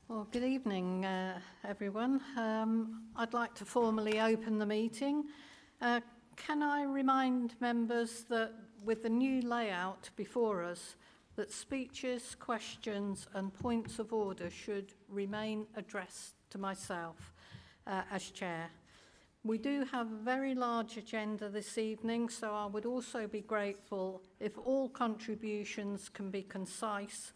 Well, good evening, everyone. I'd like to formally open the meeting. Can I remind members that with the new layout before us, that speeches, questions and points of order should remain addressed to myself as chair. We do have a very large agenda this evening, so I would also be grateful if all contributions can be concise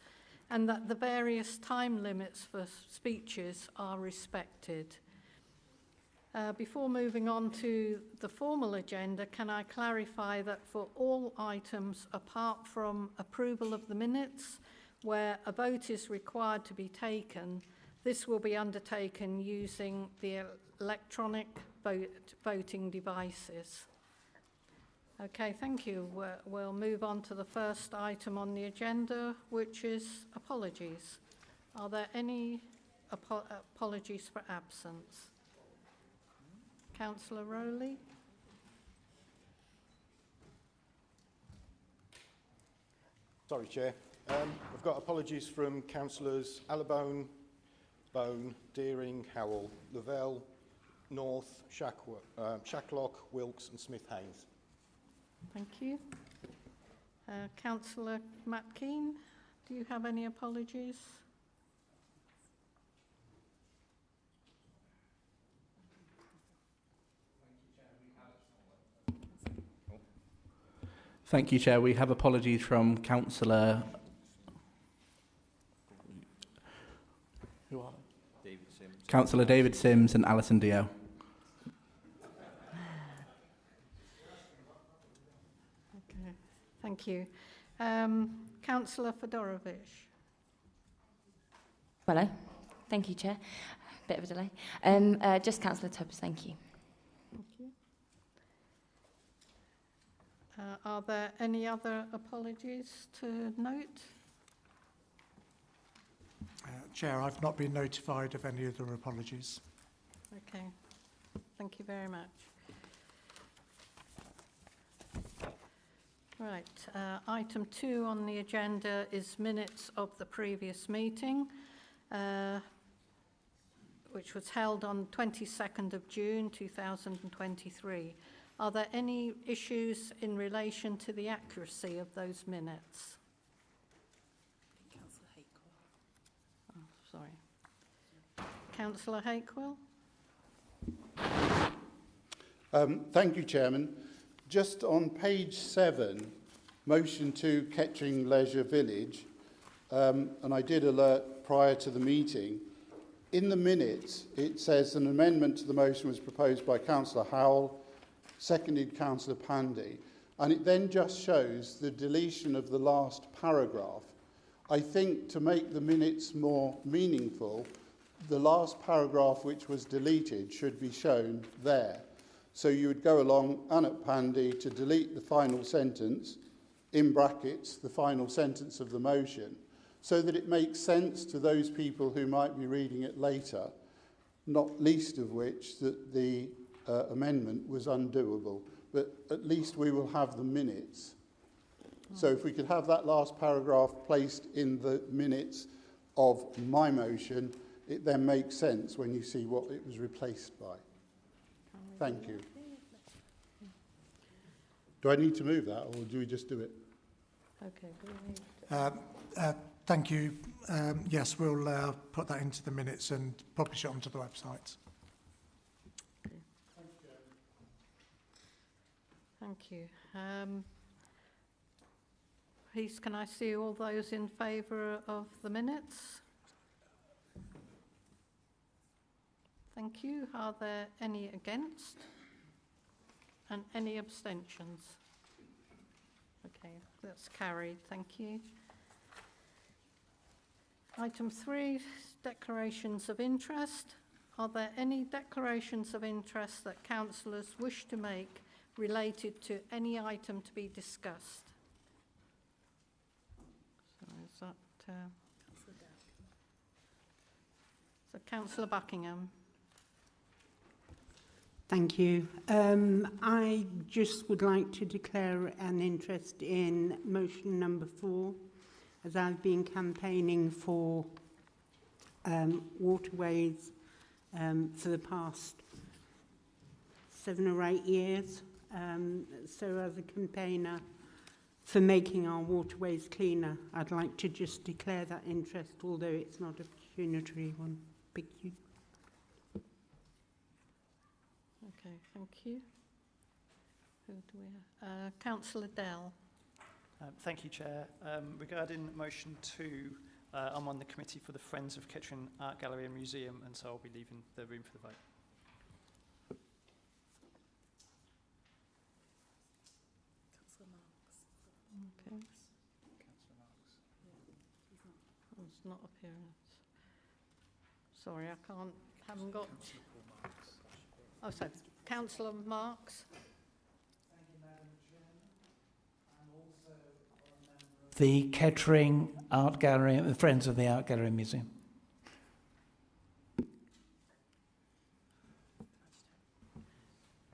and that the various time limits for speeches are respected. Before moving on to the formal agenda, can I clarify that for all items apart from approval of the minutes, where a vote is required to be taken, this will be undertaken using the electronic voting devices. Okay, thank you. We'll move on to the first item on the agenda, which is apologies. Are there any apologies for absence? Councillor Rowley? Sorry, Chair. I've got apologies from Councillors Allabone, Bone, Deering, Howell, Lavelle, North, Shacklock, Wilkes and Smith-Haynes. Thank you. Councillor Matt Keane, do you have any apologies? Thank you, Chair. We have apologies from Councillor... Councillor David Sims and Alison Dio. Okay, thank you. Councillor Fedorovich. Hello. Thank you, Chair. Bit of a delay. Just Councillor Tubbs, thank you. Thank you. Are there any other apologies to note? Chair, I've not been notified of any other apologies. Okay, thank you very much. Right, item 2 on the agenda is minutes of the previous meeting, which was held on 22nd of June 2023. Are there any issues in relation to the accuracy of those minutes? Oh, sorry. Councillor Hakewill? Thank you, Chairman. Just on page 7, motion to Kettering Leisure Village, and I did alert prior to the meeting. In the minutes, it says an amendment to the motion was proposed by Councillor Howell, seconded Councillor Pandy, and it then just shows the deletion of the last paragraph. I think to make the minutes more meaningful, the last paragraph which was deleted should be shown there. So you would go along, Annette Pandy, to delete the final sentence, in brackets, the final sentence of the motion, so that it makes sense to those people who might be reading it later, not least of which that the amendment was undoable. But at least we will have the minutes. So if we could have that last paragraph placed in the minutes of my motion, it then makes sense when you see what it was replaced by. Thank you. Do I need to move that, or do we just do it? Okay. Thank you. Yes, we'll put that into the minutes and publish it onto the website. Thank you. Please, can I see all those in favour of the minutes? Thank you. Are there any against? And any abstentions? Okay, that's carried. Thank you. Item 3, declarations of interest. Are there any declarations of interest that councillors wish to make related to any item to be discussed? So is that so Councillor Buckingham? Thank you. I just would like to declare an interest in motion number 4, as I've been campaigning for waterways for the past 7 or 8 years. So as a campaigner for making our waterways cleaner, I'd like to just declare that interest, although it's not a pecuniary one. Thank you. Okay, thank you. Who do we have? Councillor Dell. Thank you, Chair. Regarding motion 2, I'm on the committee for the Friends of Kettering Art Gallery and Museum, and so I'll be leaving the room for the vote. Okay. Oh, it's not appearance. Sorry, I haven't got... Oh, so Councillor Marks. The Kettering Art Gallery and the Friends of the Art Gallery and Museum.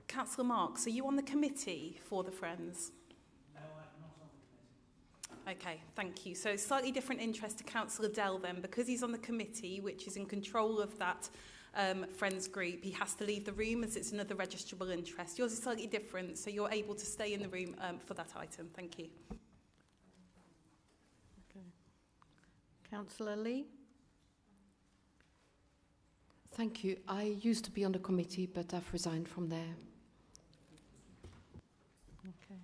Councillor Marks, are you on the committee for the Friends? No, I'm not on the committee. Okay, thank you. So slightly different interest to Councillor Dell then, because he's on the committee, which is in control of that Friends group, he has to leave the room as it's another registrable interest. Yours is slightly different, so you're able to stay in the room for that item. Thank you. Councillor Lee. Thank you. I used to be on the committee, but I've resigned from there. Okay.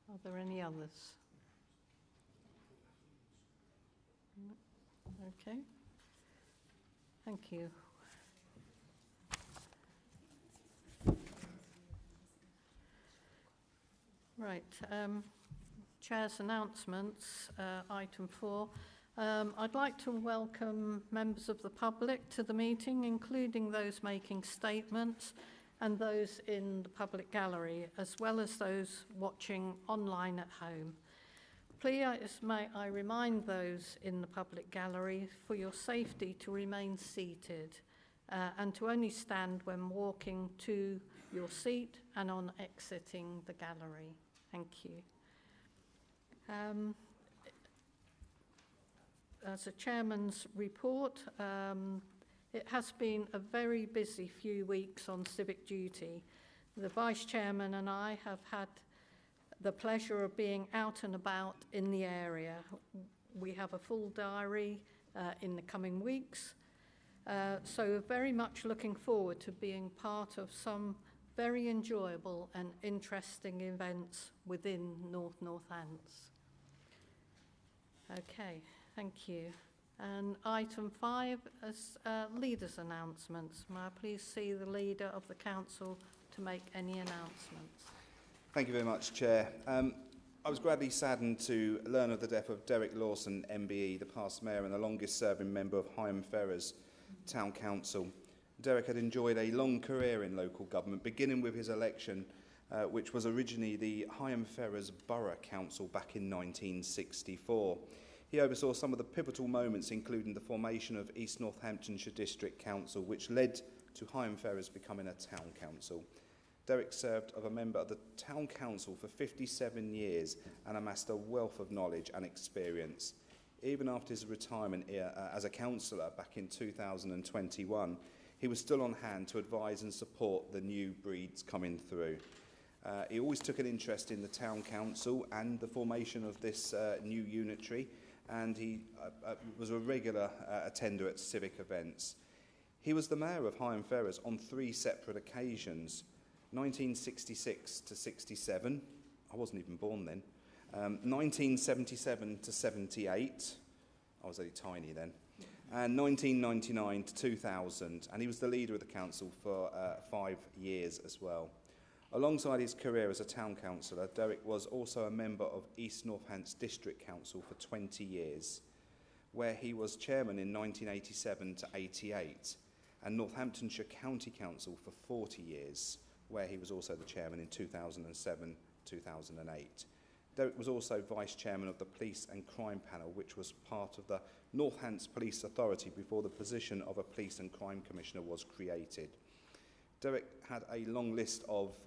Are there any others? No. Okay. Thank you. Right. Chair's announcements, item 4. I'd like to welcome members of the public to the meeting, including those making statements and those in the public gallery, as well as those watching online at home. Please may I remind those in the public gallery for your safety to remain seated and to only stand when walking to your seat and on exiting the gallery. Thank you. As a chairman's report, it has been a very busy few weeks on civic duty. The vice chairman and I have had the pleasure of being out and about in the area. We have a full diary in the coming weeks, so very much looking forward to being part of some very enjoyable and interesting events within North Northants. Okay, thank you. And item 5 is leaders' announcements. May I please see the leader of the council to make any announcements? Thank you very much, Chair. I was greatly saddened to learn of the death of Derek Lawson, MBE, the past mayor and the longest-serving member of Higham Ferrers Town Council. Derek had enjoyed a long career in local government, beginning with his election, which was originally the Higham Ferrers Borough Council back in 1964. He oversaw some of the pivotal moments, including the formation of East Northamptonshire District Council, which led to Higham Ferrers becoming a town council. Derek served as a member of the Town Council for 57 years and amassed a wealth of knowledge and experience. Even after his retirement as a councillor back in 2021, he was still on hand to advise and support the new breeds coming through. He always took an interest in the Town Council and the formation of this new unitary, and he was a regular attender at civic events. He was the mayor of Higham Ferrers on 3 separate occasions. 1966 to 67, I wasn't even born then, 1977 to 78, I was only tiny then, and 1999 to 2000, and he was the leader of the council for 5 years as well. Alongside his career as a town councillor, Derek was also a member of East Northants District Council for 20 years, where he was chairman in 1987 to 88, and Northamptonshire County Council for 40 years, where he was also the chairman in 2007-2008. Derek was also vice chairman of the Police and Crime Panel, which was part of the Northants Police Authority before the position of a Police and Crime Commissioner was created. Derek had a long list of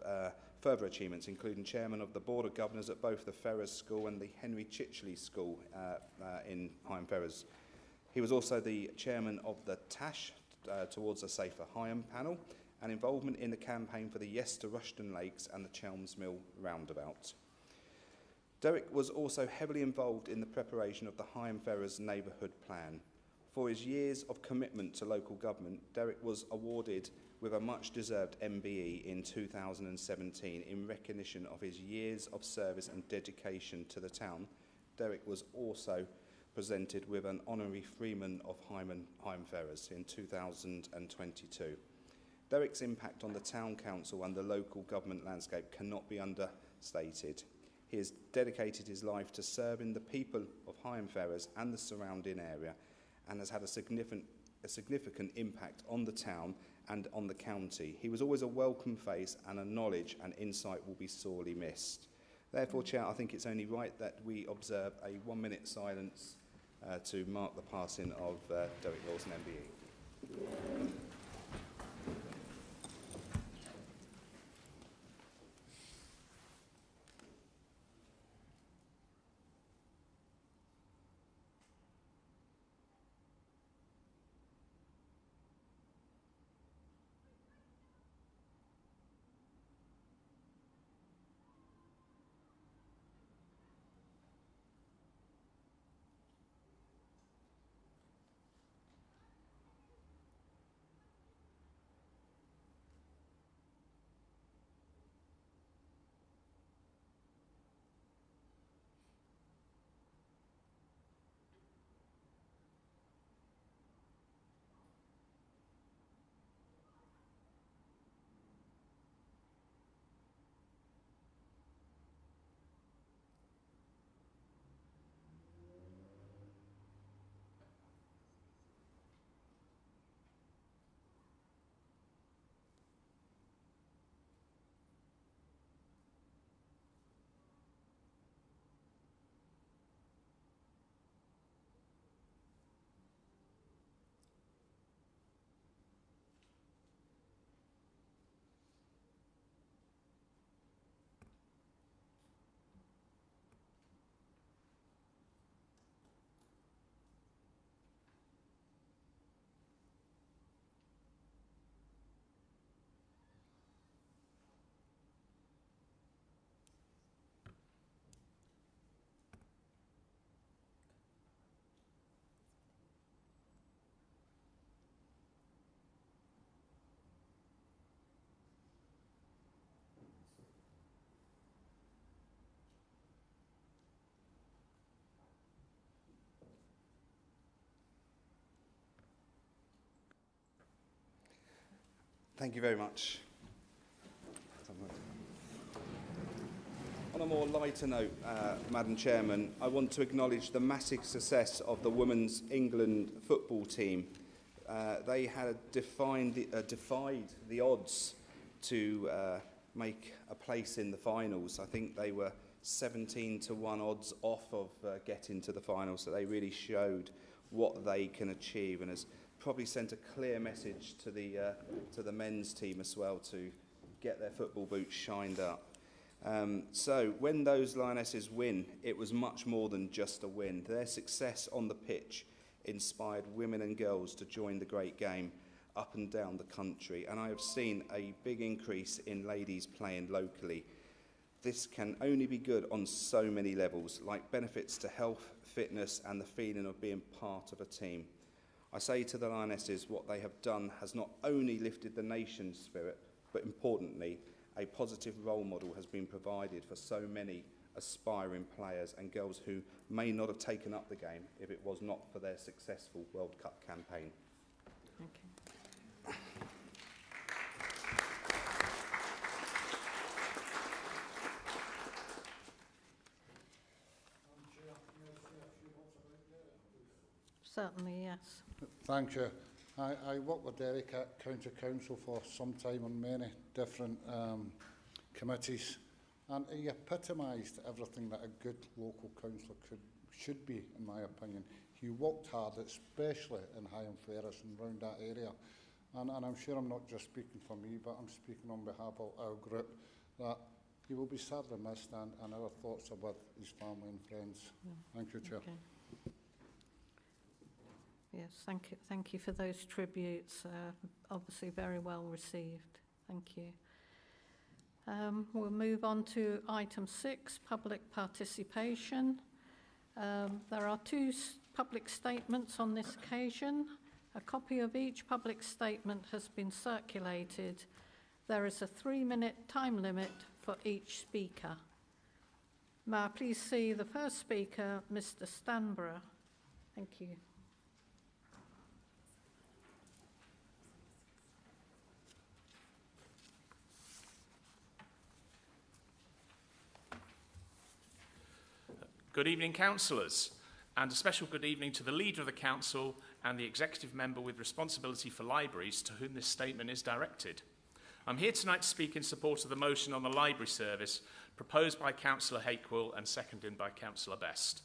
further achievements, including chairman of the Board of Governors at both the Ferrers School and the Henry Chichley School in Higham Ferrers. He was also the chairman of the TASH, Towards a Safer Higham panel, and involvement in the campaign for the Yes to Rushton Lakes and the Chelms Mill roundabout. Derek was also heavily involved in the preparation of the Higham Ferrers Neighbourhood Plan. For his years of commitment to local government, Derek was awarded with a much-deserved MBE in 2017 in recognition of his years of service and dedication to the town. Derek was also presented with an honorary Freeman of Higham Ferrers in 2022. Derek's impact on the town council and the local government landscape cannot be understated. He has dedicated his life to serving the people of Higham Ferrers and the surrounding area, and has had a significant impact on the town and on the county. He was always a welcome face, and a knowledge and insight will be sorely missed. Therefore, Chair, I think it's only right that we observe a 1 minute silence to mark the passing of Derek Lawson MBE. Thank you very much. On a more lighter note, Madam Chairman, I want to acknowledge the massive success of the Women's England football team. They had defied the odds to make a place in the finals. I think they were 17-1 odds off of getting to the finals, so they really showed what they can achieve, and has probably sent a clear message to the men's team as well to get their football boots shined up. So when those Lionesses win, it was much more than just a win. Their success on the pitch inspired women and girls to join the great game up and down the country, and I have seen a big increase in ladies playing locally. This can only be good on so many levels, like benefits to health, fitness, and the feeling of being part of a team. I say to the Lionesses, what they have done has not only lifted the nation's spirit, but importantly, a positive role model has been provided for so many aspiring players and girls who may not have taken up the game if it was not for their successful World Cup campaign. Thank you. Certainly, yes. Thank you. I worked with Derek at County Council for some time on many different committees, and he epitomised everything that a good local councillor should be, in my opinion. He worked hard, especially in Higham Ferrers and around that area. And I'm sure I'm not just speaking for me, but I'm speaking on behalf of our group. that he will be sadly missed, and our thoughts are with his family and friends. Thank you, Chair. Okay. Yes, thank you for those tributes. Obviously very well received. Thank you. We'll move on to item 6, public participation. There are 2 public statements on this occasion. A copy of each public statement has been circulated. There is a 3-minute time limit for each speaker. May I please see the first speaker, Mr. Stanborough. Thank you. Good evening, councillors, and a special good evening to the Leader of the Council and the Executive Member with responsibility for libraries to whom this statement is directed. I'm here tonight to speak in support of the motion on the library service proposed by Councillor Hakewill and seconded by Councillor Best.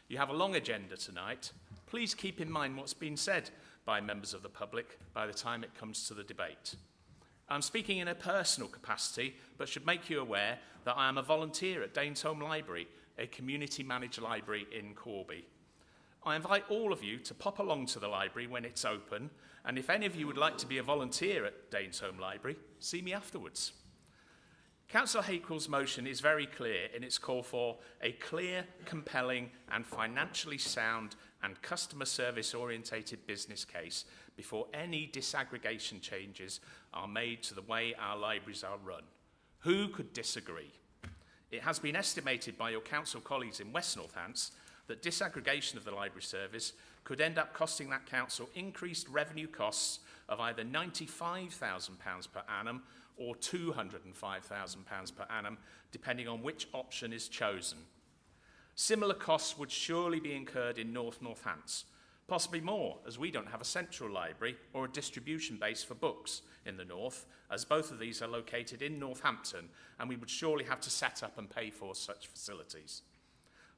You have a long agenda tonight. Please keep in mind what's been said by members of the public by the time it comes to the debate. I'm speaking in a personal capacity, but should make you aware that I am a volunteer at Danesholme Library, a community-managed library in Corby. I invite all of you to pop along to the library when it's open, and if any of you would like to be a volunteer at Danesholme Library, see me afterwards. Councillor Hakewill's motion is very clear in its call for a clear, compelling and financially sound and customer service orientated business case before any disaggregation changes are made to the way our libraries are run. Who could disagree? It has been estimated by your council colleagues in West Northants that disaggregation of the library service could end up costing that council increased revenue costs of either £95,000 per annum or £205,000 per annum, depending on which option is chosen. Similar costs would surely be incurred in North Northants, possibly more, as we don't have a central library or a distribution base for books in the north, as both of these are located in Northampton, and we would surely have to set up and pay for such facilities.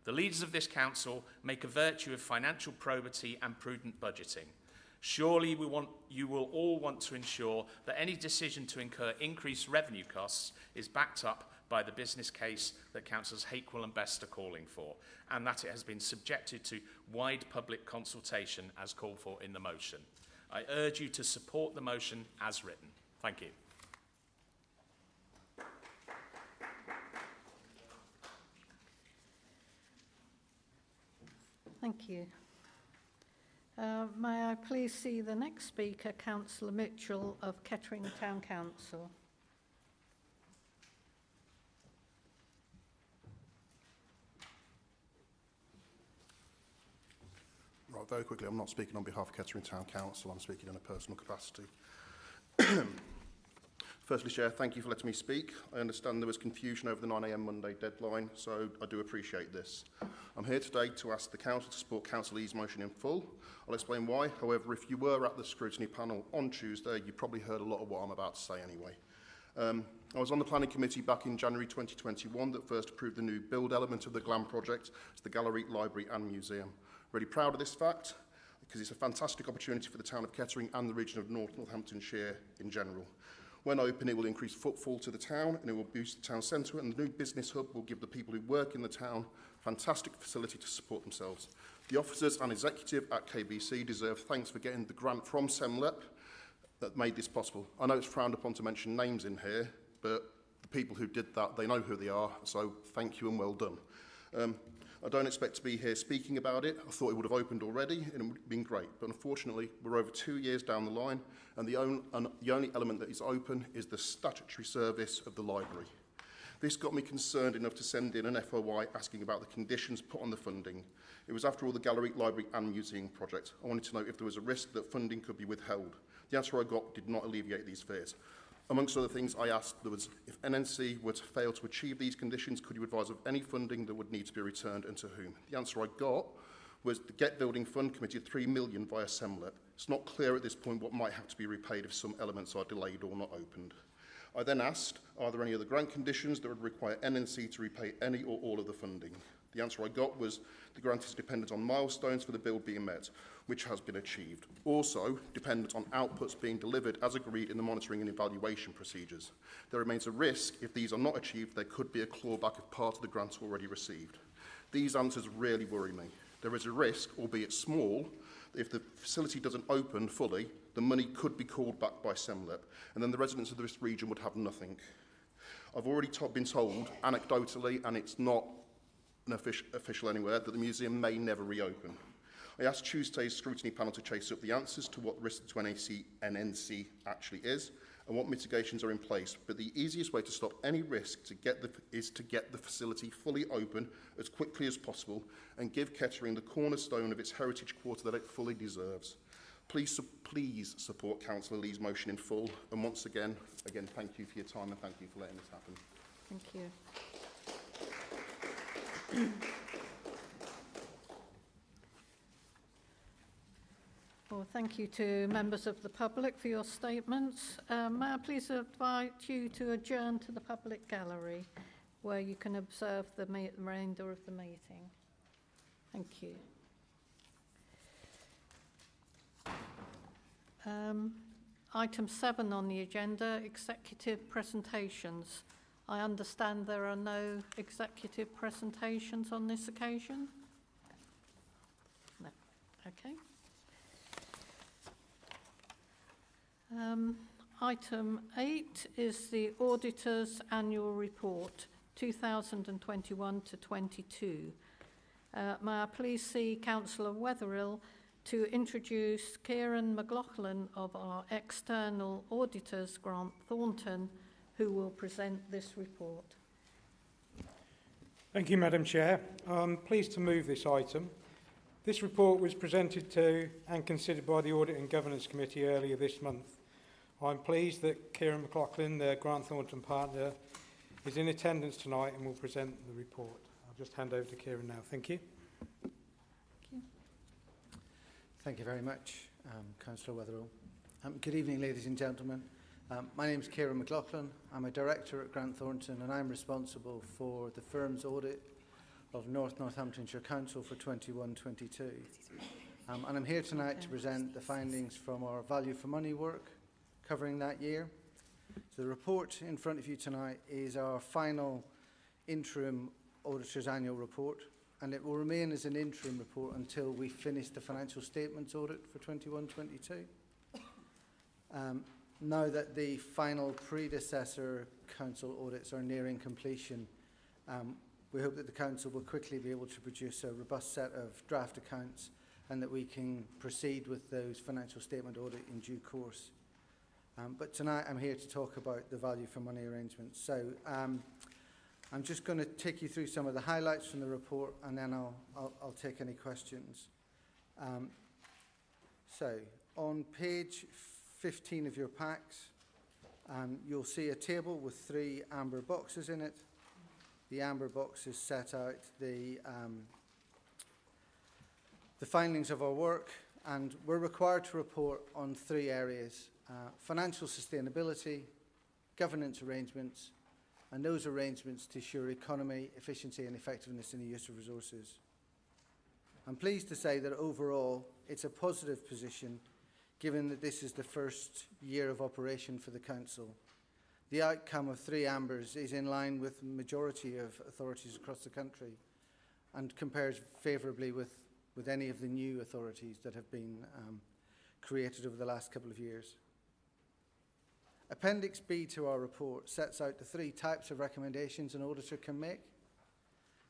The leaders of this council make a virtue of financial probity and prudent budgeting. Surely you will all want to ensure that any decision to incur increased revenue costs is backed up by the business case that Councillors Hakewill and Best are calling for, and that it has been subjected to wide public consultation as called for in the motion. I urge you to support the motion as written. Thank you. Thank you. May I please see the next speaker, Councillor Mitchell of Kettering Town Council. Right, very quickly, I'm not speaking on behalf of Kettering Town Council, I'm speaking in a personal capacity. Firstly, Chair, thank you for letting me speak. I understand there was confusion over the 9 AM Monday deadline, so I do appreciate this. I'm here today to ask the Council to support Councillor E's motion in full. I'll explain why. However, if you were at the scrutiny panel on Tuesday, you probably heard a lot of what I'm about to say anyway. I was on the planning committee back in January 2021 that first approved the new build element of the GLAM project to the gallery, library and museum. Really proud of this fact because it's a fantastic opportunity for the town of Kettering and the region of North Northamptonshire in general. When open, it will increase footfall to the town and it will boost the town centre, and the new business hub will give the people who work in the town a fantastic facility to support themselves. The officers and executive at KBC deserve thanks for getting the grant from SEMLEP that made this possible. I know it's frowned upon to mention names in here, but the people who did that, they know who they are, so thank you and well done. I don't expect to be here speaking about it. I thought it would have opened already and it would have been great. But unfortunately, we're over 2 years down the line and the only element that is open is the statutory service of the library. This got me concerned enough to send in an FOI asking about the conditions put on the funding. It was after all the gallery, library and museum project. I wanted to know if there was a risk that funding could be withheld. The answer I got did not alleviate these fears. Amongst other things, I asked there was, if NNC were to fail to achieve these conditions, could you advise of any funding that would need to be returned and to whom? The answer I got was the Get Building Fund committed £3 million via SEMLEP. It's not clear at this point what might have to be repaid if some elements are delayed or not opened. I then asked, are there any other grant conditions that would require NNC to repay any or all of the funding? The answer I got was the grant is dependent on milestones for the build being met, which has been achieved. Also, dependent on outputs being delivered as agreed in the monitoring and evaluation procedures. There remains a risk if these are not achieved, there could be a clawback of part of the grant already received. These answers really worry me. There is a risk, albeit small, that if the facility doesn't open fully, the money could be called back by SEMLEP, and then the residents of this region would have nothing. I've already been told, anecdotally, and it's not an official anywhere, that the museum may never reopen. I asked Tuesday's scrutiny panel to chase up the answers to what the risk to NNC actually is and what mitigations are in place, but the easiest way to stop any risk is to get the facility fully open as quickly as possible and give Kettering the cornerstone of its heritage quarter that it fully deserves. Please support Councillor Lee's motion in full, and once again, thank you for your time and thank you for letting this happen. Thank you. Well, thank you to members of the public for your statements. May I please invite you to adjourn to the public gallery where you can observe the remainder of the meeting. Thank you. Item 7 on the agenda, executive presentations. I understand there are no executive presentations on this occasion? No. Okay. Item 8 is the Auditor's Annual Report 2021 to 22. May I please see Councillor Wetherill to introduce Kieran McLaughlin of our external auditors, Grant Thornton, who will present this report. Thank you, Madam Chair. I'm pleased to move this item. This report was presented to and considered by the Audit and Governance Committee earlier this month. I'm pleased that Kieran McLaughlin, the Grant Thornton partner, is in attendance tonight and will present the report. I'll just hand over to Kieran now. Thank you. Thank you very much, Councillor Wetherill. Good evening, ladies and gentlemen. My name is Kieran McLaughlin. I'm a director at Grant Thornton and I'm responsible for the firm's audit of North Northamptonshire Council for 21-22. And I'm here tonight to present the findings from our value for money work covering that year. So the report in front of you tonight is our final interim auditor's annual report, and it will remain as an interim report until we finish the financial statements audit for 21-22. Now that the final predecessor council audits are nearing completion, we hope that the council will quickly be able to produce a robust set of draft accounts and that we can proceed with those financial statement audit in due course. But tonight I'm here to talk about the value for money arrangements. So I'm just going to take you through some of the highlights from the report and then I'll take any questions. So on page 15 of your packs, you'll see a table with 3 amber boxes in it. The amber boxes set out the findings of our work, and we're required to report on 3 areas: financial sustainability, governance arrangements, and those arrangements to ensure economy, efficiency and effectiveness in the use of resources. I'm pleased to say that overall it's a positive position given that this is the first year of operation for the Council. The outcome of 3 ambers is in line with the majority of authorities across the country and compares favourably with any of the new authorities that have been created over the last couple of years. Appendix B to our report sets out the 3 types of recommendations an auditor can make.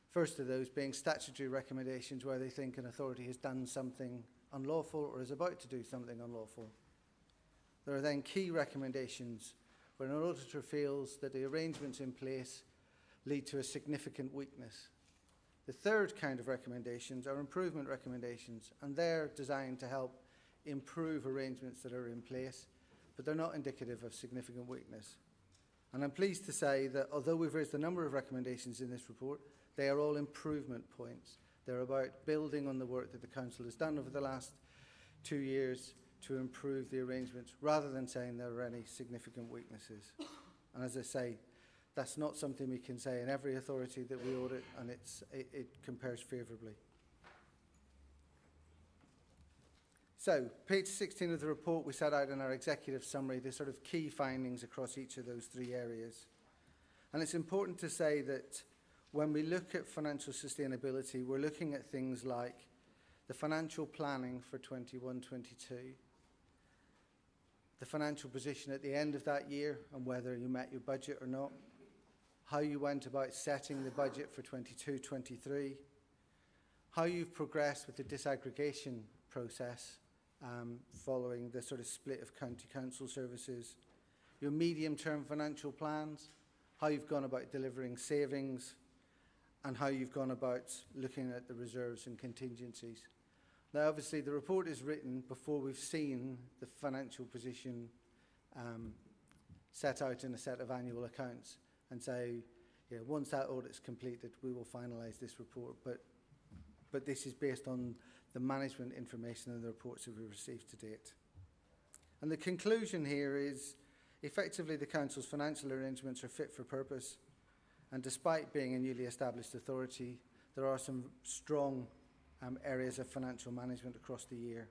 First of those being statutory recommendations where they think an authority has done something unlawful or is about to do something unlawful. There are then key recommendations where an auditor feels that the arrangements in place lead to a significant weakness. The third kind of recommendations are improvement recommendations, and they're designed to help improve arrangements that are in place, but they're not indicative of significant weakness. And I'm pleased to say that although we've raised a number of recommendations in this report, they are all improvement points. They're about building on the work that the Council has done over the last 2 years to improve the arrangements, rather than saying there are any significant weaknesses. And as I say, That's not something we can say in every authority that we audit, and it compares favourably. So, page 16 of the report, we set out in our executive summary the sort of key findings across each of those three areas. And it's important to say that when we look at financial sustainability, we're looking at things like the financial planning for 21-22, the financial position at the end of that year and whether you met your budget or not, how you went about setting the budget for 22-23, how you've progressed with the disaggregation process following the sort of split of county council services, your medium-term financial plans, how you've gone about delivering savings, and how you've gone about looking at the reserves and contingencies. Now, obviously, the report is written before we've seen the financial position set out in a set of annual accounts. And so, once that audit's completed, we will finalise this report. But this is based on the management information and the reports that we've received to date. And the conclusion here is, effectively, the Council's financial arrangements are fit for purpose. And despite being a newly established authority, there are some strong areas of financial management across the year.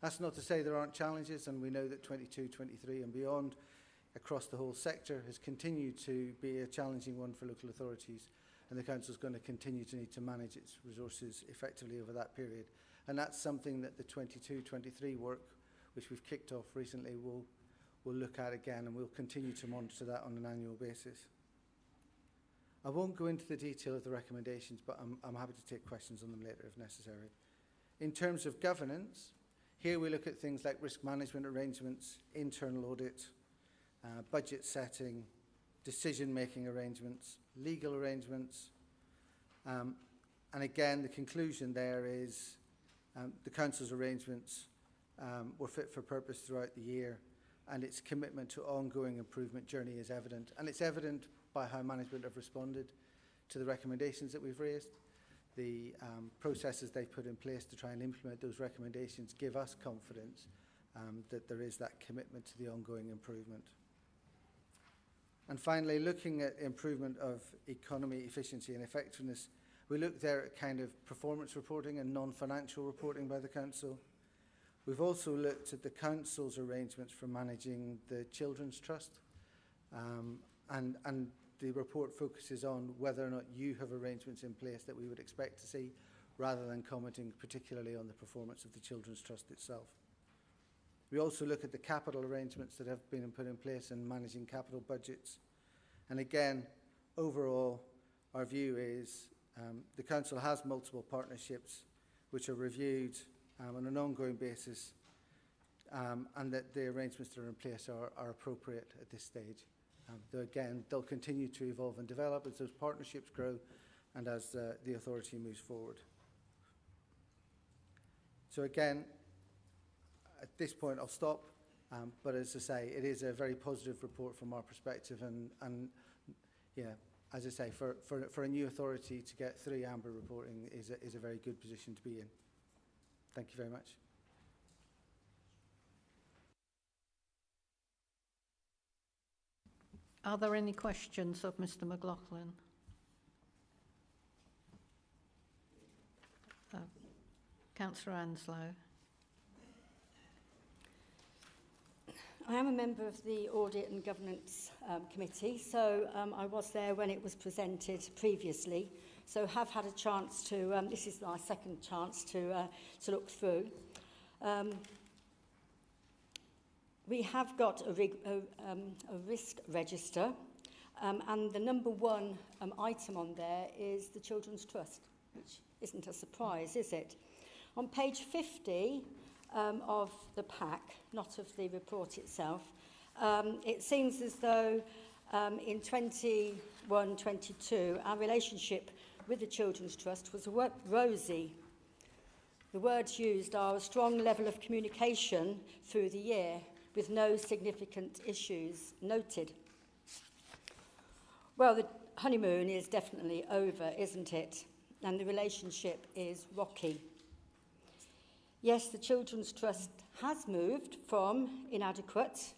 That's not to say there aren't challenges, and we know that 22-23 and beyond across the whole sector has continued to be a challenging one for local authorities, and the Council is going to continue to need to manage its resources effectively over that period. And that's something that the 22-23 work, which we've kicked off recently, will look at again, and we'll continue to monitor that on an annual basis. I won't go into the detail of the recommendations, but I'm happy to take questions on them later if necessary. In terms of governance, here we look at things like risk management arrangements, internal audit, budget setting, decision-making arrangements, legal arrangements. And again, the conclusion there is the Council's arrangements were fit for purpose throughout the year, and its commitment to ongoing improvement journey is evident. And it's evident by how management have responded to the recommendations that we've raised. The processes they've put in place to try and implement those recommendations give us confidence that there is that commitment to the ongoing improvement. And finally, looking at improvement of economy, efficiency and effectiveness, we look there at kind of performance reporting and non-financial reporting by the Council. We've also looked at the Council's arrangements for managing the Children's Trust, and the report focuses on whether or not you have arrangements in place that we would expect to see, rather than commenting particularly on the performance of the Children's Trust itself. We also look at the capital arrangements that have been put in place in managing capital budgets. And again, overall, our view is the Council has multiple partnerships which are reviewed on an ongoing basis, and that the arrangements that are in place are appropriate at this stage. Though again, they'll continue to evolve and develop as those partnerships grow and as the authority moves forward. So again, at this point I'll stop, but as I say, it is a very positive report from our perspective, and yeah, as I say, for a new authority to get 3 amber reporting is a very good position to be in. Thank you very much. Are there any questions of Mr. McLaughlin? Councillor Anslow. I am a member of the Audit and Governance Committee, so I was there when it was presented previously, so have had a chance to, this is my second chance to look through. We have got a risk register, and the number one item on there is the Children's Trust, which isn't a surprise, is it? On page 50 of the pack, not of the report itself, it seems as though in 21-22 our relationship with the Children's Trust was rosy. The words used are a strong level of communication through the year, with no significant issues noted. Well, the honeymoon is definitely over, isn't it? And the relationship is rocky. Yes, the Children's Trust has moved from inadequate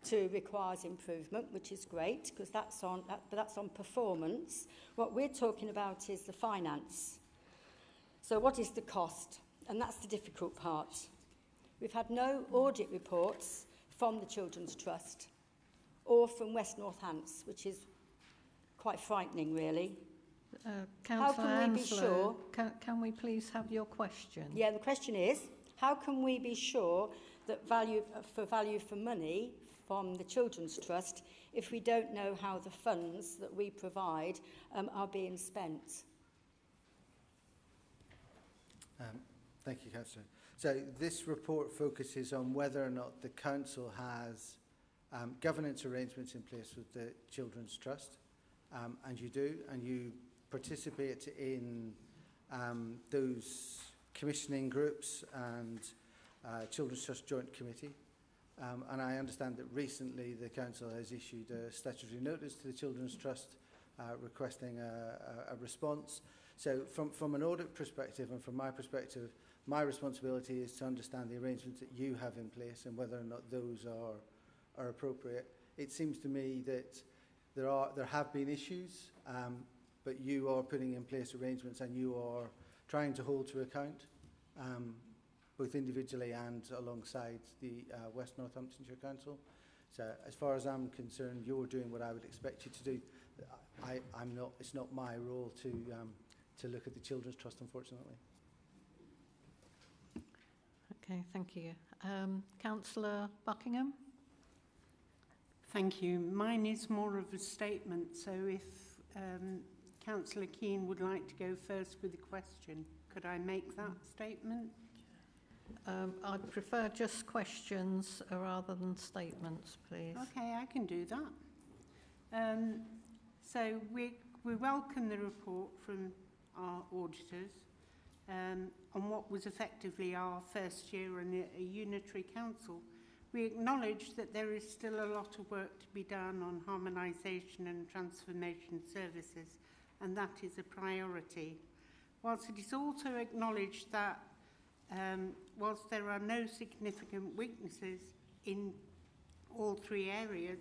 2 requires improvement, which is great, because that's on performance. What we're talking about is the finance. So what is the cost? And that's the difficult part. We've had no audit reports from the Children's Trust or from West Northants, which is quite frightening, really. How can we be sure? Can we please have your question? Yeah, the question is, how can we be sure that value for money from the Children's Trust if we don't know how the funds that we provide are being spent? Thank you, Councillor. So this report focuses on whether or not the council has governance arrangements in place with the Children's Trust, and you do, and you participate in those commissioning groups and Children's Trust Joint Committee. And I understand that recently the council has issued a statutory notice to the Children's Trust requesting a response. So from an audit perspective and from my perspective, my responsibility is to understand the arrangements that you have in place and whether or not those are appropriate. It seems to me that there have been issues, but you are putting in place arrangements and you are trying to hold to account, both individually and alongside the West Northamptonshire Council. So as far as I'm concerned, you're doing what I would expect you to do. I'm not. It's not my role to look at the Children's Trust, unfortunately. Okay, thank you. Councillor Buckingham? Thank you. Mine is more of a statement, so if Councillor Keane would like to go first with the question, could I make that statement? I'd prefer just questions rather than statements, please. Okay, I can do that. So we welcome the report from our auditors on what was effectively our first year in a unitary council. We acknowledge that there is still a lot of work to be done on harmonisation and transformation services, and that is a priority. Whilst it is also acknowledged that whilst there are no significant weaknesses in all 3 areas,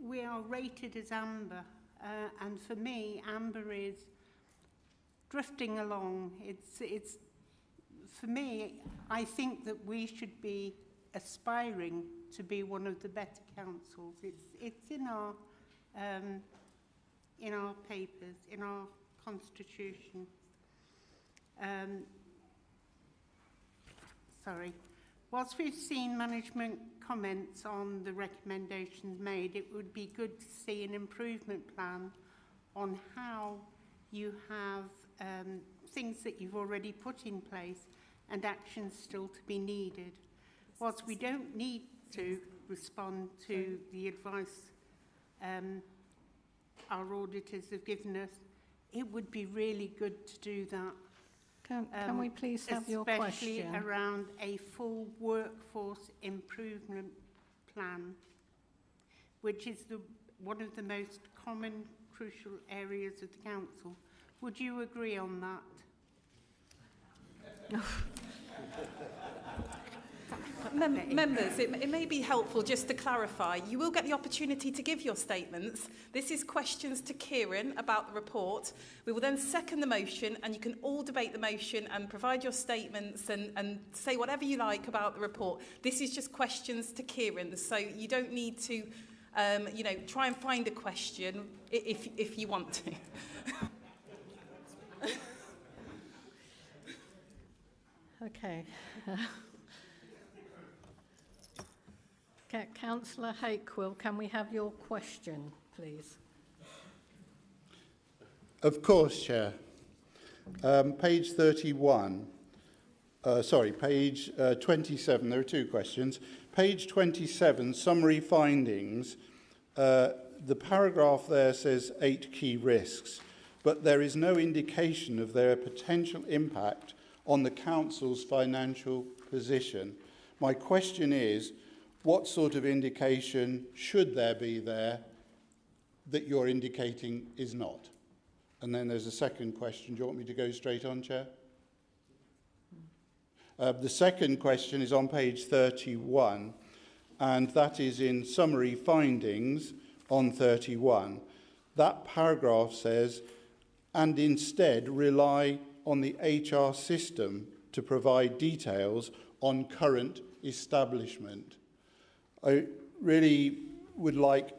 we are rated as amber, and for me, amber is drifting along. It's for me, I think that we should be aspiring to be one of the better councils. It's in our papers, in our constitution. Whilst we've seen management comments on the recommendations made, it would be good to see an improvement plan on how you have things that you've already put in place and actions still to be needed. Whilst we don't need to respond to the advice our auditors have given us, it would be really good to do that. Can we please have your question? Especially around a full workforce improvement plan, which is one of the most common, crucial areas of the council. Would you agree on that? Members, it may be helpful just to clarify. You will get the opportunity to give your statements. This is questions to Kieran about the report. We will then second the motion, and you can all debate the motion and provide your statements and say whatever you like about the report. This is just questions to Kieran, so you don't need to, try and find a question if you want to. Okay. Councillor Hakewill, can we have your question, please? Of course, Chair. Page 31, page 27, there are 2 questions. Page 27, summary findings, the paragraph there says 8 key risks, but there is no indication of their potential impact on the council's financial position. My question is, what sort of indication should there be there that you're indicating is not? And then there's a second question. Do you want me to go straight on, Chair? The second question is on page 31, and that is in summary findings on 31. That paragraph says, and instead rely on the HR system to provide details on current establishment. I really would like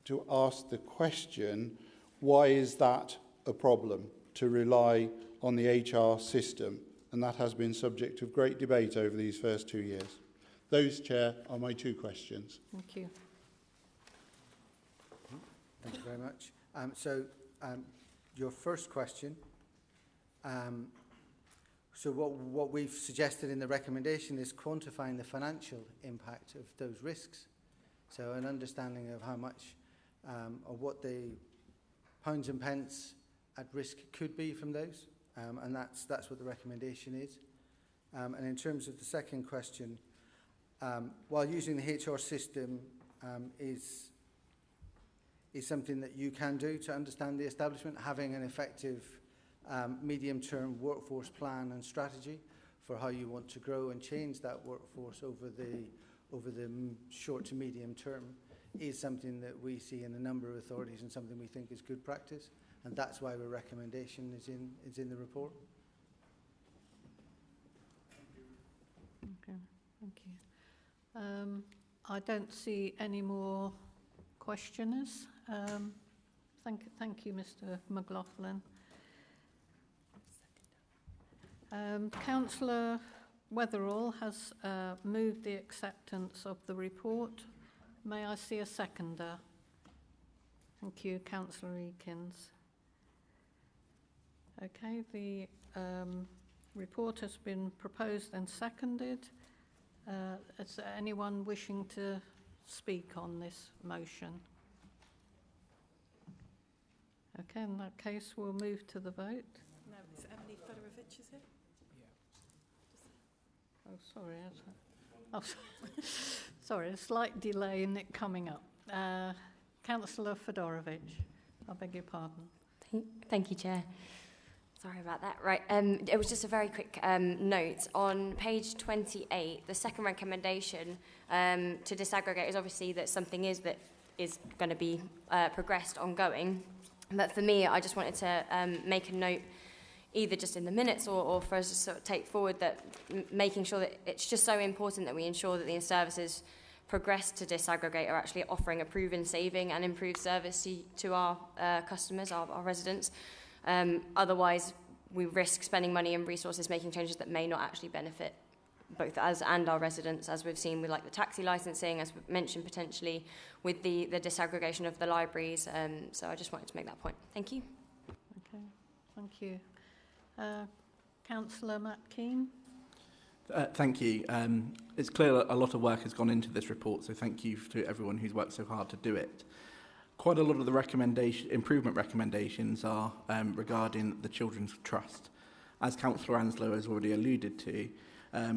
to ask the question, why is that a problem, to rely on the HR system? And that has been subject of great debate over these first 2 years. Those, Chair, are my two questions. Thank you. Thank you very much. Your first question, so what we've suggested in the recommendation is quantifying the financial impact of those risks. So an understanding of how much of what the pounds and pence at risk could be from those. And that's what the recommendation is. And in terms of the second question, while using the HR system is something that you can do to understand the establishment, having an effective medium-term workforce plan and strategy for how you want to grow and change that workforce over the short to medium term is something that we see in a number of authorities and something we think is good practice. And that's why our recommendation is in the report. Okay, thank you. I don't see any more questioners. Thank you, Mr. McLaughlin. Councillor Weatherall has moved the acceptance of the report. May I see a seconder? Thank you, Councillor Eakins. Okay, the report has been proposed and seconded. Is there anyone wishing to speak on this motion? Okay, in that case, we'll move to the vote. No, it's Emily Fedorovich, is it? Oh, sorry. Oh, sorry, a slight delay in it coming up. Councillor Fedorovich, I beg your pardon. Thank you, Chair. Sorry about that. Right, it was just a very quick note. On page 28, the second recommendation to disaggregate is obviously that something is going to be progressed ongoing. But for me, I just wanted to make a note, either just in the minutes or for us to sort of take forward, that making sure that it's just so important that we ensure that the services progress to disaggregate are actually offering a proven saving and improved service to our customers, our residents. Otherwise, we risk spending money and resources making changes that may not actually benefit both us and our residents, as we've seen with like the taxi licensing, as mentioned potentially with the disaggregation of the libraries. So I just wanted to make that point. Thank you. Okay, thank you. Councillor Matt Keane. Thank you. It's clear that a lot of work has gone into this report, so thank you to everyone who's worked so hard to do it. Quite a lot of the improvement recommendations are regarding the Children's Trust. As Councillor Anslow has already alluded to,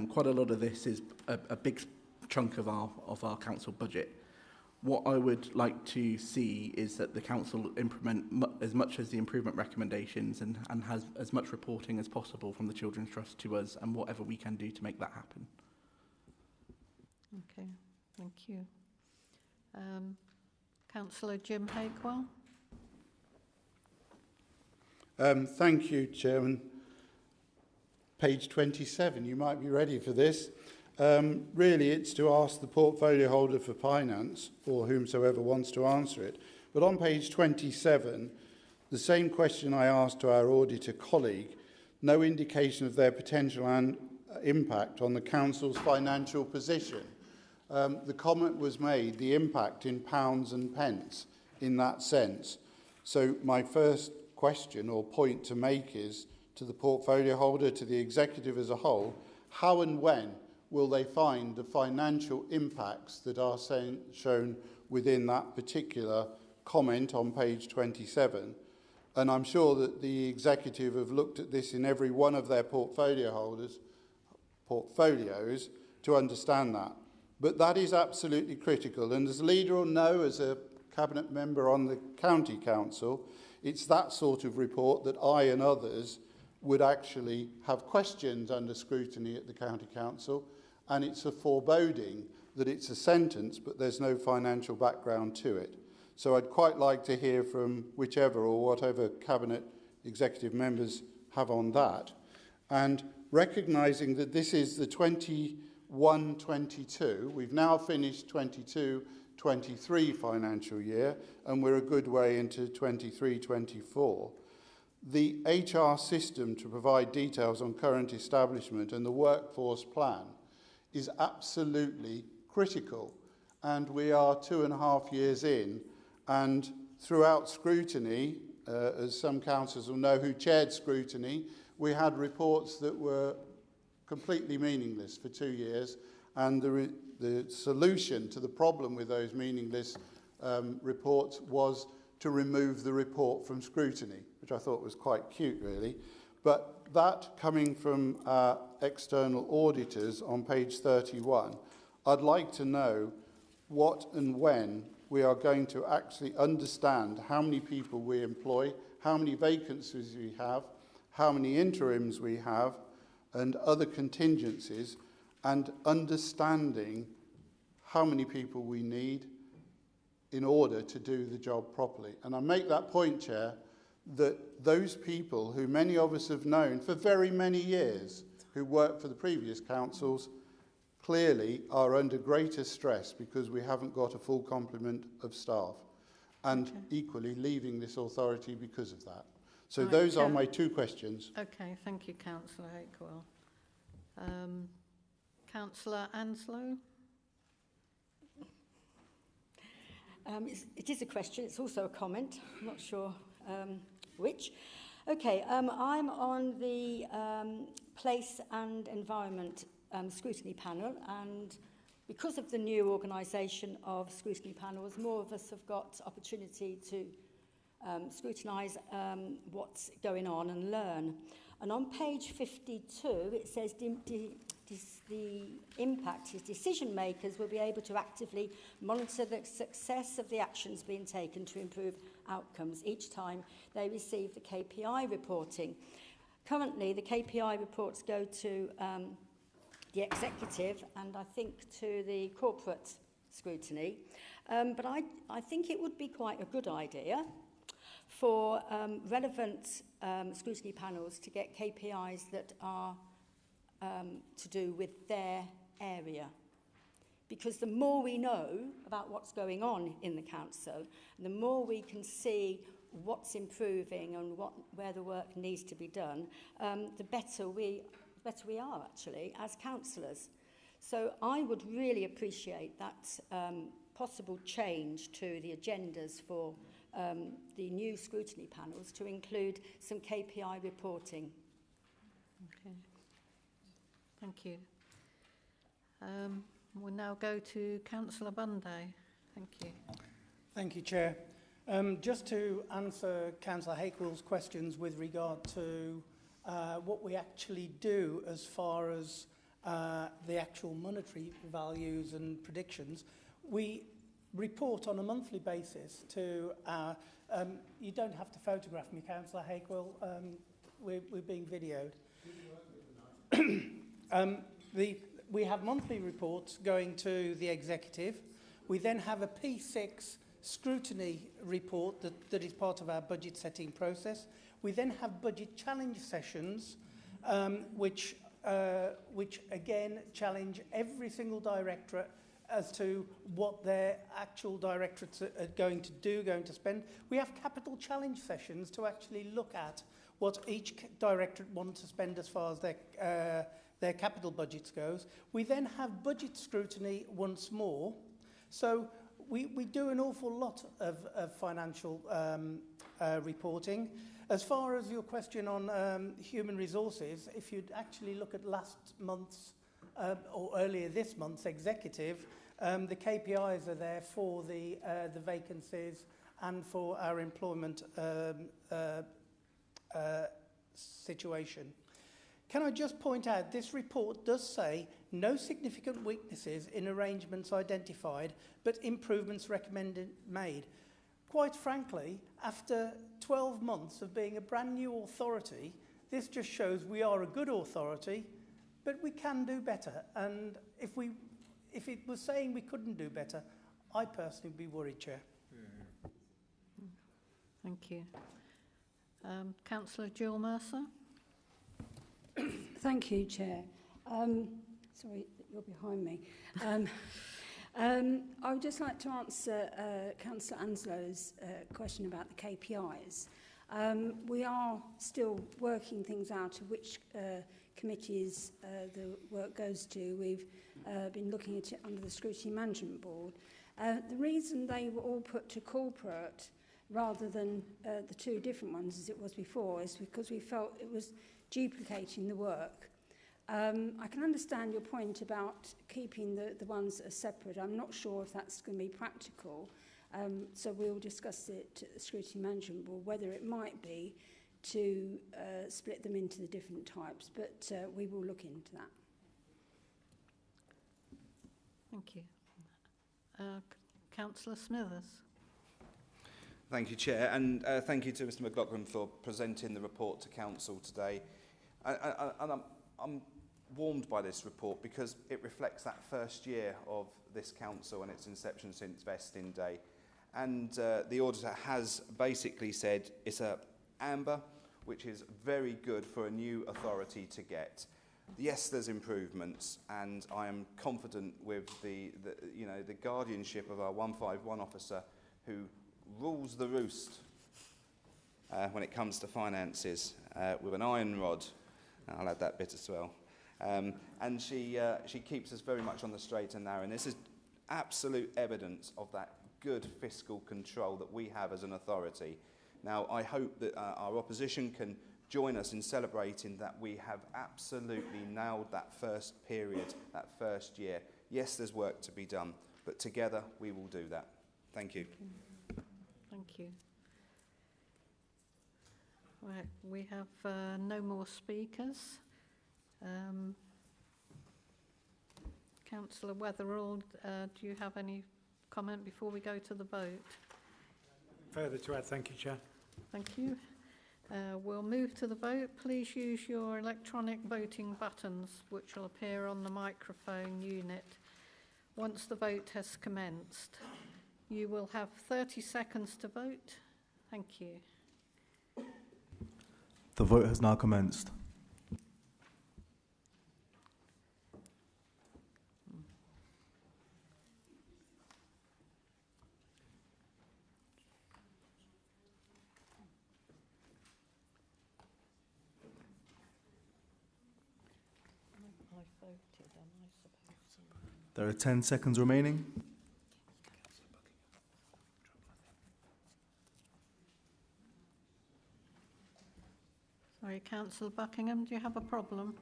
quite a lot of this is a big chunk of our council budget. What I would like to see is that the council implement as much as the improvement recommendations and has as much reporting as possible from the Children's Trust to us, and whatever we can do to make that happen. Okay, thank you. Councillor Jim Hakewell. Thank you, Chairman. Page 27, you might be ready for this. Really, it's to ask the portfolio holder for finance, or whomsoever wants to answer it. But on page 27, the same question I asked to our auditor colleague, no indication of their potential and impact on the council's financial position. The comment was made, the impact in pounds and pence in that sense. So my first question or point to make is to the portfolio holder, to the executive as a whole, how and when will they find the financial impacts that are shown within that particular comment on page 27? And I'm sure that the executive have looked at this in every one of their portfolio holders' portfolios to understand that. But that is absolutely critical. And as a leader will know, as a cabinet member on the county council, it's that sort of report that I and others would actually have questions under scrutiny at the County Council, and it's a foreboding that it's a sentence but there's no financial background to it. So I'd quite like to hear from whichever or whatever Cabinet executive members have on that. And recognising that this is the 21-22, we've now finished 22-23 financial year, and we're a good way into 23-24. The HR system to provide details on current establishment and the workforce plan is absolutely critical. And we are 2.5 years in, and throughout scrutiny, as some councillors will know who chaired scrutiny, we had reports that were completely meaningless for 2 years, and the solution to the problem with those meaningless reports was to remove the report from scrutiny, which I thought was quite cute, really. But that coming from our external auditors on page 31, I'd like to know what and when we are going to actually understand how many people we employ, how many vacancies we have, how many interims we have, and other contingencies, and understanding how many people we need in order to do the job properly. And I make that point, Chair, that those people who many of us have known for very many years, who worked for the previous councils, clearly are under greater stress because we haven't got a full complement of staff, and equally leaving this authority because of that. So right, those are my two questions. Okay, thank you, Councillor Hakewell. Councillor Anslow? It is a question, it's also a comment, I'm not sure which. Okay, I'm on the Place and Environment Scrutiny Panel, and because of the new organisation of scrutiny panels, more of us have got opportunity to scrutinise what's going on and learn. And on page 52, it says the impact is decision makers will be able to actively monitor the success of the actions being taken to improve outcomes each time they receive the KPI reporting. Currently, the KPI reports go to the executive and I think to the corporate scrutiny. But I think it would be quite a good idea for relevant scrutiny panels to get KPIs that are to do with their area. Because the more we know about what's going on in the council, the more we can see what's improving and where the work needs to be done, the better we are actually as councillors. So I would really appreciate that possible change to the agendas for the new scrutiny panels to include some KPI reporting. Okay. Thank you. We'll now go to Councillor Bunday. Thank you. Thank you, Chair. Just to answer Councillor Hakewell's questions with regard to what we actually do as far as the actual monetary values and predictions, we report on a monthly basis to our... you don't have to photograph me, Councillor Hakewell. We're being videoed. We have monthly reports going to the executive. We then have a P6 scrutiny report that is part of our budget setting process. We then have budget challenge sessions, which again challenge every single directorate as to what their actual directorates are going to do, going to spend. We have capital challenge sessions to actually look at what each directorate wants to spend as far as their capital budgets goes. We then have budget scrutiny once more. So we do an awful lot of financial reporting. As far as your question on human resources, if you'd actually look at last month's or earlier this month's executive, the KPIs are there for the vacancies and for our employment situation. Can I just point out, this report does say no significant weaknesses in arrangements identified, but improvements recommended made. Quite frankly, after 12 months of being a brand new authority, This just shows we are a good authority, but we can do better. And if it was saying we couldn't do better, I personally would be worried, Chair. Thank you. Councillor Jill Mercer. Thank you, Chair. Sorry, you're behind me. I would just like to answer Councillor Anslow's question about the KPIs. We are still working things out of which committees the work goes to. We've been looking at it under the Scrutiny Management Board. The reason they were all put to corporate rather than the two different ones as it was before is because we felt it was duplicating the work. I can understand your point about keeping the ones that are separate. I'm not sure if that's going to be practical. So we'll discuss it at the Scrutiny Management Board, whether it might be to split them into the different types, but we will look into that. Thank you. Councillor Smithers. Thank you, Chair, and thank you to Mr McLaughlin for presenting the report to Council today. And I'm warmed by this report because it reflects that first year of this Council and its inception since vesting day. And the Auditor has basically said it's a amber, which is very good for a new authority to get. Yes, there's improvements, and I am confident with the guardianship of our 151 officer who rules the roost when it comes to finances with an iron rod. I'll add that bit as well. And she keeps us very much on the straight and narrow. And this is absolute evidence of that good fiscal control that we have as an authority. Now, I hope that our opposition can join us in celebrating that we have absolutely nailed that first period, that first year. Yes, there's work to be done, but together we will do that. Thank you. Thank you. Right, we have no more speakers. Councillor Wetherall, do you have any comment before we go to the vote? Further to add, thank you, Chair. Thank you. We'll move to the vote. Please use your electronic voting buttons, which will appear on the microphone unit once the vote has commenced. You will have 30 seconds to vote. Thank you. The vote has now commenced. There are 10 seconds remaining. Sorry, Councillor Buckingham, do you have a problem?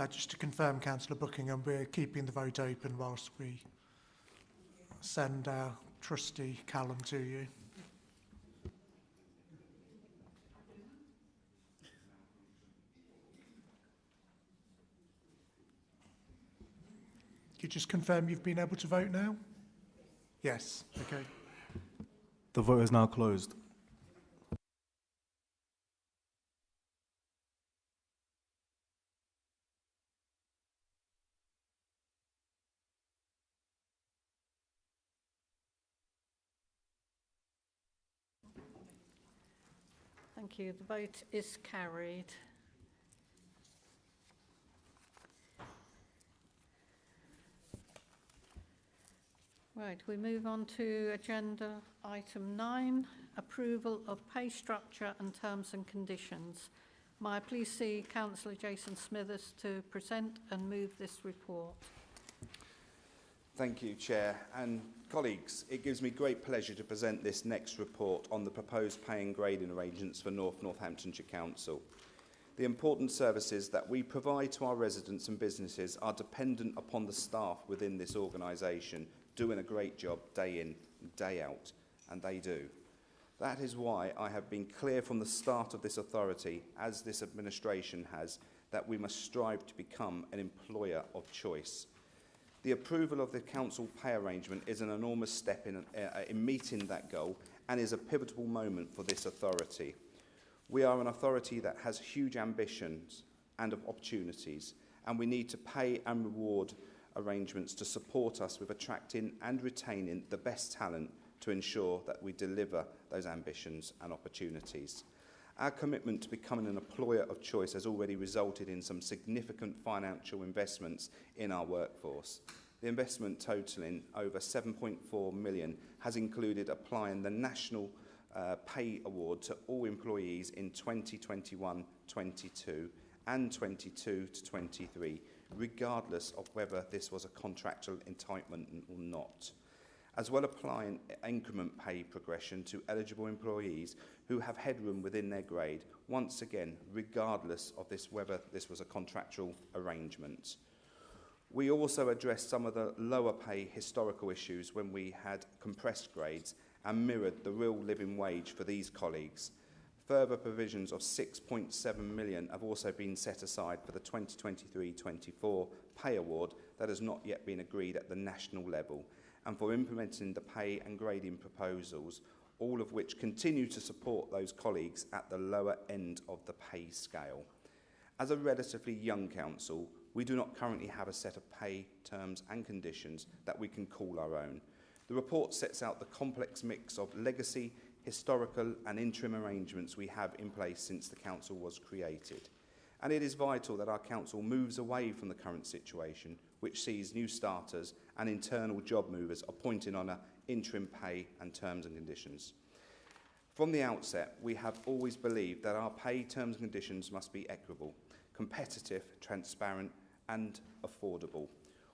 Just to confirm, Councillor Buckingham, we're keeping the vote open whilst we send our trustee Callum to you. Could you just confirm you've been able to vote now? Yes, okay. The vote is now closed. Thank you. The vote is carried. Right, we move on to agenda item 9, approval of pay structure and terms and conditions. May I please see Councillor Jason Smithers to present and move this report. Thank you, Chair. And colleagues, it gives me great pleasure to present this next report on the proposed pay and grading arrangements for North Northamptonshire Council. The important services that we provide to our residents and businesses are dependent upon the staff within this organisation doing a great job day in, day out, and they do. That is why I have been clear from the start of this authority, as this administration has, that we must strive to become an employer of choice. The approval of the council pay arrangement is an enormous step in meeting that goal and is a pivotal moment for this authority. We are an authority that has huge ambitions and opportunities, and we need to pay and reward arrangements to support us with attracting and retaining the best talent to ensure that we deliver those ambitions and opportunities. Our commitment to becoming an employer of choice has already resulted in some significant financial investments in our workforce. The investment totalling over 7.4 million has included applying the National Pay Award to all employees in 2021-22 and 22-23, regardless of whether this was a contractual entitlement or not, as well applying increment pay progression to eligible employees who have headroom within their grade, once again, regardless of whether this was a contractual arrangement. We also addressed some of the lower pay historical issues when we had compressed grades and mirrored the real living wage for these colleagues. Further provisions of 6.7 million have also been set aside for the 2023-24 pay award that has not yet been agreed at the national level, and for implementing the pay and grading proposals, all of which continue to support those colleagues at the lower end of the pay scale. As a relatively young council, we do not currently have a set of pay terms and conditions that we can call our own. The report sets out the complex mix of legacy, historical and interim arrangements we have in place since the council was created. And it is vital that our council moves away from the current situation, which sees new starters and internal job movers appointed on interim pay and terms and conditions. From the outset, we have always believed that our pay terms and conditions must be equitable, competitive, transparent and affordable.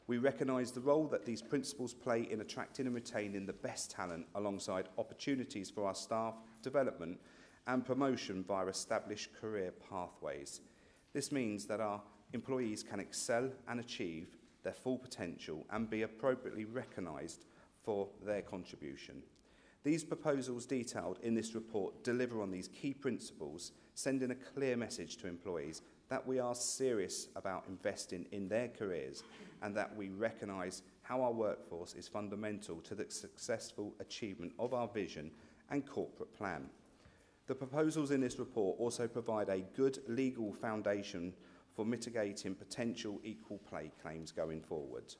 We recognise the role that these principles play in attracting and retaining the best talent alongside opportunities for our staff development and promotion via established career pathways. This means that our employees can excel and achieve their full potential and be appropriately recognised for their contribution. These proposals detailed in this report deliver on these key principles, sending a clear message to employees that we are serious about investing in their careers and that we recognise how our workforce is fundamental to the successful achievement of our vision and corporate plan. The proposals in this report also provide a good legal foundation for mitigating potential equal pay claims going forward.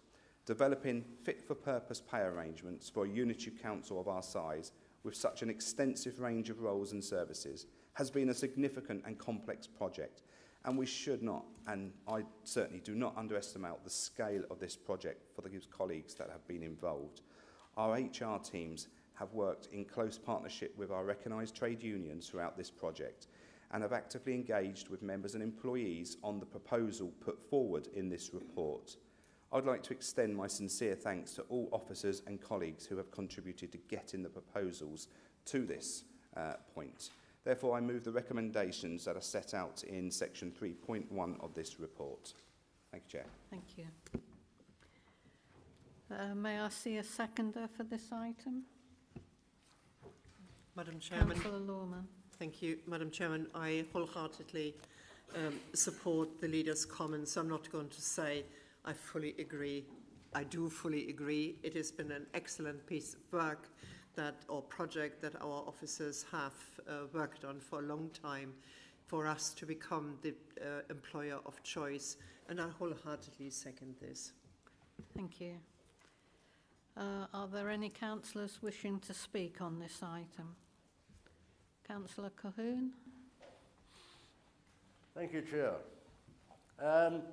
Developing fit-for-purpose pay arrangements for a unitary council of our size with such an extensive range of roles and services has been a significant and complex project, and we should not, and I certainly do not underestimate the scale of this project for the colleagues that have been involved. Our HR teams have worked in close partnership with our recognised trade unions throughout this project and have actively engaged with members and employees on the proposal put forward in this report. I'd like to extend my sincere thanks to all officers and colleagues who have contributed to getting the proposals to this point. Therefore, I move the recommendations that are set out in section 3.1 of this report. Thank you, Chair. Thank you. May I see a seconder for this item? Madam Chairman. Councillor Lawman. Thank you, Madam Chairman. I wholeheartedly support the leader's comments. I'm not going to say I fully agree. I do fully agree. It has been an excellent piece of work or project that our officers have worked on for a long time for us to become the employer of choice, and I wholeheartedly second this. Thank you. Are there any councillors wishing to speak on this item? Councillor Cahoon. Thank you, Chair. And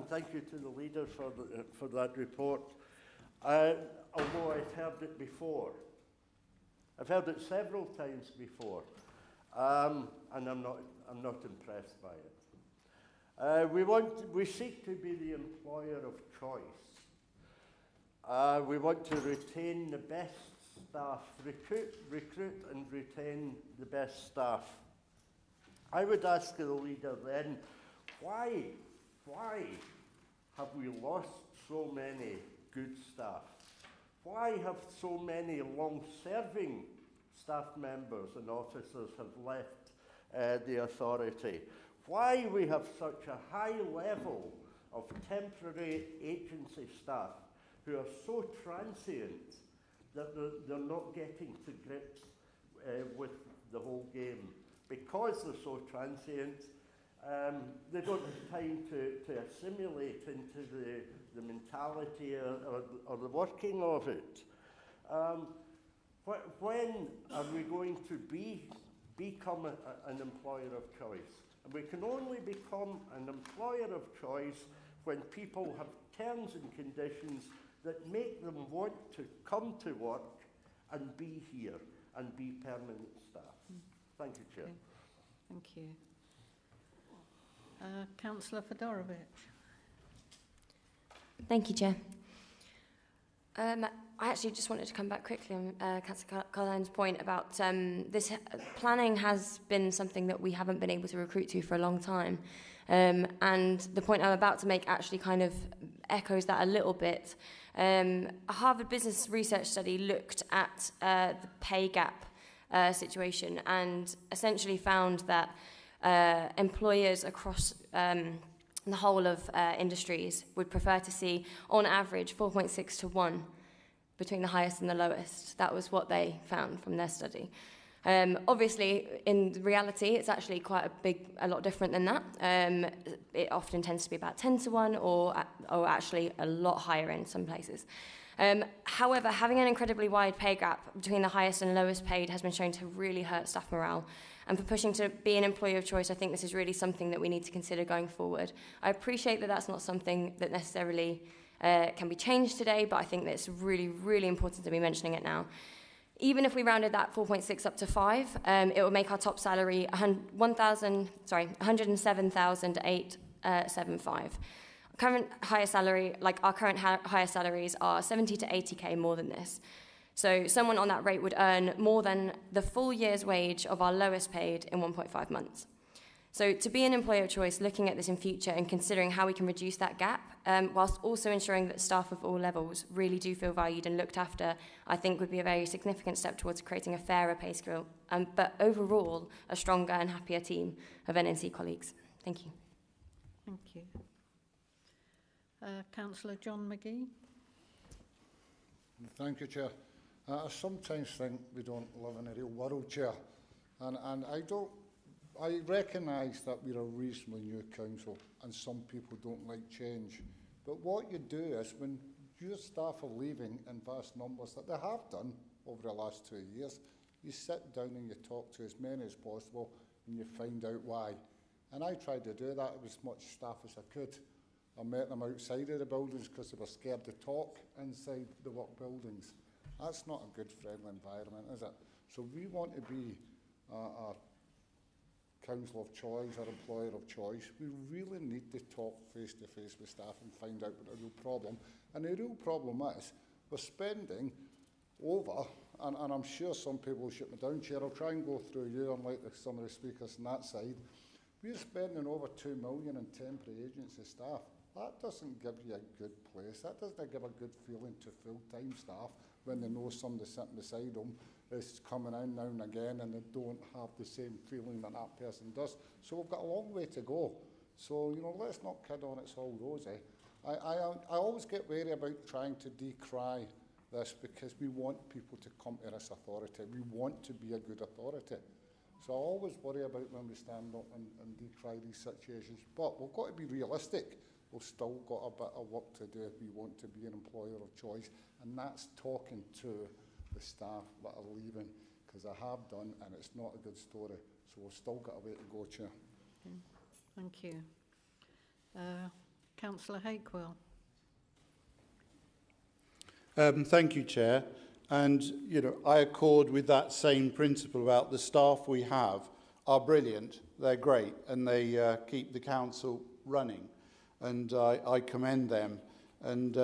thank you to the leader for that report. Although I've heard it before. I've heard it several times before, and I'm not impressed by it. We seek to be the employer of choice. We want to retain the best staff, recruit and retain the best staff. I would ask the leader then, why have we lost so many good staff? Why have so many long-serving staff members and officers have left the authority? why we have such a high level of temporary agency staff who are so transient that they're not getting to grips with the whole game. Because they're so transient, they don't have time to assimilate into the mentality or the working of it. When are we going to become an employer of choice? And we can only become an employer of choice when people have terms and conditions that make them want to come to work and be here and be permanent staff. Thank you, Chair. Okay. Thank you. Councillor Fedorovic. Thank you, Chair. I actually just wanted to come back quickly on Councillor Carline's point about this planning has been something that we haven't been able to recruit to for a long time. And the point I'm about to make actually kind of echoes that a little bit. A Harvard Business Research study looked at the pay gap situation and essentially found that employers across the whole of industries would prefer to see, on average, 4.6 to 1 between the highest and the lowest. That was what they found from their study. Obviously, in reality, it's actually quite a lot different than that. It often tends to be about 10 to 1 or actually a lot higher in some places. However, having an incredibly wide pay gap between the highest and lowest paid has been shown to really hurt staff morale. And for pushing to be an employer of choice, I think this is really something that we need to consider going forward. I appreciate that that's not something that necessarily can be changed today, but I think that it's really, really important to be mentioning it now. Even if we rounded that 4.6 up to 5, it would make our top salary 107,875. Current higher salary, like our current higher salaries, are 70 to 80k more than this. So someone on that rate would earn more than the full year's wage of our lowest paid in 1.5 months. So to be an employer of choice, looking at this in future and considering how we can reduce that gap, whilst also ensuring that staff of all levels really do feel valued and looked after, I think would be a very significant step towards creating a fairer pay scale, but overall, a stronger and happier team of NNC colleagues. Thank you. Thank you. Councillor John McGee. Thank you, Chair. I sometimes think we don't live in a real world, Chair, and I recognise that we're a reasonably new council and some people don't like change. But what you do is when your staff are leaving in vast numbers that they have done over the last 2 years, you sit down and you talk to as many as possible and you find out why. And I tried to do that with as much staff as I could. I met them outside of the buildings because they were scared to talk inside the work buildings. That's not a good, friendly environment, is it? So we want to be a council of choice or employer of choice. We really need to talk face-to-face with staff and find out what the real problem. And the real problem is we're spending over, and I'm sure some people will shoot me down, Chair, I'll try and go through you unlike some of the speakers on that side. We're spending over 2 million in temporary agency staff. That doesn't give you a good place. That doesn't give a good feeling to full-time staff when they know somebody sitting beside them is coming in now and again and they don't have the same feeling that that person does. So we've got a long way to go. So, you know, let's not kid on it's all rosy. I always get wary about trying to decry this because we want people to come to this authority. We want to be a good authority. So I always worry about when we stand up and decry these situations. But we've got to be realistic. We've still got a bit of work to do if we want to be an employer of choice, and that's talking to the staff that are leaving, because I have done, and it's not a good story. So we've still got a way to go, Chair. Okay. Thank you. Councillor Hakewell. Thank you, Chair. And, you know, I accord with that same principle about the staff we have are brilliant, they're great, and they keep the council running. And I commend them. And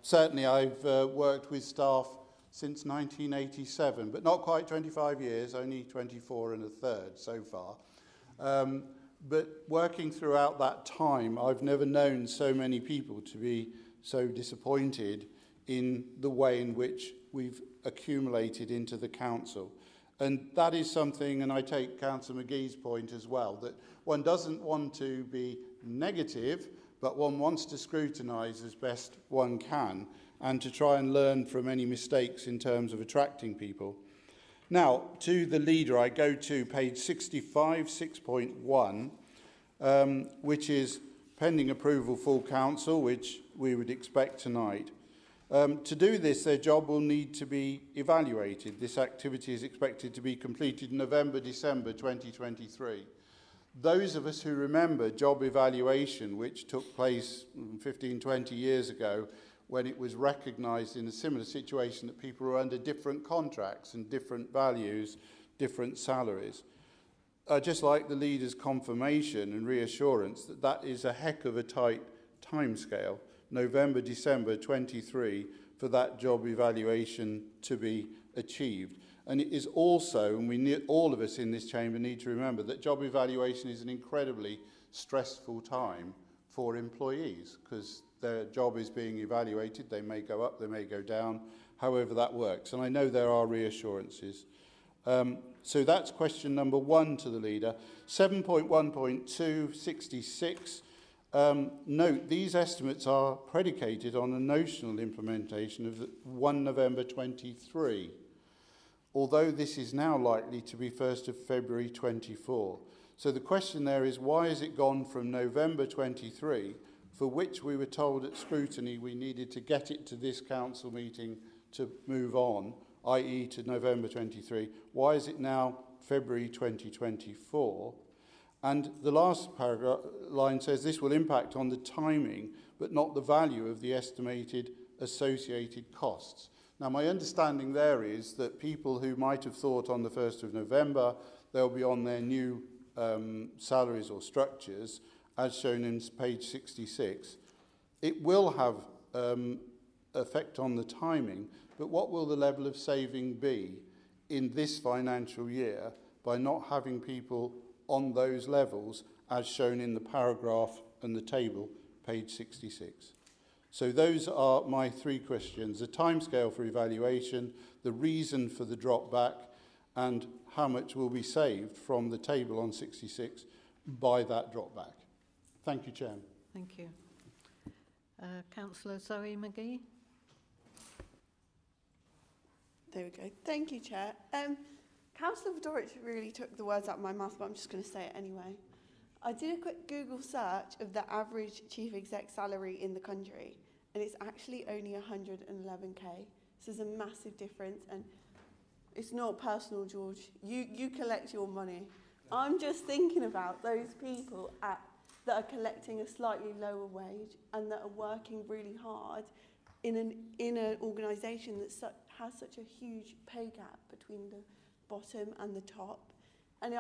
certainly I've worked with staff since 1987, but not quite 25 years, only 24 and a third so far. But working throughout that time, I've never known so many people to be so disappointed in the way in which we've accumulated into the council. And that is something, and I take Councillor McGee's point as well, that one doesn't want to be negative, but one wants to scrutinise as best one can and to try and learn from any mistakes in terms of attracting people. Now, to the leader, I go to page 65, 6.1, which is pending approval full council, which we would expect tonight. To do this, their job will need to be evaluated. This activity is expected to be completed in November, December 2023. Those of us who remember job evaluation, which took place 15, 20 years ago, when it was recognised in a similar situation that people were under different contracts and different values, different salaries. I'd just like the leader's confirmation and reassurance that that is a heck of a tight timescale, November, December 23, for that job evaluation to be achieved. And it is also, and we need, all of us in this chamber need to remember that job evaluation is an incredibly stressful time for employees because their job is being evaluated. They may go up, they may go down, however that works. And I know there are reassurances. So that's question number 1 to the leader. 7.1.2, 66. Note, these estimates are predicated on a notional implementation of 1 November 23, although this is now likely to be 1st of February 24. So the question there is, why has it gone from November 23, for which we were told at scrutiny we needed to get it to this council meeting to move on, i.e. to November 23, why is it now February 2024? And the last paragraph line says this will impact on the timing, but not the value of the estimated associated costs. Now, my understanding there is that people who might have thought on the 1st of November they'll be on their new salaries or structures, as shown in page 66. It will have effect on the timing, but what will the level of saving be in this financial year by not having people on those levels as shown in the paragraph and the table, page 66. So those are my 3 questions: the timescale for evaluation, the reason for the drop back, and how much will be saved from the table on 66 by that drop back. Thank you, Chairman. Thank you. Councillor Zoe McGee. There we go. Thank you, Chair. Councillor Vodovic really took the words out of my mouth, but I'm just going to say it anyway. I did a quick Google search of the average chief exec salary in the country, and it's actually only 111k. So there's a massive difference, and it's not personal, George. You collect your money. I'm just thinking about those people that are collecting a slightly lower wage and that are working really hard in an organisation that has such a huge pay gap between the bottom and the top. And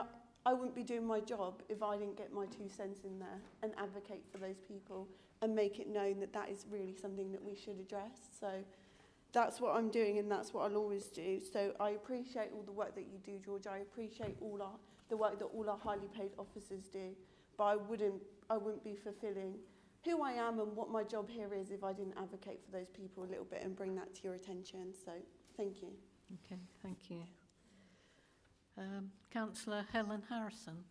I wouldn't be doing my job if I didn't get my 2 cents in there and advocate for those people and make it known that that is really something that we should address. So that's what I'm doing, and that's what I'll always do. So I appreciate all the work that you do, George. I appreciate the work that all our highly paid officers do, but I wouldn't be fulfilling who I am and what my job here is if I didn't advocate for those people a little bit and bring that to your attention. So thank you. Okay, thank you. Councillor Helen Harrison.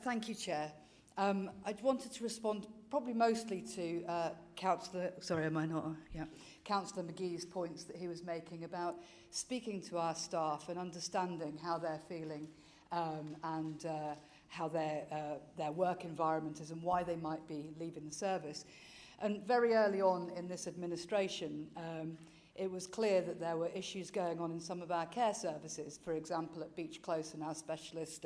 Thank you, Chair. I wanted to respond probably mostly to Councillor McGee's points that he was making about speaking to our staff and understanding how they're feeling and how their work environment is and why they might be leaving the service. And very early on in this administration, it was clear that there were issues going on in some of our care services, for example, at Beach Close and our specialist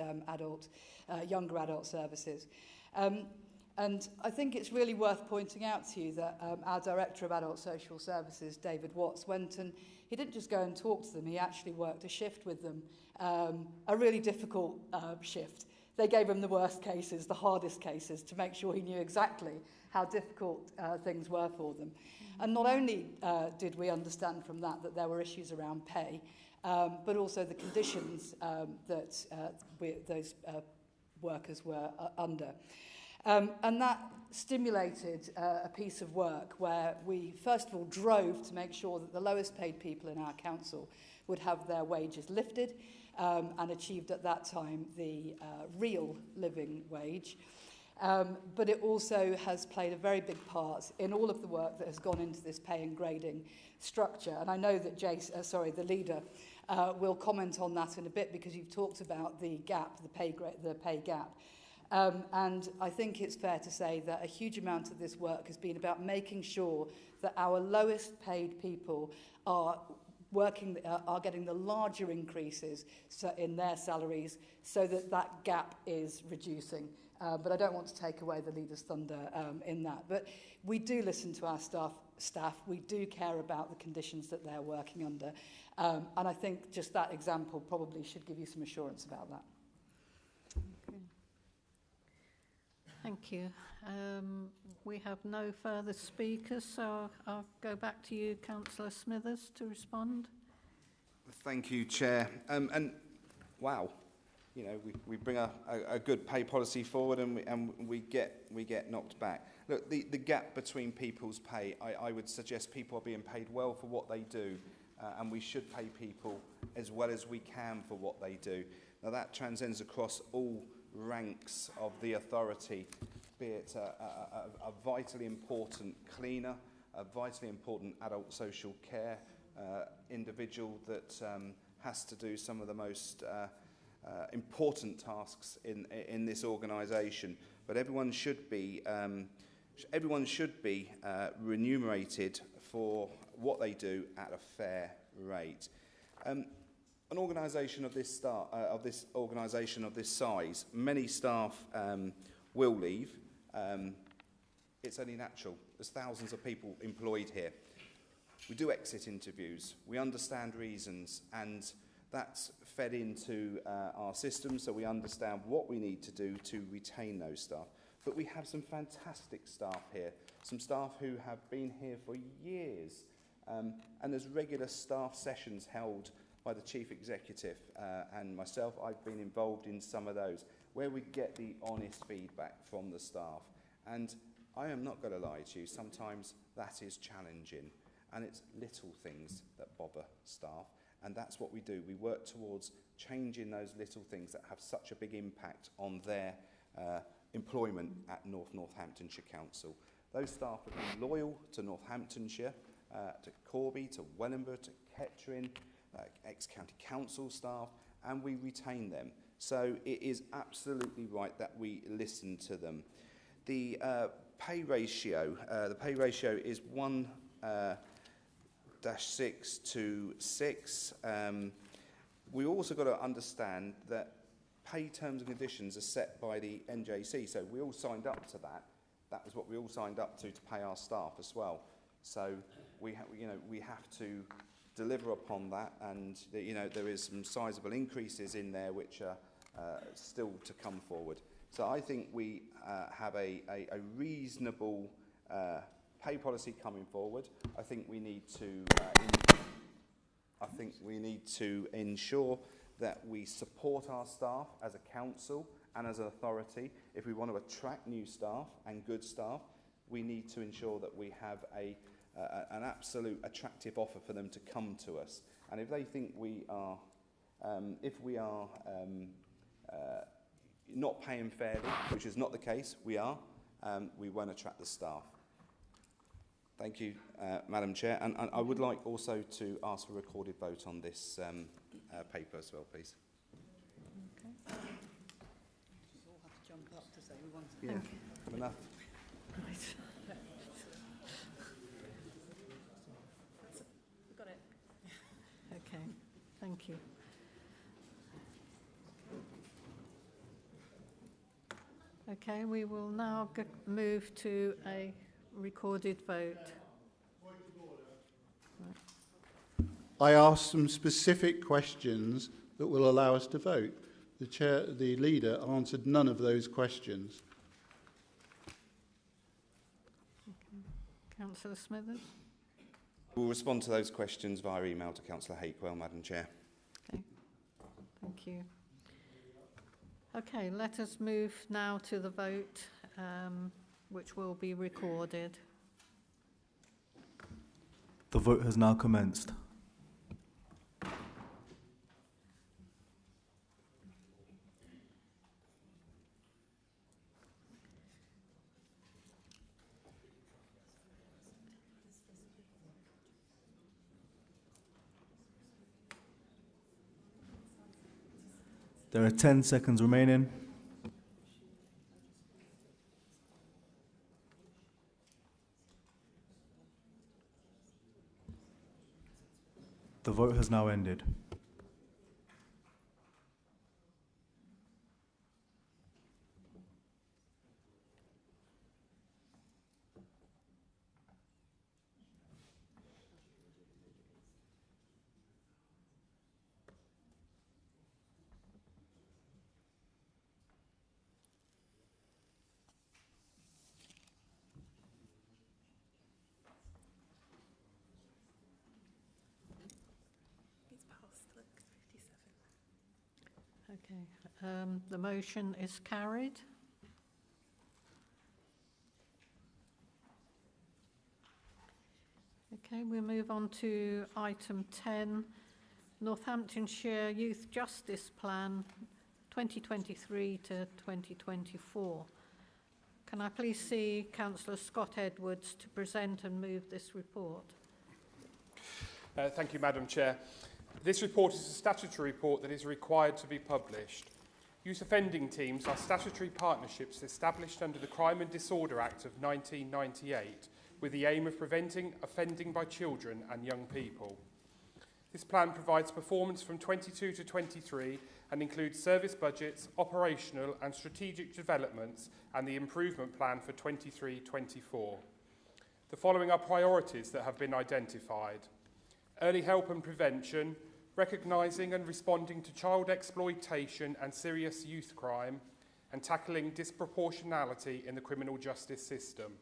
younger adult services. And I think it's really worth pointing out to you that our Director of Adult Social Services, David Watts, went and he didn't just go and talk to them, he actually worked a shift with them, a really difficult shift. They gave him the worst cases, the hardest cases, to make sure he knew exactly how difficult things were for them. And not only did we understand from that there were issues around pay, but also the conditions that those workers were under. And that stimulated a piece of work where we, first of all, drove to make sure that the lowest paid people in our council would have their wages lifted and achieved at that time the real living wage. But it also has played a very big part in all of the work that has gone into this pay and grading structure. And I know that the leader will comment on that in a bit, because you've talked about the gap, the pay gap. And I think it's fair to say that a huge amount of this work has been about making sure that our lowest paid people are getting the larger increases in their salaries, so that that gap is reducing. But I don't want to take away the leader's thunder in that. But we do listen to our staff. We do care about the conditions that they're working under. And I think just that example probably should give you some assurance about that. Okay. Thank you. We have no further speakers, so I'll go back to you, Councillor Smithers, to respond. Thank you, Chair. And wow. You know, we bring a good pay policy forward, and we get knocked back. Look, the gap between people's pay, I would suggest people are being paid well for what they do, and we should pay people as well as we can for what they do. Now, that transcends across all ranks of the authority, be it a vitally important cleaner, a vitally important adult social care individual that has to do some of the most important tasks in this organisation, but everyone should be remunerated for what they do at a fair rate. An organisation of this size, many staff will leave. It's only natural. There's thousands of people employed here. We do exit interviews. We understand reasons, and that's fed into our system, so we understand what we need to do to retain those staff. But we have some fantastic staff here, some staff who have been here for years, and there's regular staff sessions held by the Chief Executive and myself. I've been involved in some of those, where we get the honest feedback from the staff. And I am not going to lie to you, sometimes that is challenging, and it's little things that bother staff. And that's what we do. We work towards changing those little things that have such a big impact on their employment at Northamptonshire Council. Those staff have been loyal to Northamptonshire, to Corby, to Wellingborough, to Kettering, ex-county council staff, and we retain them. So it is absolutely right that we listen to them. The pay ratio is 1-6 to 6. We also got to understand that pay terms and conditions are set by the NJC, so we all signed up to that. That was what we all signed up to pay our staff as well. So we have to deliver upon that, and there is some sizable increases in there which are still to come forward. So I think we have a reasonable pay policy coming forward. I think we need to ensure that we support our staff as a council and as an authority. If we want to attract new staff and good staff, we need to ensure that we have an absolute attractive offer for them to come to us. And if they think we are not paying fairly, which is not the case, we won't attract the staff. Thank you, Madam Chair. And I would like also to ask for a recorded vote on this paper as well, please. Okay. We'll all have to jump up to say we want to. Yeah, enough. Right. We've got it. Okay, thank you. Okay, we will now move to a recorded vote. I asked some specific questions that will allow us to vote. The leader answered none of those questions. Okay. Councillor Smithers? We'll respond to those questions via email to Councillor Hakewell, Madam Chair. Okay, thank you. Okay, let us move now to the vote, which will be recorded. The vote has now commenced. There are 10 seconds remaining. The vote has now ended. It's past, look, 57. Okay, the motion is carried. Okay, we'll move on to item 10, Northamptonshire Youth Justice Plan 2023 to 2024. Can I please see Councillor Scott Edwards to present and move this report? Thank you, Madam Chair. This report is a statutory report that is required to be published. Youth offending teams are statutory partnerships established under the Crime and Disorder Act of 1998 with the aim of preventing offending by children and young people. This plan provides performance from 22 to 23 and includes service budgets, operational and strategic developments and the improvement plan for 23-24. The following are priorities that have been identified. Early help and prevention, recognising and responding to child exploitation and serious youth crime, and tackling disproportionality in the criminal justice system.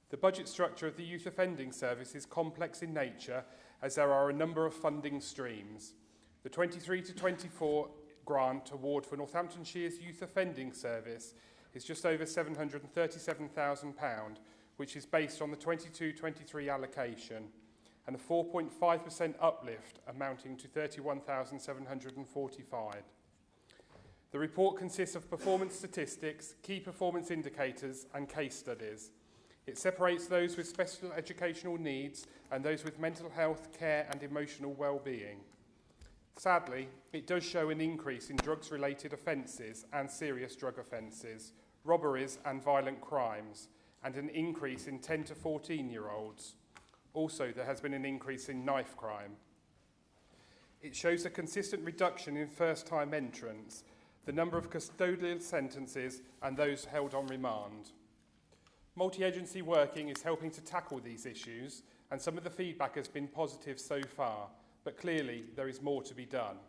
The budget structure of the Youth Offending Service is complex in nature as there are a number of funding streams. The 23 to 24 grant award for Northamptonshire's Youth Offending Service is just over £737,000, which is based on the 22-23 allocation, and a 4.5% uplift amounting to £31,745. The report consists of performance statistics, key performance indicators and case studies. It separates those with special educational needs and those with mental health, care and emotional well-being. Sadly, it does show an increase in drugs-related offences and serious drug offences, robberies and violent crimes, and an increase in 10 to 14-year-olds. Also, there has been an increase in knife crime. It shows a consistent reduction in first-time entrants, the number of custodial sentences and those held on remand. Multi-agency working is helping to tackle these issues, and some of the feedback has been positive so far, but clearly there is more to be done.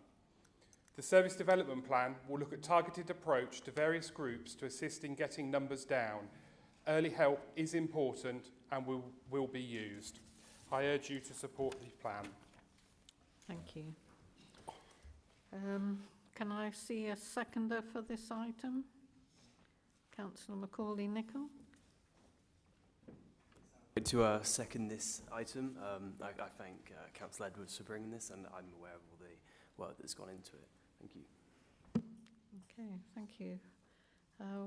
The Service Development Plan will look at targeted approach to various groups to assist in getting numbers down. Early help is important and will be used. I urge you to support the plan. Thank you. Can I see a seconder for this item? Councillor Macaulay-Nicholl. To second this item, I thank Councillor Edwards for bringing this, and I'm aware of all the work that's gone into it. Thank you. Okay, thank you.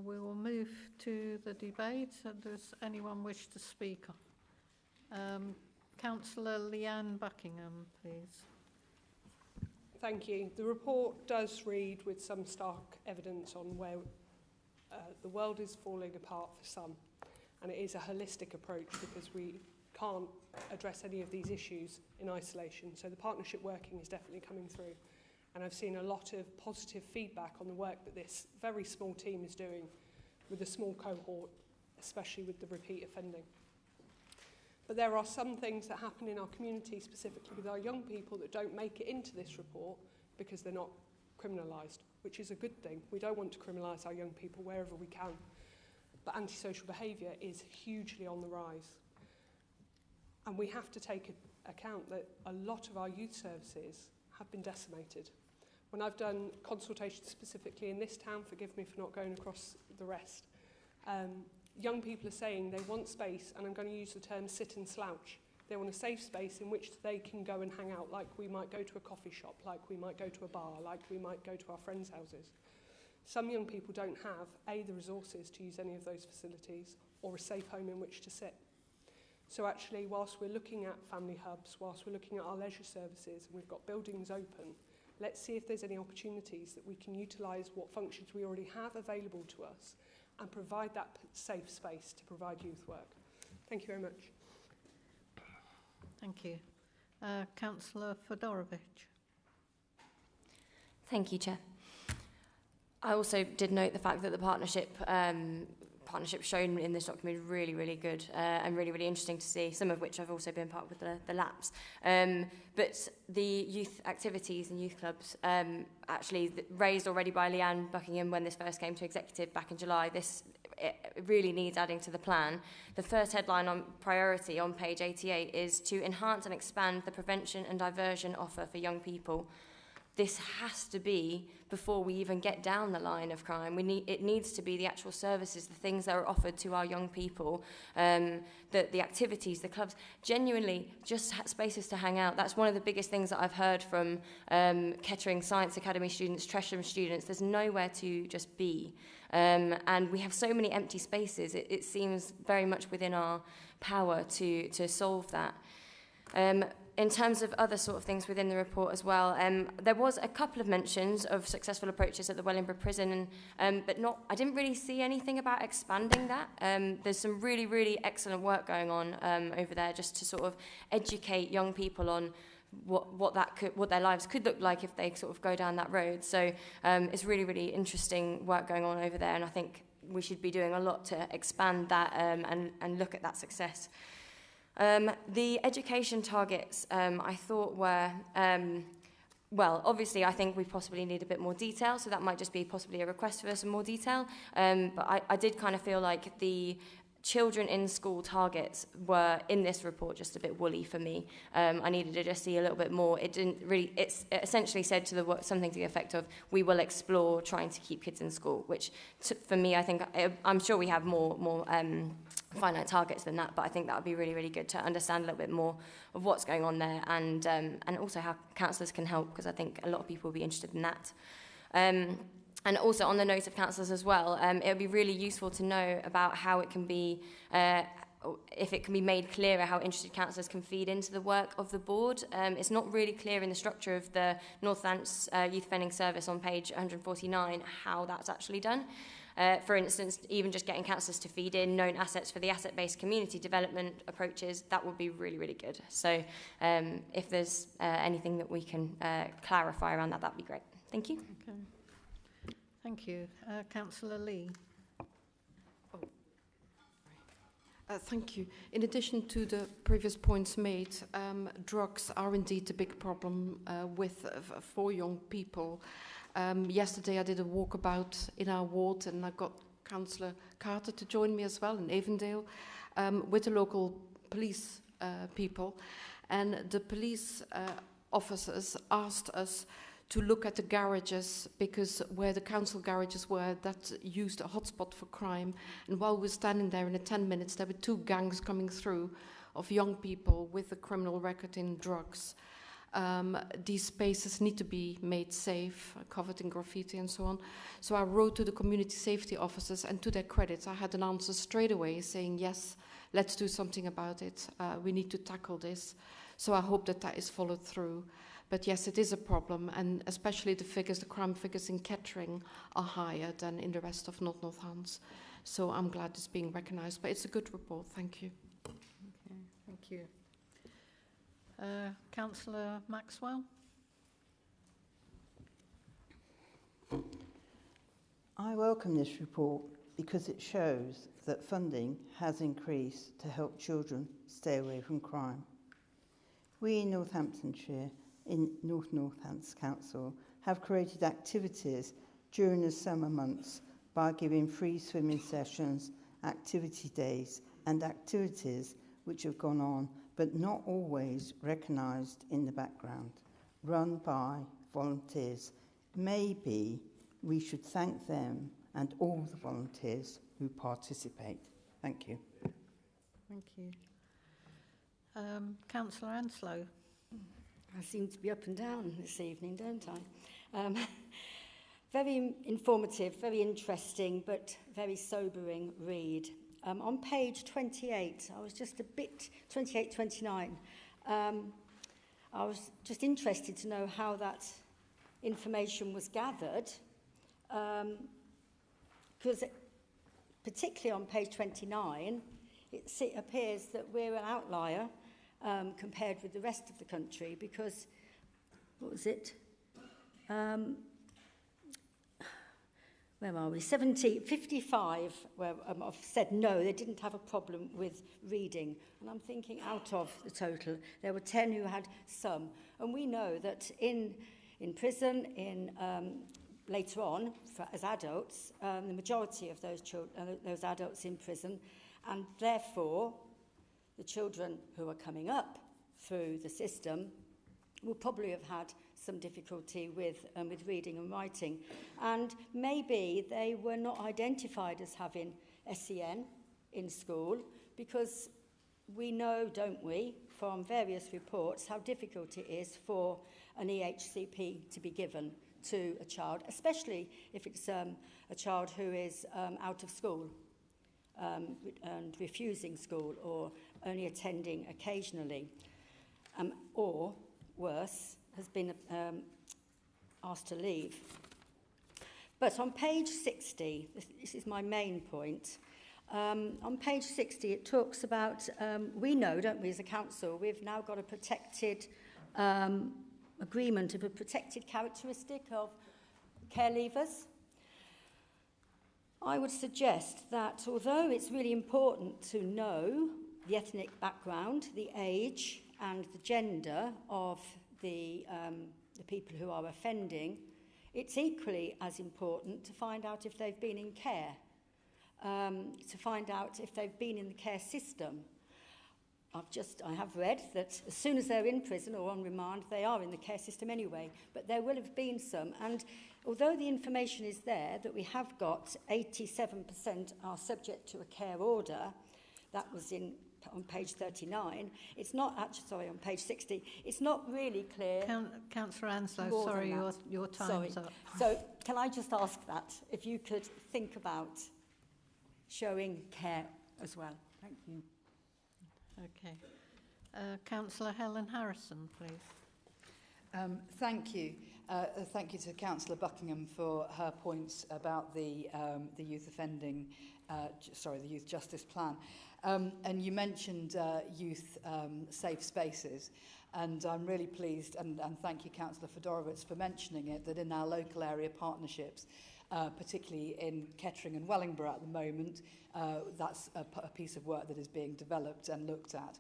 We will move to the debate. Does anyone wish to speak? Councillor Leanne Buckingham, please. Thank you. The report does read with some stark evidence on where the world is falling apart for some. And it is a holistic approach because we can't address any of these issues in isolation. So the partnership working is definitely coming through. And I've seen a lot of positive feedback on the work that this very small team is doing with a small cohort, especially with the repeat offending. But there are some things that happen in our community, specifically with our young people, that don't make it into this report because they're not criminalised, which is a good thing. We don't want to criminalise our young people wherever we can. But antisocial behaviour is hugely on the rise. And we have to take account that a lot of our youth services have been decimated. When I've done consultations specifically in this town, forgive me for not going across the rest, young people are saying they want space, and I'm going to use the term sit and slouch. They want a safe space in which they can go and hang out, like we might go to a coffee shop, like we might go to a bar, like we might go to our friends' houses. Some young people don't have, A, the resources to use any of those facilities, or a safe home in which to sit. So actually, whilst we're looking at family hubs, whilst we're looking at our leisure services, and we've got buildings open, Let's see if there's any opportunities that we can utilise what functions we already have available to us and provide that safe space to provide youth work. Thank you very much. Thank you. Councillor Fedorovic. Thank you, Chair. I also did note the fact that the partnership shown in this document is really, really good and really, really interesting to see, some of which I've also been part with the LAPs. But the youth activities and youth clubs, actually raised already by Leanne Buckingham when this first came to executive back in July, it really needs adding to the plan. The first headline on priority on page 88 is to enhance and expand the prevention and diversion offer for young people. This has to be before we even get down the line of crime. It needs to be the actual services, the things that are offered to our young people, the activities, the clubs, genuinely just spaces to hang out. That's one of the biggest things that I've heard from Kettering Science Academy students, Tresham students. There's nowhere to just be. And we have so many empty spaces. It seems very much within our power to solve that. In terms of other sort of things within the report as well, there was a couple of mentions of successful approaches at the Wellingborough Prison, but I didn't really see anything about expanding that. There's some really, really excellent work going on over there just to sort of educate young people on what their lives could look like if they sort of go down that road. So it's really, really interesting work going on over there, and I think we should be doing a lot to expand that and look at that success. The education targets, I thought were, well, obviously I think we possibly need a bit more detail, so that might just be possibly a request for some more detail. But I did kind of feel like the children in school targets were in this report just a bit woolly for me. I needed to just see a little bit more. It essentially said something to the effect of, we will explore trying to keep kids in school, which for me, I think, I'm sure we have more finite targets than that, but I think that would be really, really good to understand a little bit more of what's going on there, and also how councillors can help, because I think a lot of people will be interested in that. And also on the note of councillors as well, it would be really useful to know about how it can be, if it can be made clearer how interested councillors can feed into the work of the board. It's not really clear in the structure of the North Lancs Youth Offending Service on page 149 how that's actually done. For instance, even just getting councillors to feed in known assets for the asset-based community development approaches, that would be really, really good. So if there's anything that we can clarify around that, that'd be great. Thank you. Okay. Thank you. Councillor Lee. Thank you. In addition to the previous points made, drugs are indeed a big problem for young people. Yesterday I did a walkabout in our ward, and I got Councillor Carter to join me as well in Avondale with the local police people. And the police officers asked us to look at the garages, because where the council garages were, that used a hotspot for crime. And while we were standing there in the 10 minutes, there were 2 gangs coming through of young people with a criminal record in drugs. These spaces need to be made safe, covered in graffiti and so on. So I wrote to the community safety officers, and to their credit, I had an answer straight away saying, yes, let's do something about it. We need to tackle this. So I hope that is followed through. But yes, it is a problem, and especially the crime figures in Kettering are higher than in the rest of North-Northants. So I'm glad it's being recognised, but it's a good report. Thank you. Okay, thank you. Councillor Maxwell. I welcome this report because it shows that funding has increased to help children stay away from crime. We in Northamptonshire, in North Northants Council, have created activities during the summer months by giving free swimming sessions, activity days and activities which have gone on but not always recognised in the background, run by volunteers. Maybe we should thank them and all the volunteers who participate. Thank you. Thank you. Councillor Anslow. I seem to be up and down this evening, don't I? Very informative, very interesting, but very sobering read. On page 28, I was just a bit, 28, 29, I was just interested to know how that information was gathered, because particularly on page 29, it appears that we're an outlier compared with the rest of the country, because, what was it? Where are we? 55 have said no, they didn't have a problem with reading. And I'm thinking out of the total, there were 10 who had some. And we know that in prison, later on, as adults, the majority of those adults in prison, and therefore the children who are coming up through the system will probably have had some difficulty with reading and writing. And maybe they were not identified as having SEN in school, because we know, don't we, from various reports, how difficult it is for an EHCP to be given to a child, especially if it's a child who is out of school and refusing school, or only attending occasionally, or worse, has been asked to leave. But on page 60, this is my main point, on page 60 it talks about, we know, don't we, as a council, we've now got a protected agreement of a protected characteristic of care leavers. I would suggest that although it's really important to know the ethnic background, the age and the gender of the people who are offending, it's equally as important to find out if they've been in care, to find out if they've been in the care system. I have read that as soon as they're in prison or on remand, they are in the care system anyway, but there will have been some. And although the information is there that we have got 87% are subject to a care order, that was on page 39, it's not actually, on page 60, it's not really clear. Councillor Anslow, sorry, your time's up. So can I just ask that, if you could think about showing care as well? Thank you. Okay. Councillor Helen Harrison, please. Thank you. Thank you to Councillor Buckingham for her points about the youth offending, the youth justice plan. And you mentioned youth safe spaces, and I'm really pleased, and thank you, Councillor Fedorowicz, for mentioning it, that in our local area partnerships, particularly in Kettering and Wellingborough at the moment, that's a piece of work that is being developed and looked at.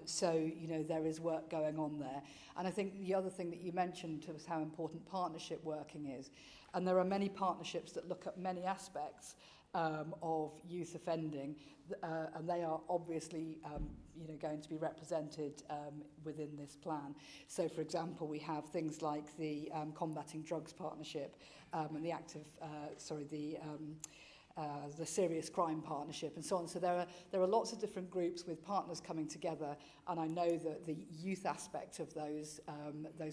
So, you know, there is work going on there. And I think the other thing that you mentioned was how important partnership working is. And there are many partnerships that look at many aspects of youth offending, and they are obviously going to be represented within this plan. So, for example, we have things like the Combating Drugs Partnership and the the Serious Crime Partnership and so on. So there are lots of different groups with partners coming together, and I know that the youth aspect of those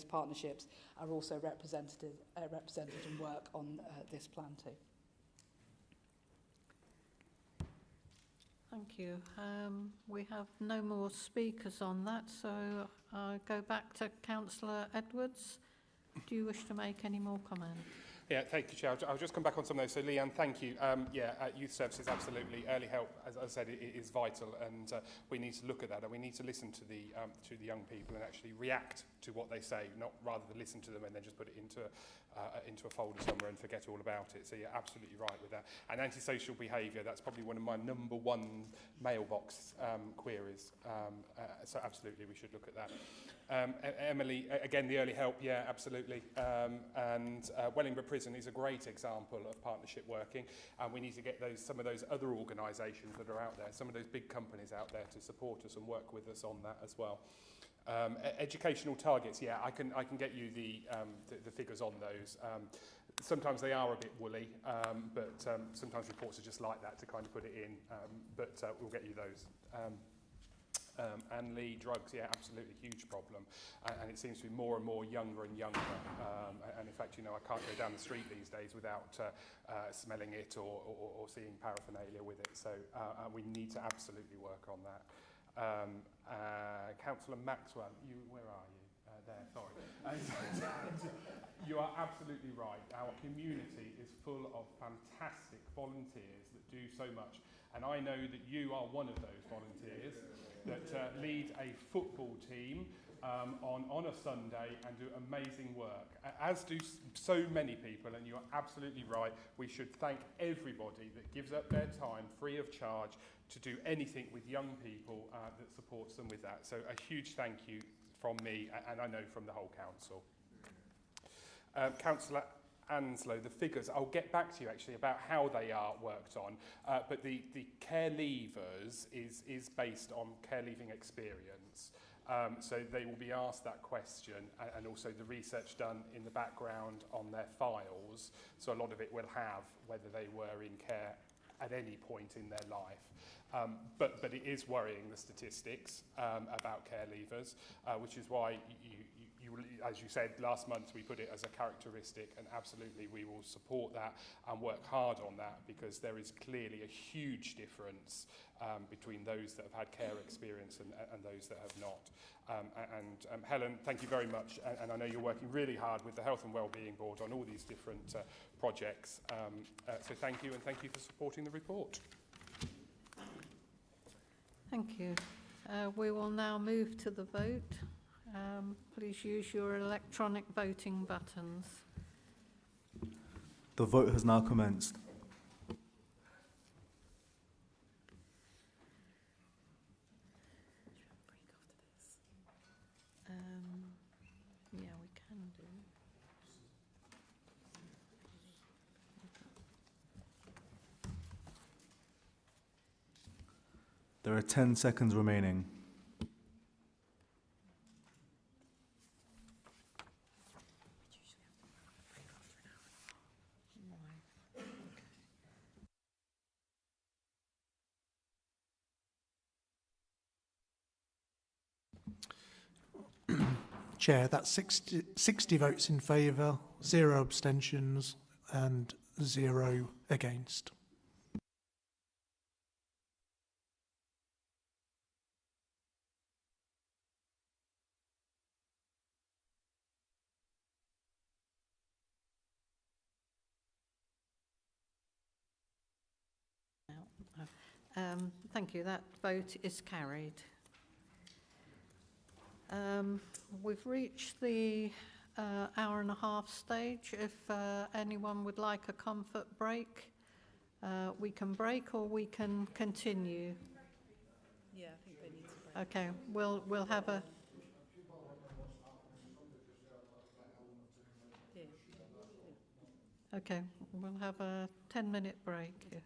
partnerships are also represented and work on this plan too. Thank you. We have no more speakers on that, so I'll go back to Councillor Edwards. Do you wish to make any more comment? Yeah, thank you, Chair. I'll just come back on some of those. So, Leanne, thank you. Youth services, absolutely. Early help, as I said, it is vital, and we need to look at that, and we need to listen to the young people and actually react to what they say, not rather than listen to them and then just put it into a folder somewhere and forget all about it. So you're absolutely right with that. And antisocial behaviour, that's probably one of my number one mailbox queries. So absolutely, we should look at that. Emily, again, the early help, yeah, absolutely. And Wellingborough Prison is a great example of partnership working, and we need to get some of those other organisations that are out there, some of those big companies out there to support us and work with us on that as well. Educational targets, yeah, I can get you the figures on those. Sometimes they are a bit woolly, but sometimes reports are just like that to kind of put it in, but we'll get you those. And Lee, drugs, yeah, absolutely huge problem, and it seems to be more and more younger and younger, and in fact, you know, I can't go down the street these days without smelling it or seeing paraphernalia with it, so we need to absolutely work on that. Councillor Maxwell, where are you? there, sorry. And you are absolutely right. Our community is full of fantastic volunteers that do so much. And I know that you are one of those volunteers that lead a football team on a Sunday and do amazing work, as do so many people, and you're absolutely right. We should thank everybody that gives up their time free of charge to do anything with young people that supports them with that. So a huge thank you from me, and I know from the whole council. Councillor Anslow, the figures, I'll get back to you actually about how they are worked on, but the care leavers is based on care leaving experience. So they will be asked that question, and also the research done in the background on their files. So a lot of it will have whether they were in care at any point in their life. But it is worrying, the statistics about care leavers, which is why you, as you said last month, we put it as a characteristic, and absolutely we will support that and work hard on that, because there is clearly a huge difference between those that have had care experience and those that have not. Helen, thank you very much, and I know you're working really hard with the Health and Wellbeing Board on all these different projects. So thank you, and thank you for supporting the report. Thank you. We will now move to the vote. Please use your electronic voting buttons. The vote has now commenced. Yeah, we can do. There are 10 seconds remaining. Chair, that's 60 votes in favour, 0 abstentions and 0 against. Thank you. That vote is carried. We've reached the hour and a half stage. If anyone would like a comfort break, we can break or we can continue. Yeah, I think they need to break. Okay, we'll have a... Okay, we'll have a 10-minute break. Yeah.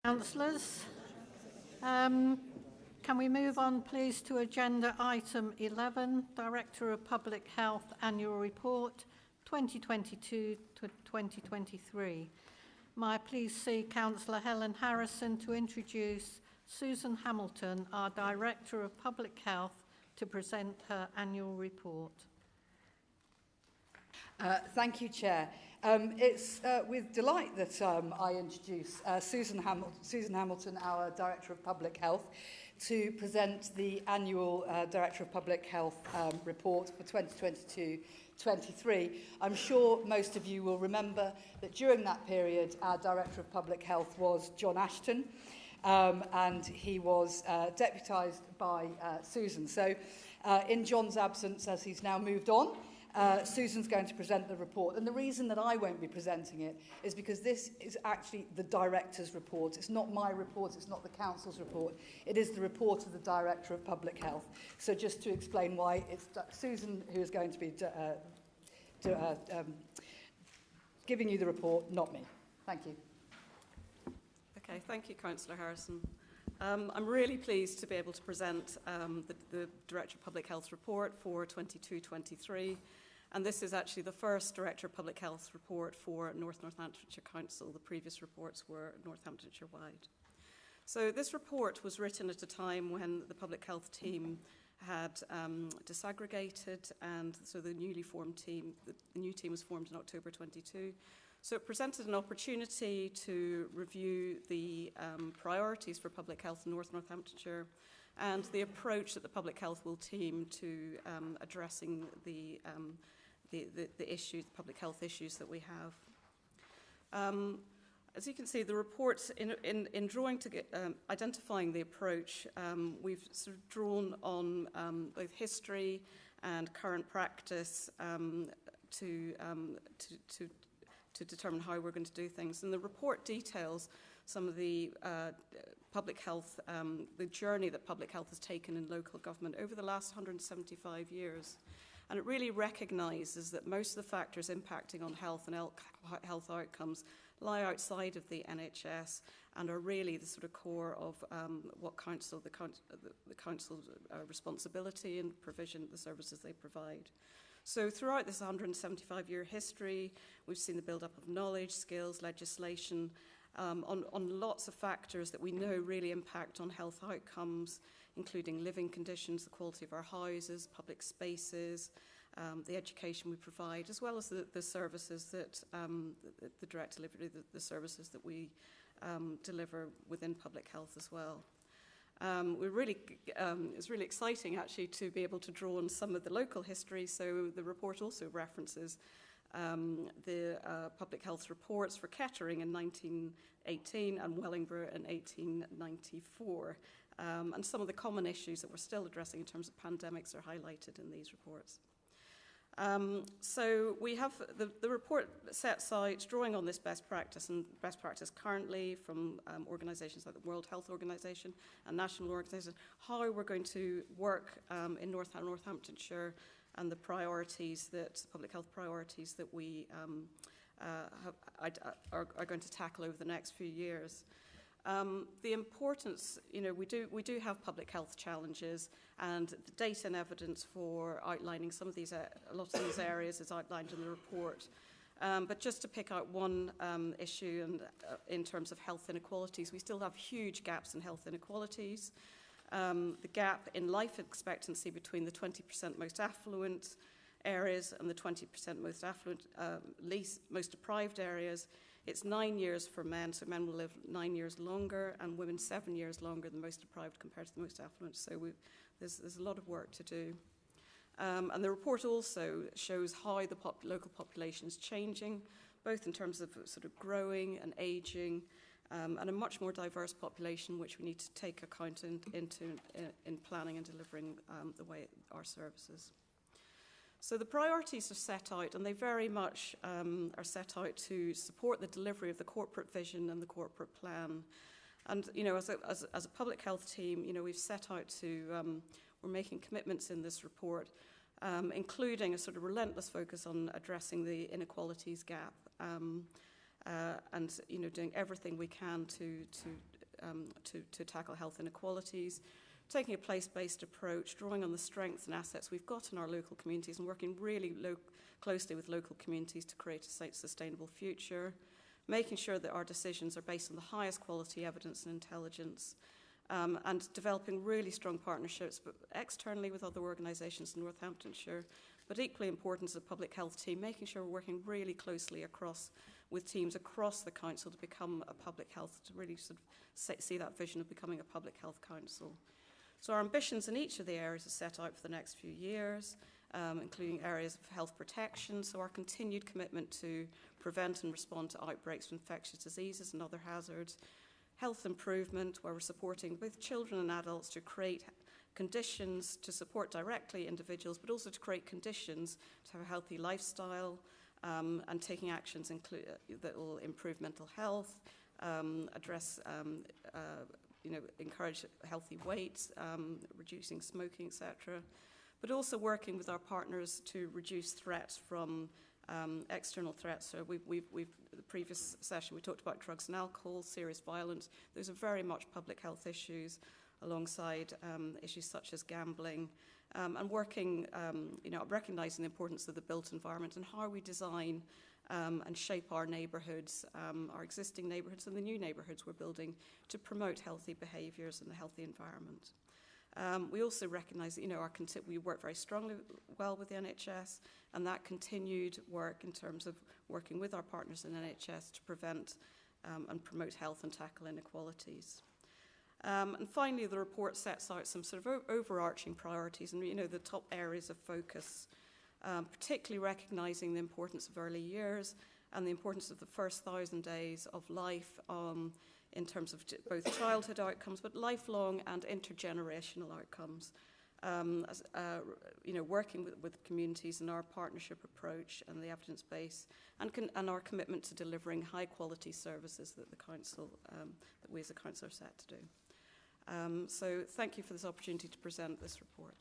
Councillors, can we move on please to agenda item 11, Director of Public Health Annual Report 2022 to 2023. May I please see Councillor Helen Harrison to introduce Susan Hamilton, our Director of Public Health, to present her annual report. Thank you, Chair. It's with delight that I introduce Susan Hamilton, our Director of Public Health, to present the annual Director of Public Health report for 2022-23. I'm sure most of you will remember that during that period, our Director of Public Health was John Ashton, and he was deputised by Susan. So in John's absence, as he's now moved on, Susan's going to present the report. And the reason that I won't be presenting it is because this is actually the Director's report. It's not my report, it's not the Council's report. It is the report of the Director of Public Health. So just to explain why, it's Susan who is going to be giving you the report, not me. Thank you. Okay, thank you, Councillor Harrison. I'm really pleased to be able to present the Director of Public Health report for 22-23, and this is actually the first Director of Public Health report for Northamptonshire Council. The previous reports were Northamptonshire-wide. So this report was written at a time when the Public Health team had disaggregated, and so the newly formed team, the new team was formed in October 22. So it presented an opportunity to review the priorities for public health in North Northamptonshire and the approach that the public health will team to addressing the issues, the public health issues that we have. As you can see, the report, in drawing to identifying the approach, we've sort of drawn on both history and current practice to determine how we're going to do things. And the report details some of the public health, the journey that public health has taken in local government over the last 175 years. And it really recognises that most of the factors impacting on health and health outcomes lie outside of the NHS and are really the sort of core of what the council's responsibility and provision of the services they provide. So throughout this 175-year history, we've seen the build-up of knowledge, skills, legislation, on lots of factors that we know really impact on health outcomes, including living conditions, the quality of our houses, public spaces, the education we provide, as well as the services that, the direct delivery, the services that we deliver within public health as well. It's really exciting actually to be able to draw on some of the local history. So the report also references the public health reports for Kettering in 1918 and Wellingborough in 1894. And some of the common issues that we're still addressing in terms of pandemics are highlighted in these reports. So we have the report sets out drawing on this best practice currently from organisations like the World Health Organization and national organisations, how we're going to work in Northamptonshire and the priorities that, public health priorities that we are going to tackle over the next few years. The importance, we do have public health challenges, and the data and evidence for outlining some of these, a lot of these areas is outlined in the report. But just to pick out one issue, and in terms of health inequalities, we still have huge gaps in health inequalities. The gap in life expectancy between the 20% most affluent areas and the 20% most affluent, most deprived areas. It's 9 years for men, so men will live 9 years longer, and women 7 years longer than most deprived compared to the most affluent. So there's a lot of work to do. And the report also shows how the local population is changing, both in terms of sort of growing and ageing, and a much more diverse population, which we need to take account in planning and delivering the way our services. So the priorities are set out, and they very much are set out to support the delivery of the corporate vision and the corporate plan. And, as a public health team, we've set out to, we're making commitments in this report, including a sort of relentless focus on addressing the inequalities gap, and, doing everything we can to to tackle health inequalities, taking a place-based approach, drawing on the strengths and assets we've got in our local communities and working really closely with local communities to create a sustainable future, making sure that our decisions are based on the highest quality evidence and intelligence, and developing really strong partnerships but externally with other organisations in Northamptonshire, but equally important as a public health team, making sure we're working really closely with teams across the council to become a public health, to really sort of see that vision of becoming a public health council. So our ambitions in each of the areas are set out for the next few years, including areas of health protection, so our continued commitment to prevent and respond to outbreaks of infectious diseases and other hazards, health improvement, where we're supporting both children and adults to create conditions to support directly individuals, but also to create conditions to have a healthy lifestyle, and taking actions that will improve mental health, address, encourage healthy weight, reducing smoking, etc. But also working with our partners to reduce threats from external threats. So the previous session we talked about drugs and alcohol, serious violence. Those are very much public health issues, alongside issues such as gambling, and working, recognising the importance of the built environment and how we design and shape our neighbourhoods, our existing neighbourhoods and the new neighbourhoods we're building to promote healthy behaviours and a healthy environment. We also recognise that we work very strongly well with the NHS, and that continued work in terms of working with our partners in NHS to prevent and promote health and tackle inequalities. And finally, the report sets out some sort of overarching priorities and the top areas of focus, particularly recognising the importance of early years and the importance of the first 1,000 days of life in terms of both childhood outcomes, but lifelong and intergenerational outcomes. Working with communities in our partnership approach and the evidence base, and our commitment to delivering high quality services that the council, that we as a council are set to do. So thank you for this opportunity to present this report.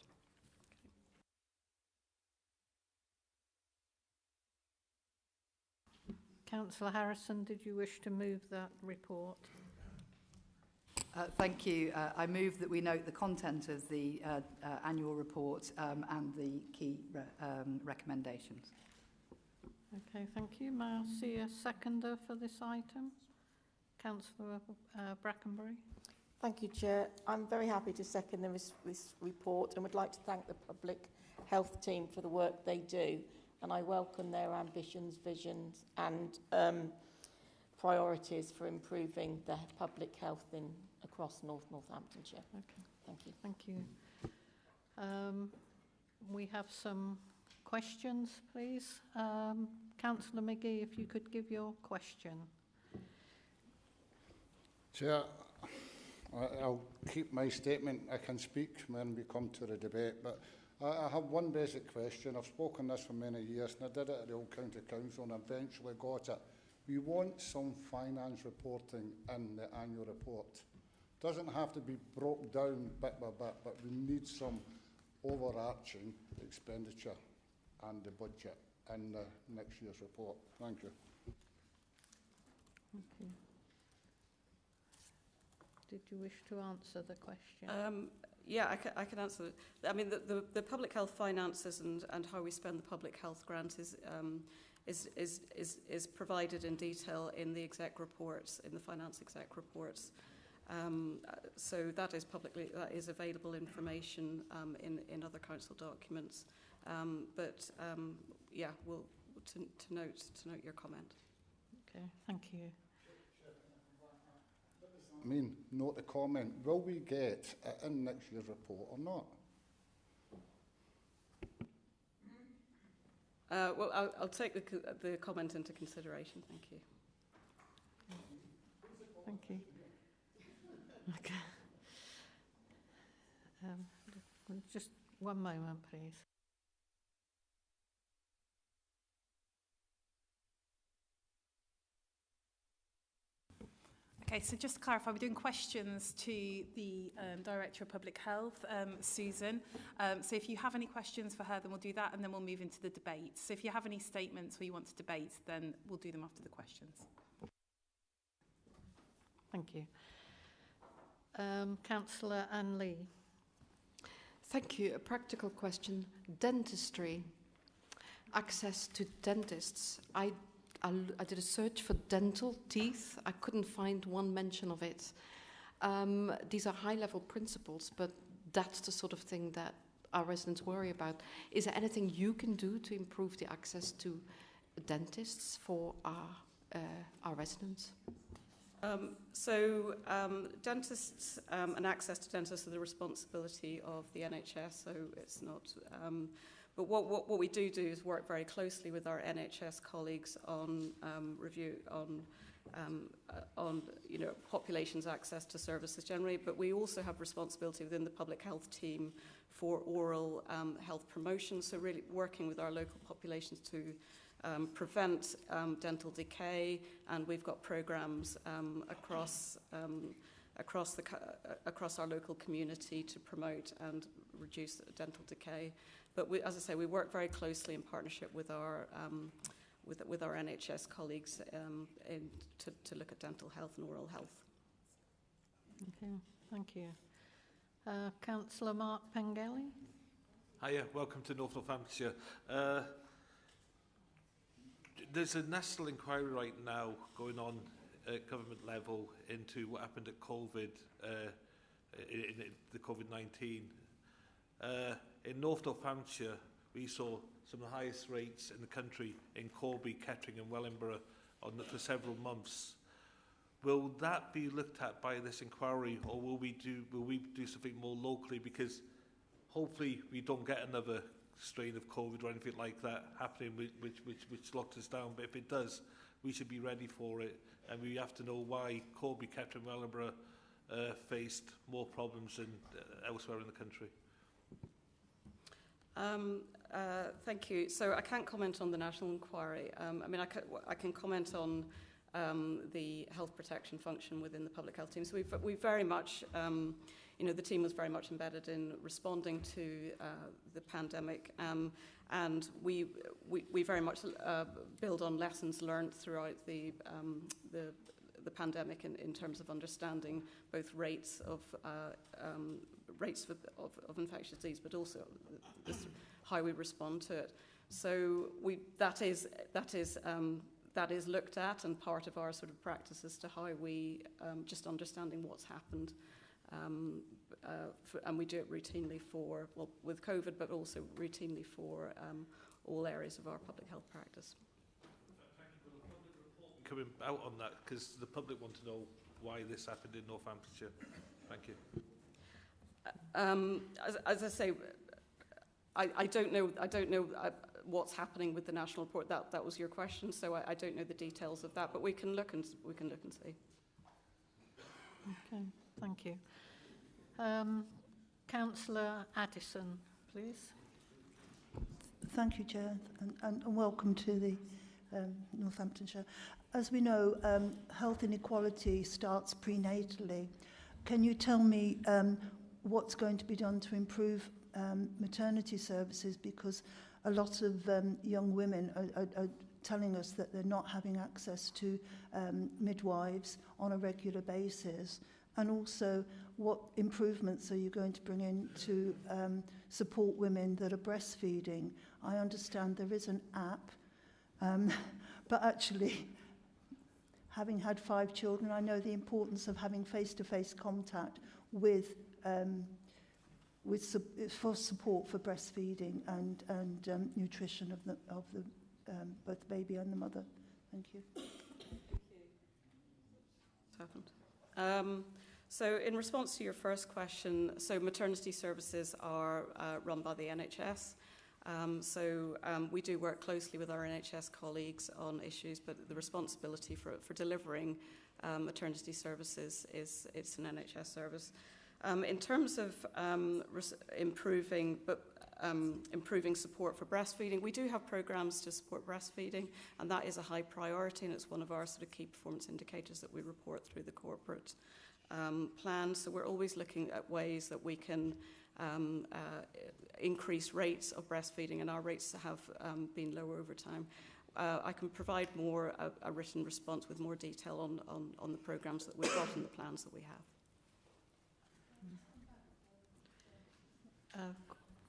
Councillor Harrison, did you wish to move that report? Thank you. I move that we note the content of the annual report and the key recommendations. Okay, thank you. May I see a seconder for this item? Councillor Brackenbury. Thank you, Chair. I'm very happy to second this report and would like to thank the public health team for the work they do. And I welcome their ambitions, visions and priorities for improving the public health across Northamptonshire. Okay. Thank you. Thank you. We have some questions, please. Councillor McGee, if you could give your question. Chair, I'll keep my statement. I can speak when we come to the debate, but I have one basic question. I've spoken this for many years, and I did it at the Old County Council and eventually got it. We want some finance reporting in the annual report. Doesn't have to be broke down bit by bit, but we need some overarching expenditure and the budget in the next year's report. Thank you. Okay. Did you wish to answer the question? Yeah, I can answer it. I mean, the public health finances and how we spend the public health grant is provided in detail in the exec reports, in the finance exec reports. So that is available information in other council documents. Yeah, we'll to note your comment. Okay, thank you. I mean, note the comment. Will we get it in next year's report or not? Well, I'll take the comment into consideration. Thank you. Thank you. Okay. Just one moment, please. Okay, so just to clarify, we're doing questions to the Director of Public Health, Susan. So if you have any questions for her, then we'll do that, and then we'll move into the debate. So if you have any statements where you want to debate, then we'll do them after the questions. Thank you. Councillor Anne Lee. Thank you. A practical question. Dentistry. Access to dentists. I did a search for dental teeth. I couldn't find one mention of it. These are high-level principles, but that's the sort of thing that our residents worry about. Is there anything you can do to improve the access to dentists for our residents? Dentists and access to dentists are the responsibility of the NHS, so it's not... but what we do is work very closely with our NHS colleagues on review on population's access to services generally, but we also have responsibility within the public health team for oral health promotion, so really working with our local populations to prevent dental decay, and we've got programs across our local community to promote and reduce dental decay. But as I say, we work very closely in partnership with our NHS colleagues to look at dental health and oral health. Okay, thank you. Councillor Mark Pengelly. Hiya, welcome to North Northamptonshire. There's a national inquiry right now going on at government level into what happened at COVID, in the COVID-19. In North Northamptonshire, we saw some of the highest rates in the country in Corby, Kettering and Wellingborough for several months. Will that be looked at by this inquiry, or will we do something more locally? Because hopefully we don't get another strain of COVID or anything like that happening which locks us down. But if it does, we should be ready for it, and we have to know why Corby, Kettering, Wellingborough faced more problems than elsewhere in the country. Thank you. So I can't comment on the national inquiry. I mean, I can comment on the health protection function within the public health team. So we very much, the team was very much embedded in responding to the pandemic, and we very much build on lessons learned throughout the pandemic in terms of understanding both rates of infectious disease, but also how we respond to it. So that is looked at, and part of our sort of practice as to how we just understanding what's happened, and we do it routinely with COVID, but also routinely for all areas of our public health practice. Coming out on that, because the public want to know why this happened in Northamptonshire. Thank you. As I say, I don't know what's happening with the national report. That was your question, so I don't know the details of that, but we can look and see. Okay, thank you. Councillor Addison, please. Thank you, Chair, and welcome to the Northamptonshire. As we know, health inequality starts prenatally. Can you tell me what's going to be done to improve maternity services? Because a lot of young women are telling us that they're not having access to midwives on a regular basis. And also, what improvements are you going to bring in to support women that are breastfeeding? I understand there is an app, but actually, having had 5 children, I know the importance of having face-to-face contact with for support for breastfeeding and nutrition of both the baby and the mother. Thank you. So in response to your first question, so maternity services are run by the NHS. We do work closely with our NHS colleagues on issues, but the responsibility for delivering maternity services it's an NHS service. In terms of improving support for breastfeeding, we do have programs to support breastfeeding, and that is a high priority, and it's one of our sort of key performance indicators that we report through the corporate plan. So we're always looking at ways that we can increase rates of breastfeeding, and our rates have been lower over time. I can provide a written response with more detail on the programs that we've got and the plans that we have.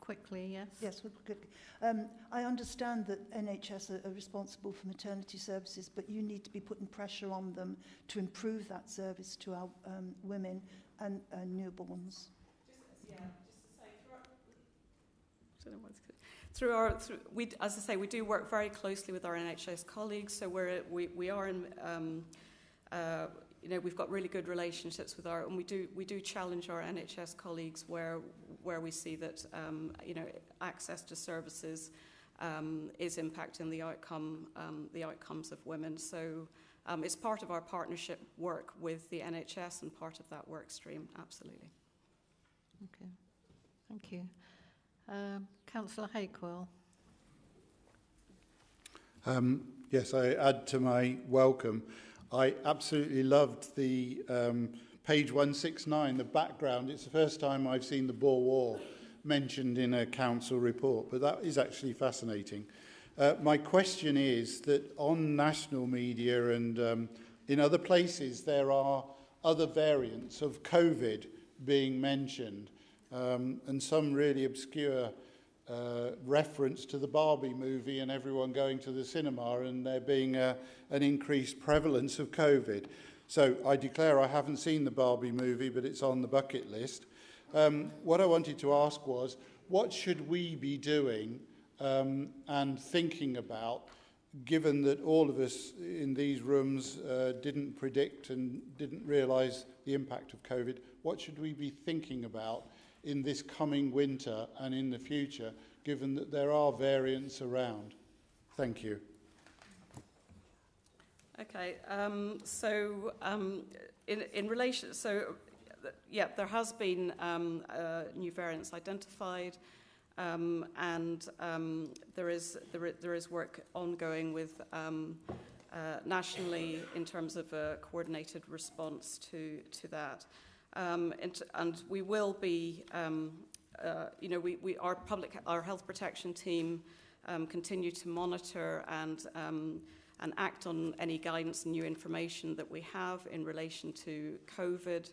quickly, yes. Yes, quickly. I understand that NHS are responsible for maternity services, but you need to be putting pressure on them to improve that service to our women and newborns. As I say, we do work very closely with our NHS colleagues. So we are in, we've got really good relationships with and we do challenge our NHS colleagues where we see that access to services is impacting the outcomes of women. So it's part of our partnership work with the NHS and part of that work stream. Absolutely. Okay, thank you. Councillor Hakewell. Yes, I add to my welcome. I absolutely loved the page 169, the background. It's the first time I've seen the Boer War mentioned in a council report, but that is actually fascinating. My question is that on national media and in other places, there are other variants of COVID being mentioned. And some really obscure reference to the Barbie movie and everyone going to the cinema and there being an increased prevalence of COVID. So I declare I haven't seen the Barbie movie, but it's on the bucket list. What I wanted to ask was, what should we be doing and thinking about, given that all of us in these rooms didn't predict and didn't realise the impact of COVID? What should we be thinking about in this coming winter and in the future, given that there are variants around? Thank you. Okay, in relation, there has been new variants identified, and there is work ongoing with nationally in terms of a coordinated response to that. And we will be, our health protection team continue to monitor and act on any guidance and new information that we have in relation to COVID.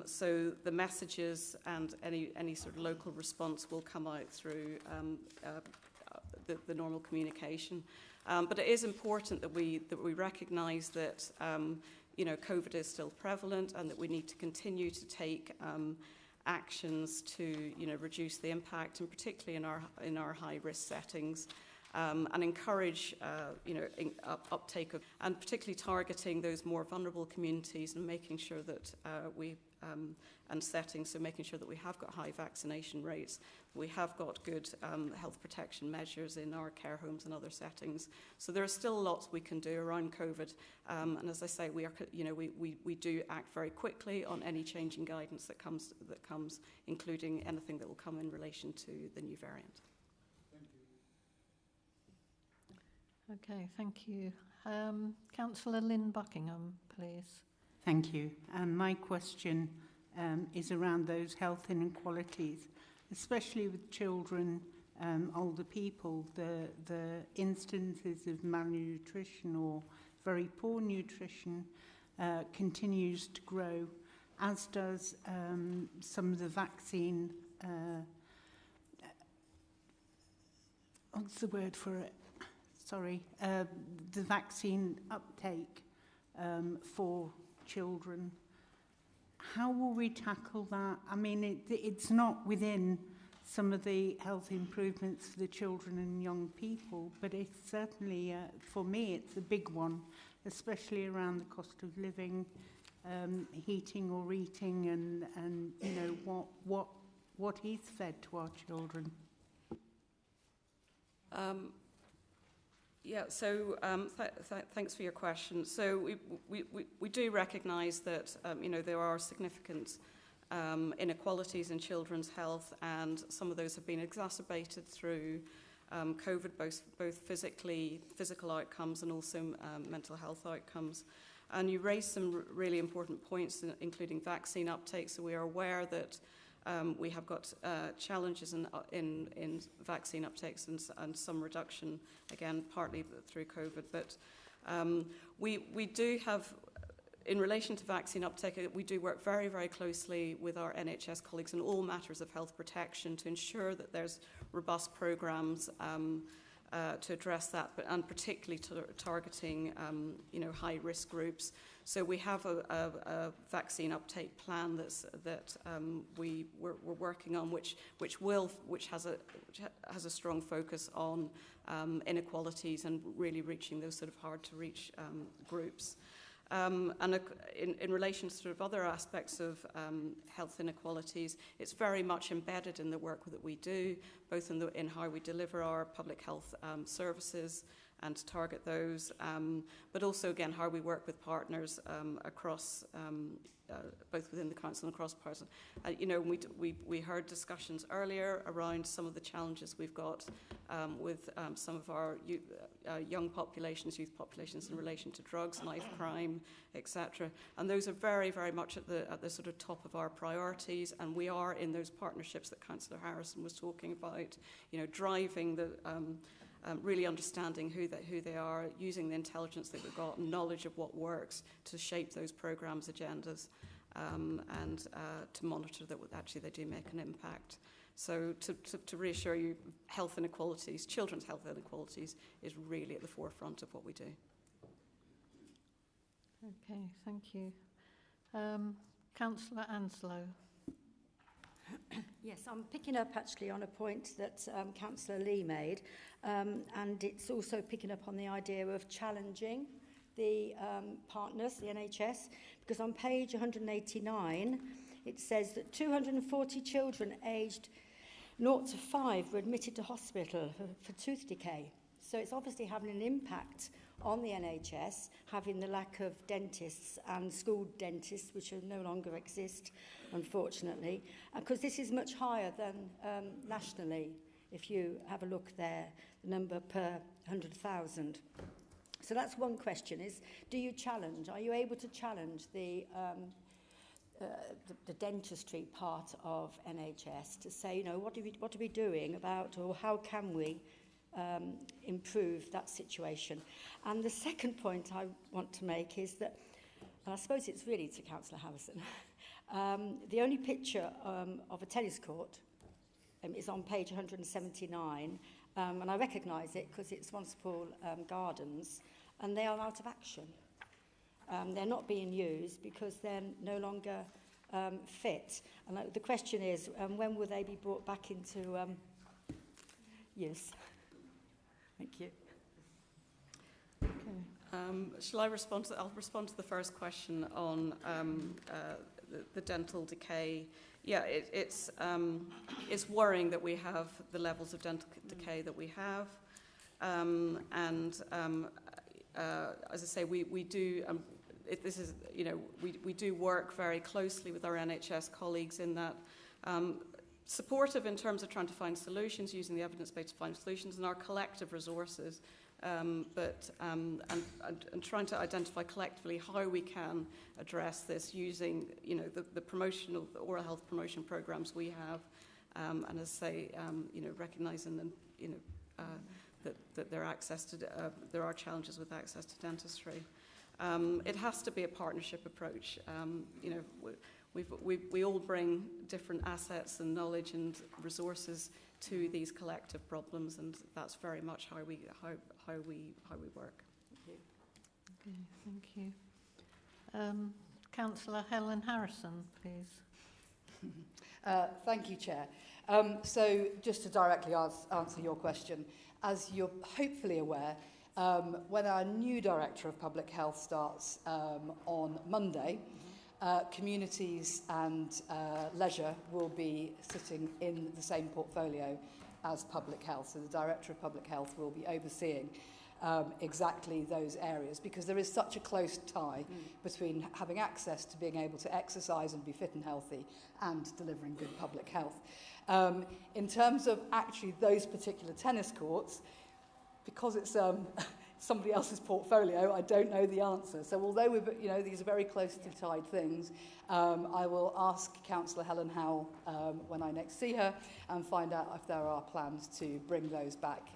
So the messages and any sort of local response will come out through the normal communication. But it is important that we recognise that COVID is still prevalent and that we need to continue to take actions to reduce the impact, and particularly in our high risk settings. And encourage, uptake of, and particularly targeting those more vulnerable communities and making sure that and settings, so making sure that we have got high vaccination rates, we have got good health protection measures in our care homes and other settings. So there are still lots we can do around COVID, and as I say, we do act very quickly on any changing guidance that comes, including anything that will come in relation to the new variant. Okay, thank you. Councillor Lynn Buckingham, please. Thank you. My question is around those health inequalities, especially with children, older people. The instances of malnutrition or very poor nutrition continues to grow, as does some of the vaccine, what's the word for it? Sorry, the vaccine uptake for children. How will we tackle that? I mean, it's not within some of the health improvements for the children and young people, but it's certainly, for me, it's a big one, especially around the cost of living, heating or eating, and what is fed to our children. Yeah, so thanks for your question. So we do recognise that there are significant inequalities in children's health, and some of those have been exacerbated through COVID, both physical outcomes and also mental health outcomes. And you raised some really important points, including vaccine uptake. So we are aware that we have got challenges in vaccine uptakes and some reduction, again, partly through COVID. But we do have, in relation to vaccine uptake, we do work very, very closely with our NHS colleagues in all matters of health protection to ensure that there's robust programmes to address that, and particularly targeting high-risk groups. So we have a vaccine uptake plan that we're working on, which has a strong focus on inequalities and really reaching those sort of hard-to-reach groups. And in relation to sort of other aspects of health inequalities, it's very much embedded in the work that we do, both in how we deliver our public health services and to target those, but also, again, how we work with partners across, both within the Council and across parts. We heard discussions earlier around some of the challenges we've got with some of our young populations, youth populations in relation to drugs, knife crime, etc. And those are very, very much at the sort of top of our priorities, and we are in those partnerships that Councillor Harrison was talking about, driving the really understanding who they are, using the intelligence that we've got, knowledge of what works to shape those programmes, agendas, and to monitor that actually they do make an impact. So to reassure you, health inequalities, children's health inequalities, is really at the forefront of what we do. Okay, thank you. Councillor Anslow. Yes, I'm picking up actually on a point that Councillor Lee made, and it's also picking up on the idea of challenging the partners, the NHS, because on page 189 it says that 240 children aged 0 to 5 were admitted to hospital for tooth decay. So it's obviously having an impact on the NHS, having the lack of dentists and school dentists, which no longer exist, unfortunately, because this is much higher than nationally. If you have a look there, the number per 100,000. So that's one question: is do you challenge? Are you able to challenge the dentistry part of NHS to say, what are we doing about, or how can we improve that situation? And the second point I want to make is that, and I suppose it's really to Councillor Harrison, the only picture of a tennis court is on page 179, and I recognise it because it's Oncepole Gardens, and they are out of action. They're not being used because they're no longer fit. And the question is, when will they be brought back into use? Thank you. Okay. Shall I respond to? I'll respond to the first question on the dental decay. Yeah, it's worrying that we have the levels of dental decay that we have, and as I say, we do. This is, we do work very closely with our NHS colleagues in that. Supportive in terms of trying to find solutions, using the evidence-based to find solutions and our collective resources, but trying to identify collectively how we can address this using, the oral health promotion programs we have, and as I say, recognising them, that there are challenges with access to dentistry. It has to be a partnership approach. We all bring different assets and knowledge and resources to these collective problems, and that's very much how we work. Okay, thank you. Councillor Helen Harrison, please. Thank you, Chair. So just to directly answer your question, as you're hopefully aware, when our new Director of Public Health starts on Monday, communities and leisure will be sitting in the same portfolio as public health. So the Director of Public Health will be overseeing exactly those areas, because there is such a close tie between having access to being able to exercise and be fit and healthy and delivering good public health. In terms of actually those particular tennis courts, because it's somebody else's portfolio, I don't know the answer. So although these are very closely tied things, I will ask Councillor Helen Howell when I next see her and find out if there are plans to bring those back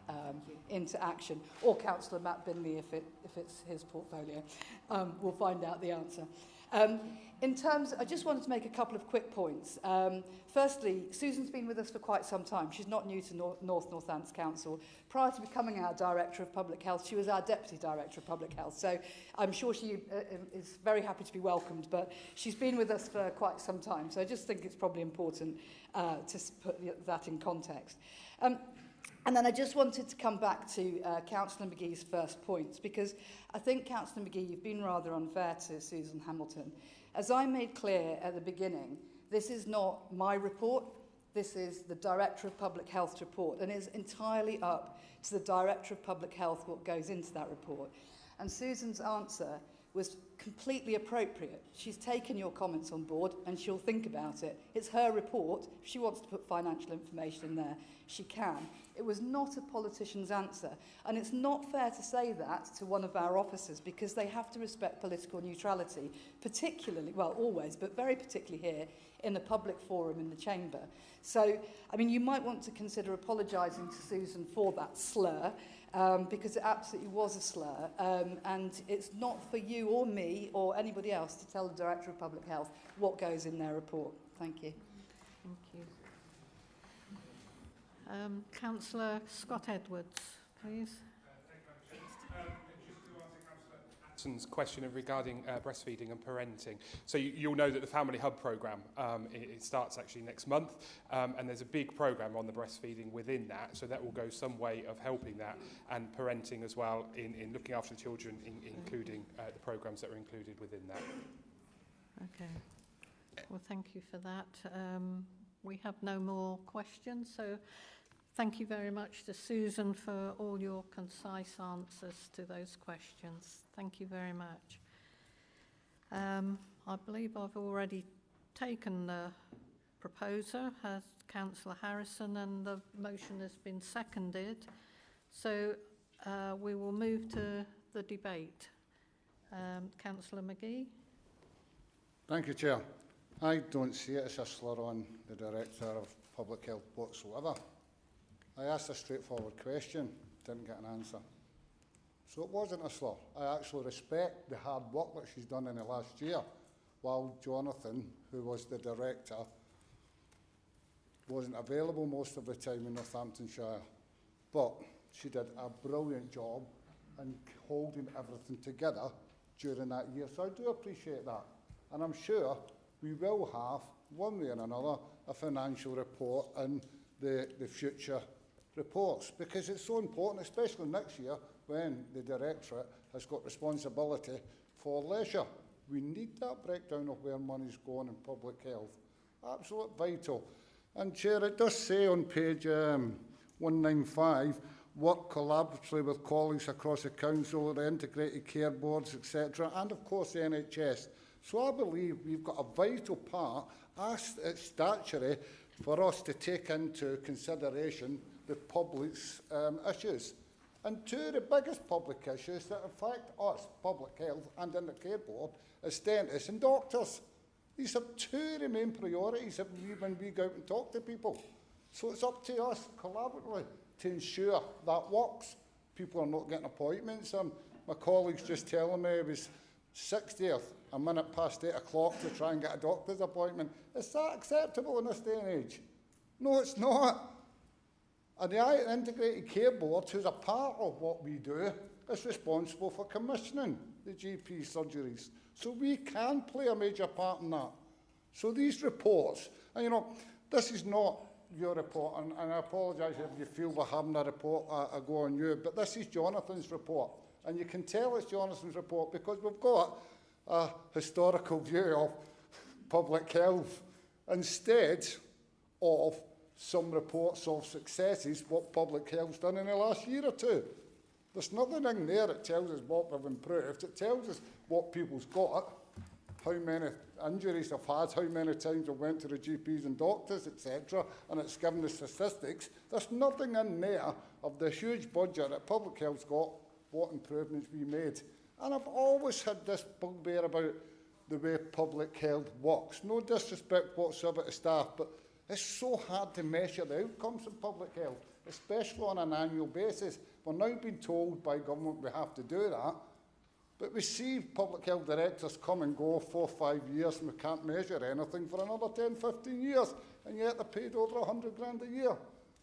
into action. Or Councillor Matt Binley if it's his portfolio. We'll find out the answer. In terms, I just wanted to make a couple of quick points. Firstly, Susan's been with us for quite some time. She's not new to North Northants Council. Prior to becoming our Director of Public Health, she was our Deputy Director of Public Health. So I'm sure she is very happy to be welcomed, but she's been with us for quite some time. So I just think it's probably important to put that in context. And then I just wanted to come back to Councillor McGee's first points, because I think, Councillor McGee, you've been rather unfair to Susan Hamilton. As I made clear at the beginning, this is not my report, this is the Director of Public Health's report, and it's entirely up to the Director of Public Health what goes into that report. And Susan's answer was completely appropriate. She's taken your comments on board and she'll think about it. It's her report. If she wants to put financial information in there, she can. It was not a politician's answer. And it's not fair to say that to one of our officers, because they have to respect political neutrality, particularly, well, always, but very particularly here in a public forum in the chamber. So, I mean, you might want to consider apologising to Susan for that slur, because it absolutely was a slur, and it's not for you or me or anybody else to tell the Director of Public Health what goes in their report. Thank you. Thank you. Councillor Scott Edwards, please. Question regarding breastfeeding and parenting. So you'll know that the Family Hub programme, it starts actually next month, and there's a big programme on the breastfeeding within that, so that will go some way of helping that, and parenting as well in looking after the children, including the programmes that are included within that. Okay. Well, thank you for that. We have no more questions, so thank you very much to Susan for all your concise answers to those questions. Thank you very much. I believe I've already taken the proposer as Councillor Harrison, and the motion has been seconded. So we will move to the debate. Councillor McGee. Thank you, Chair. I don't see it as a slur on the Director of Public Health whatsoever. I asked a straightforward question, didn't get an answer. So it wasn't a slur. I actually respect the hard work that she's done in the last year, while Jonathan, who was the Director, wasn't available most of the time in Northamptonshire. But she did a brilliant job in holding everything together during that year. So I do appreciate that. And I'm sure we will have, one way or another, a financial report in the future reports, because it's so important, especially next year when the Directorate has got responsibility for leisure. We need that breakdown of where money's going in public health. Absolute vital. And Chair, it does say on page 195, work collaboratively with colleagues across the Council, the integrated care boards, etc., and of course the NHS. So I believe we've got a vital part, as it's statutory, for us to take into consideration the public's issues. And two of the biggest public issues that affect us, public health, and in the care board, is dentists and doctors. These are two of the main priorities when we go out and talk to people. So it's up to us collaboratively to ensure that works. People are not getting appointments. My colleague's just telling me it was 60th, a minute past 8 o'clock to try and get a doctor's appointment. Is that acceptable in this day and age? No, it's not. And the Integrated Care Board, who's a part of what we do, is responsible for commissioning the GP surgeries. So we can play a major part in that. So these reports, and you know, this is not your report, and I apologise if you feel we're having a report a go on you, but this is Jonathan's report. And you can tell it's Jonathan's report because we've got a historical view of public health instead of some reports of successes, what public health's done in the last year or two. There's nothing in there that tells us what we've improved. It tells us what people's got, how many injuries they've had, how many times they went to the GPs and doctors, etc., and it's given the statistics. There's nothing in there of the huge budget that public health's got what improvements we made. And I've always had this bugbear about the way public health works. No disrespect whatsoever to staff, but it's so hard to measure the outcomes of public health, especially on an annual basis. We're now being told by government we have to do that, but we see public health directors come and go 4 or 5 years and we can't measure anything for another 10, 15 years, and yet they're paid over 100 grand a year.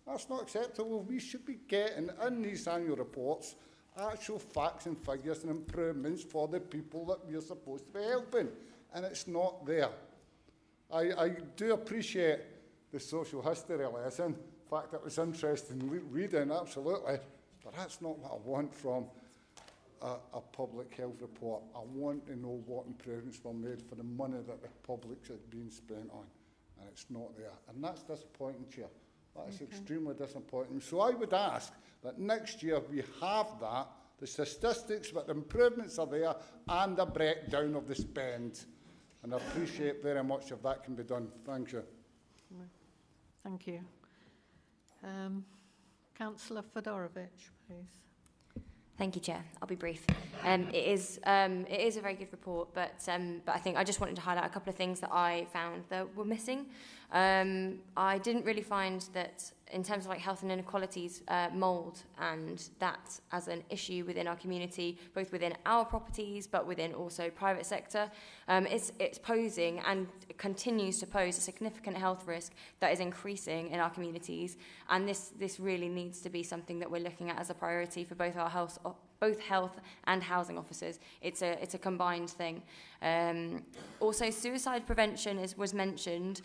That's not acceptable. We should be getting in these annual reports actual facts and figures and improvements for the people that we're supposed to be helping, and it's not there. I do appreciate the social history lesson. In fact, it was interesting reading, absolutely, but that's not what I want from a public health report. I want to know what improvements were made for the money that the public is being spent on, and it's not there. And that's disappointing, Chair. That is extremely disappointing. So I would ask that next year we have that, the statistics, but the improvements are there, and a breakdown of the spend. And I appreciate very much if that can be done. Thank you. Thank you. Councillor Fedorovich, please. Thank you, Chair. I'll be brief. It is a very good report, but I think I just wanted to highlight a couple of things that I found that were missing. I didn't really find that in terms of like health and inequalities, mould and that as an issue within our community, both within our properties but within also private sector, it's posing and continues to pose a significant health risk that is increasing in our communities, and this really needs to be something that we're looking at as a priority for both our health and housing officers. It's a combined thing. Also, suicide prevention was mentioned.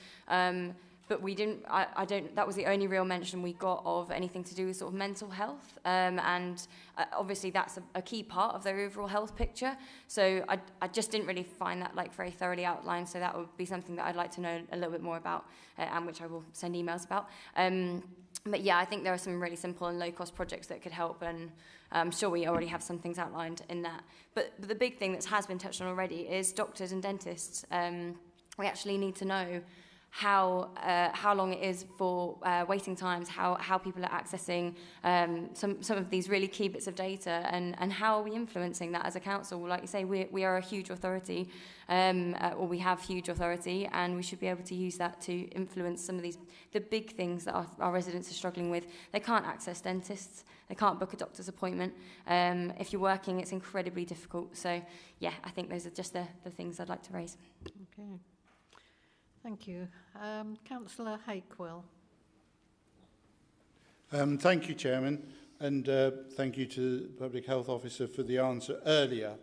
But we didn't. I don't. That was the only real mention we got of anything to do with sort of mental health, and obviously that's a key part of their overall health picture. So I just didn't really find that like very thoroughly outlined. So that would be something that I'd like to know a little bit more about, and which I will send emails about. But yeah, I think there are some really simple and low-cost projects that could help, and I'm sure we already have some things outlined in that. But the big thing that has been touched on already is doctors and dentists. We actually need to know how long it is for waiting times, how people are accessing some of these really key bits of data, and how are we influencing that as a council. Like you say, we are a huge authority, or we have huge authority, and we should be able to use that to influence some of the big things that our residents are struggling with. They can't access dentists, they can't book a doctor's appointment. If you're working, it's incredibly difficult. So yeah, I think those are just the things I'd like to raise. Okay. Thank you. Councillor Hakewell. Thank you, Chairman, and thank you to the Public Health Officer for the answer earlier.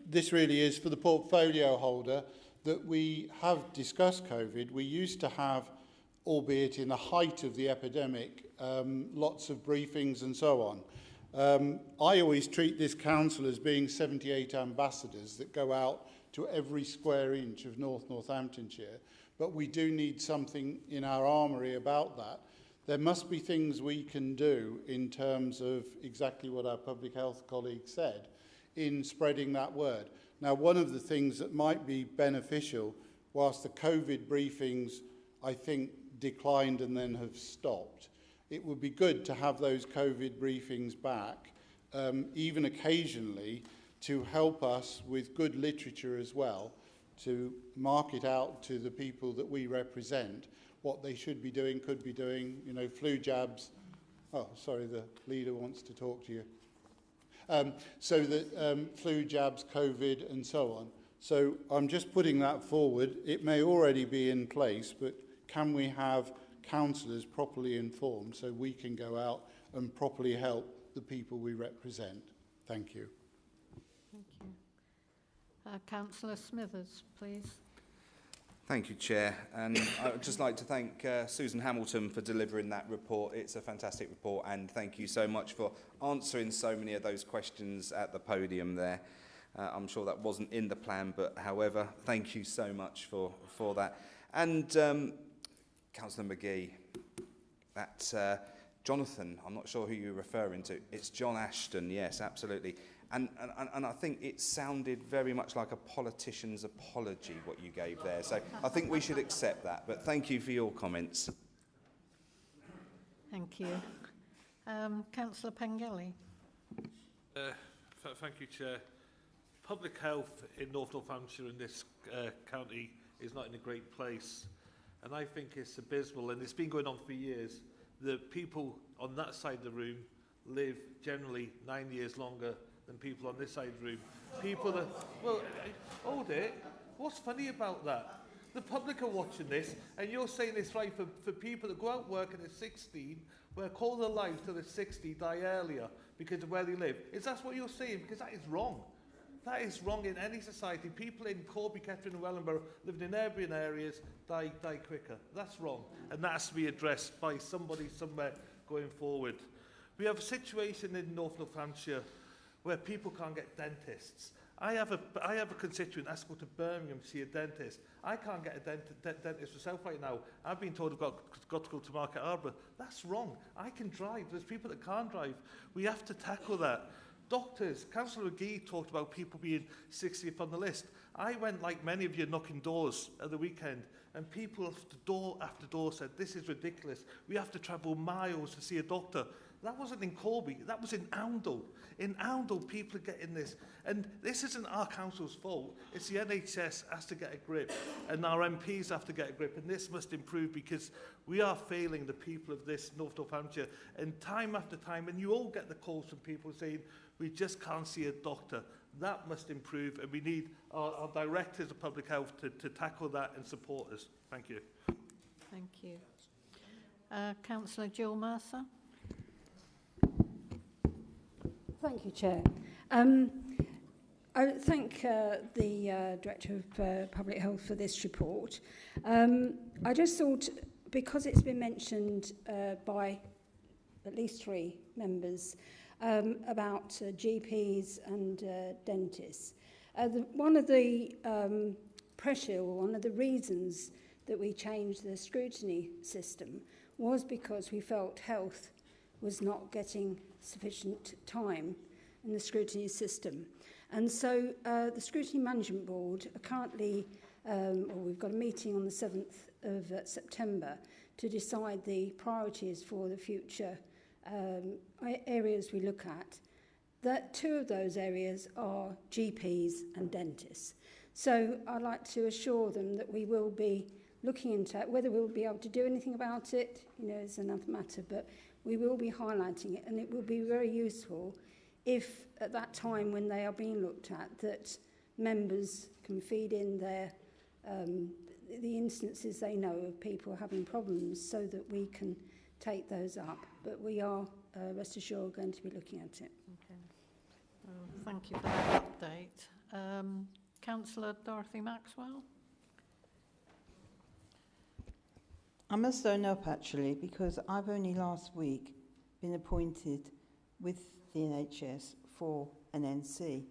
This really is for the portfolio holder that we have discussed COVID. We used to have, albeit in the height of the epidemic, lots of briefings and so on. I always treat this council as being 78 ambassadors that go out to every square inch of Northamptonshire, but we do need something in our armoury about that. There must be things we can do in terms of exactly what our public health colleague said in spreading that word. Now, one of the things that might be beneficial, whilst the COVID briefings, I think, declined and then have stopped, it would be good to have those COVID briefings back, even occasionally, to help us with good literature as well, to market out to the people that we represent what they should be doing, could be doing, you know, flu jabs. Oh, sorry, the leader wants to talk to you. So that flu jabs, COVID, and so on. So I'm just putting that forward. It may already be in place, but can we have councillors properly informed so we can go out and properly help the people we represent? Thank you. Thank you. Councillor Smithers, please. Thank you, Chair. And I would just like to thank Susan Hamilton for delivering that report. It's a fantastic report, and thank you so much for answering so many of those questions at the podium there. I'm sure that wasn't in the plan, but however, thank you so much for that. And Councillor McGee, that's Jonathan, I'm not sure who you're referring to. It's John Ashton, yes, absolutely. And I think it sounded very much like a politician's apology, what you gave there. So I think we should accept that. But thank you for your comments. Thank you. Councillor Pengelly. Thank you, Chair. Public health in North Northamptonshire in this county is not in a great place. And I think it's abysmal, and it's been going on for years. The people on that side of the room live generally 9 years longer than people on this side of the room. People that, well, hold it. What's funny about that? The public are watching this, and you're saying it's right for people that go out working at 16, work all their lives till they're 60, die earlier because of where they live. Is that what you're saying? Because that is wrong. That is wrong in any society. People in Corby, Kettering and Wellingborough living in urban areas die quicker. That's wrong. And that has to be addressed by somebody somewhere going forward. We have a situation in North Northamptonshire where people can't get dentists. I have a constituent has to go to Birmingham to see a dentist. I can't get a dentist myself right now. I've been told I've got to go to Market Harbour. That's wrong. I can drive. There's people that can't drive. We have to tackle that. Doctors, Councillor McGee talked about people being 60th on the list. I went, like many of you, knocking doors at the weekend, and people after door said, this is ridiculous. We have to travel miles to see a doctor. That wasn't in Corby, that was in Oundle. In Oundle, people are getting this. And this isn't our council's fault. It's the NHS has to get a grip, and our MPs have to get a grip, and this must improve because we are failing the people of this North Northamptonshire. And time after time, and you all get the calls from people saying, we just can't see a doctor. That must improve, and we need our directors of public health to tackle that and support us. Thank you. Thank you. Councillor Jill Mercer. Thank you, Chair. I thank the Director of Public Health for this report. I just thought, because it's been mentioned by at least 3 members about GPs and dentists, one of the one of the reasons that we changed the scrutiny system was because we felt health was not getting sufficient time in the scrutiny system. And so the Scrutiny Management Board are currently, we've got a meeting on the 7th of September to decide the priorities for the future areas we look at. That 2 of those areas are GPs and dentists. So I'd like to assure them that we will be looking into it. Whether we'll be able to do anything about it, is another matter, but we will be highlighting it, and it will be very useful if at that time when they are being looked at, that members can feed in their the instances they know of people having problems so that we can take those up. But we are, rest assured, going to be looking at it. Okay. Thank you for that update. Councillor Dorothy Maxwell. I must own up, actually, because I've only last week been appointed with the NHS for an NC,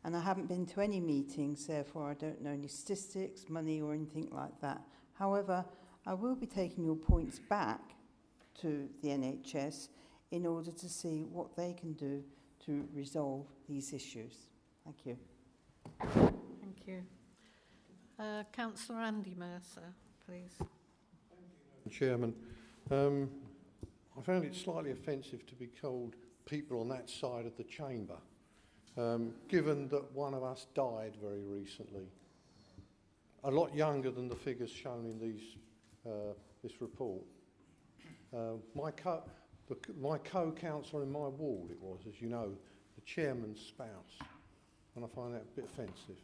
and I haven't been to any meetings, therefore I don't know any statistics, money or anything like that. However, I will be taking your points back to the NHS in order to see what they can do to resolve these issues. Thank you. Thank you. Councillor Andy Mercer, please. Chairman, I found it slightly offensive to be called people on that side of the chamber, given that one of us died very recently, a lot younger than the figures shown in this report. My co-councillor in my ward, it was, as you know, the chairman's spouse, and I find that a bit offensive.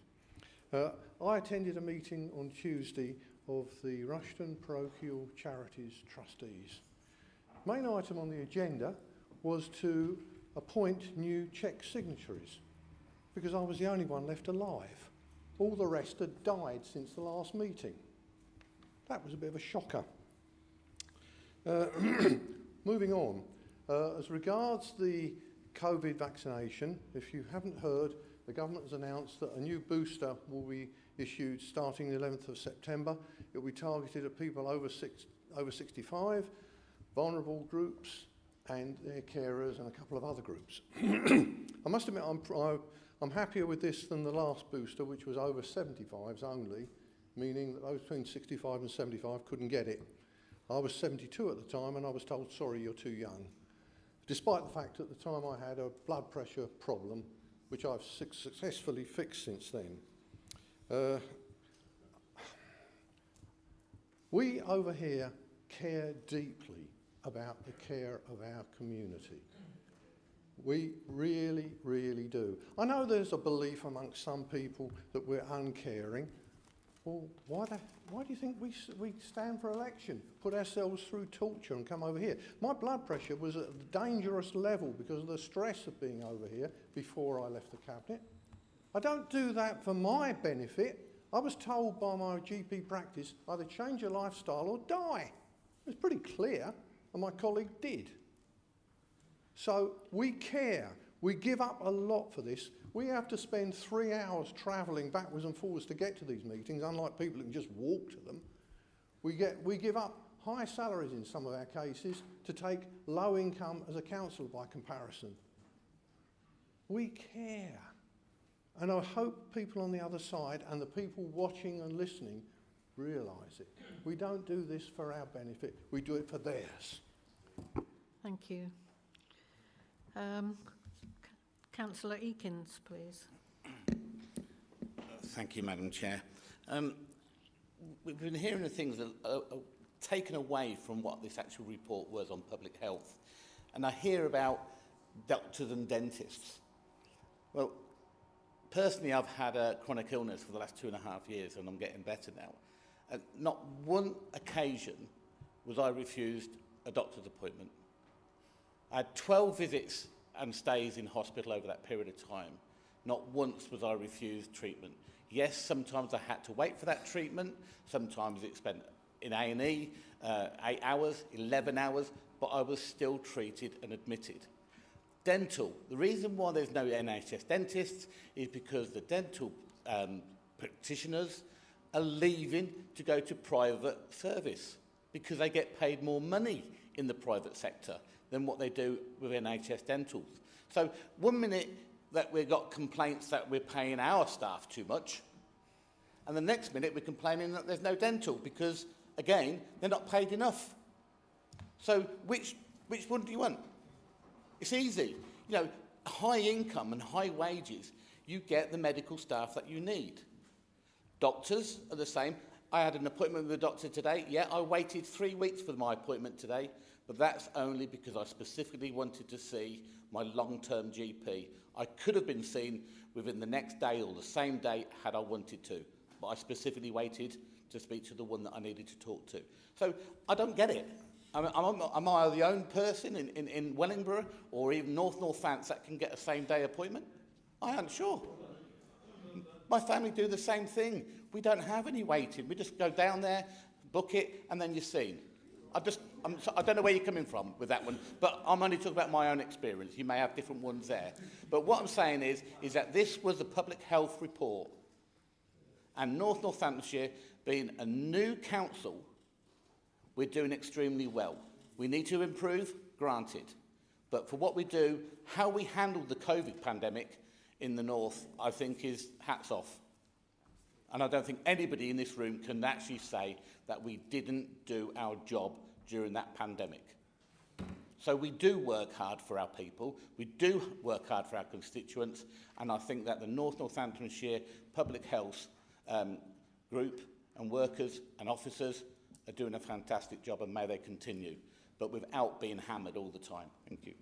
I attended a meeting on Tuesday of the Rushton Parochial Charities Trustees. Main item on the agenda was to appoint new cheque signatories because I was the only one left alive. All the rest had died since the last meeting. That was a bit of a shocker. Moving on, as regards the COVID vaccination, if you haven't heard, the government has announced that a new booster will be issued starting the 11th of September. It will be targeted at people over 65, vulnerable groups and their carers and a couple of other groups. I must admit I'm happier with this than the last booster, which was over 75s only, meaning that those between 65 and 75 couldn't get it. I was 72 at the time and I was told, sorry, you're too young. despite the fact at the time I had a blood pressure problem, which I've successfully fixed since then. We over here care deeply about the care of our community. We really, really do. I know there's a belief amongst some people that we're uncaring. Well, why do you think we stand for election, put ourselves through torture and come over here? My blood pressure was at a dangerous level because of the stress of being over here before I left the cabinet. I don't do that for my benefit. I was told by my GP practice either change your lifestyle or die. It was pretty clear, and my colleague did. So we care. We give up a lot for this. We have to spend 3 hours travelling backwards and forwards to get to these meetings, unlike people who can just walk to them. We give up high salaries in some of our cases to take low income as a councillor by comparison. We care. And I hope people on the other side and the people watching and listening realise it. We don't do this for our benefit, we do it for theirs. Thank you. Councillor Eakins, please. Thank you, Madam Chair. We've been hearing the things that are taken away from what this actual report was on public health. And I hear about doctors and dentists. Well, personally, I've had a chronic illness for the last 2.5 years, and I'm getting better now. And not one occasion was I refused a doctor's appointment. I had 12 visits and stays in hospital over that period of time. Not once was I refused treatment. Yes, sometimes I had to wait for that treatment. Sometimes it spent in A&E 8 hours, 11 hours, but I was still treated and admitted. Dental. The reason why there's no NHS dentists is because the dental practitioners are leaving to go to private service because they get paid more money in the private sector than what they do with NHS dentals. So 1 minute that we've got complaints that we're paying our staff too much, and the next minute we're complaining that there's no dental because, again, they're not paid enough. So which one do you want? It's easy. You know, high income and high wages, you get the medical staff that you need. Doctors are the same. I had an appointment with a doctor today. Yeah, I waited 3 weeks for my appointment today, but that's only because I specifically wanted to see my long-term GP. I could have been seen within the next day or the same day had I wanted to, but I specifically waited to speak to the one that I needed to talk to. So I don't get it. Am I the only person in Wellingborough or even North Northants that can get a same-day appointment? I am sure. My family do the same thing. We don't have any waiting. We just go down there, book it, and then you're seen. I don't know where you're coming from with that one, but I'm only talking about my own experience. You may have different ones there. But what I'm saying is that this was a public health report. And North Northamptonshire, being a new council, we're doing extremely well. We need to improve, granted. But for what we do, how we handled the COVID pandemic in the north, I think is hats off. And I don't think anybody in this room can actually say that we didn't do our job during that pandemic. So we do work hard for our people, we do work hard for our constituents, and I think that the North Northamptonshire Public Health group and workers and officers are doing a fantastic job, and may they continue, but without being hammered all the time. Thank you.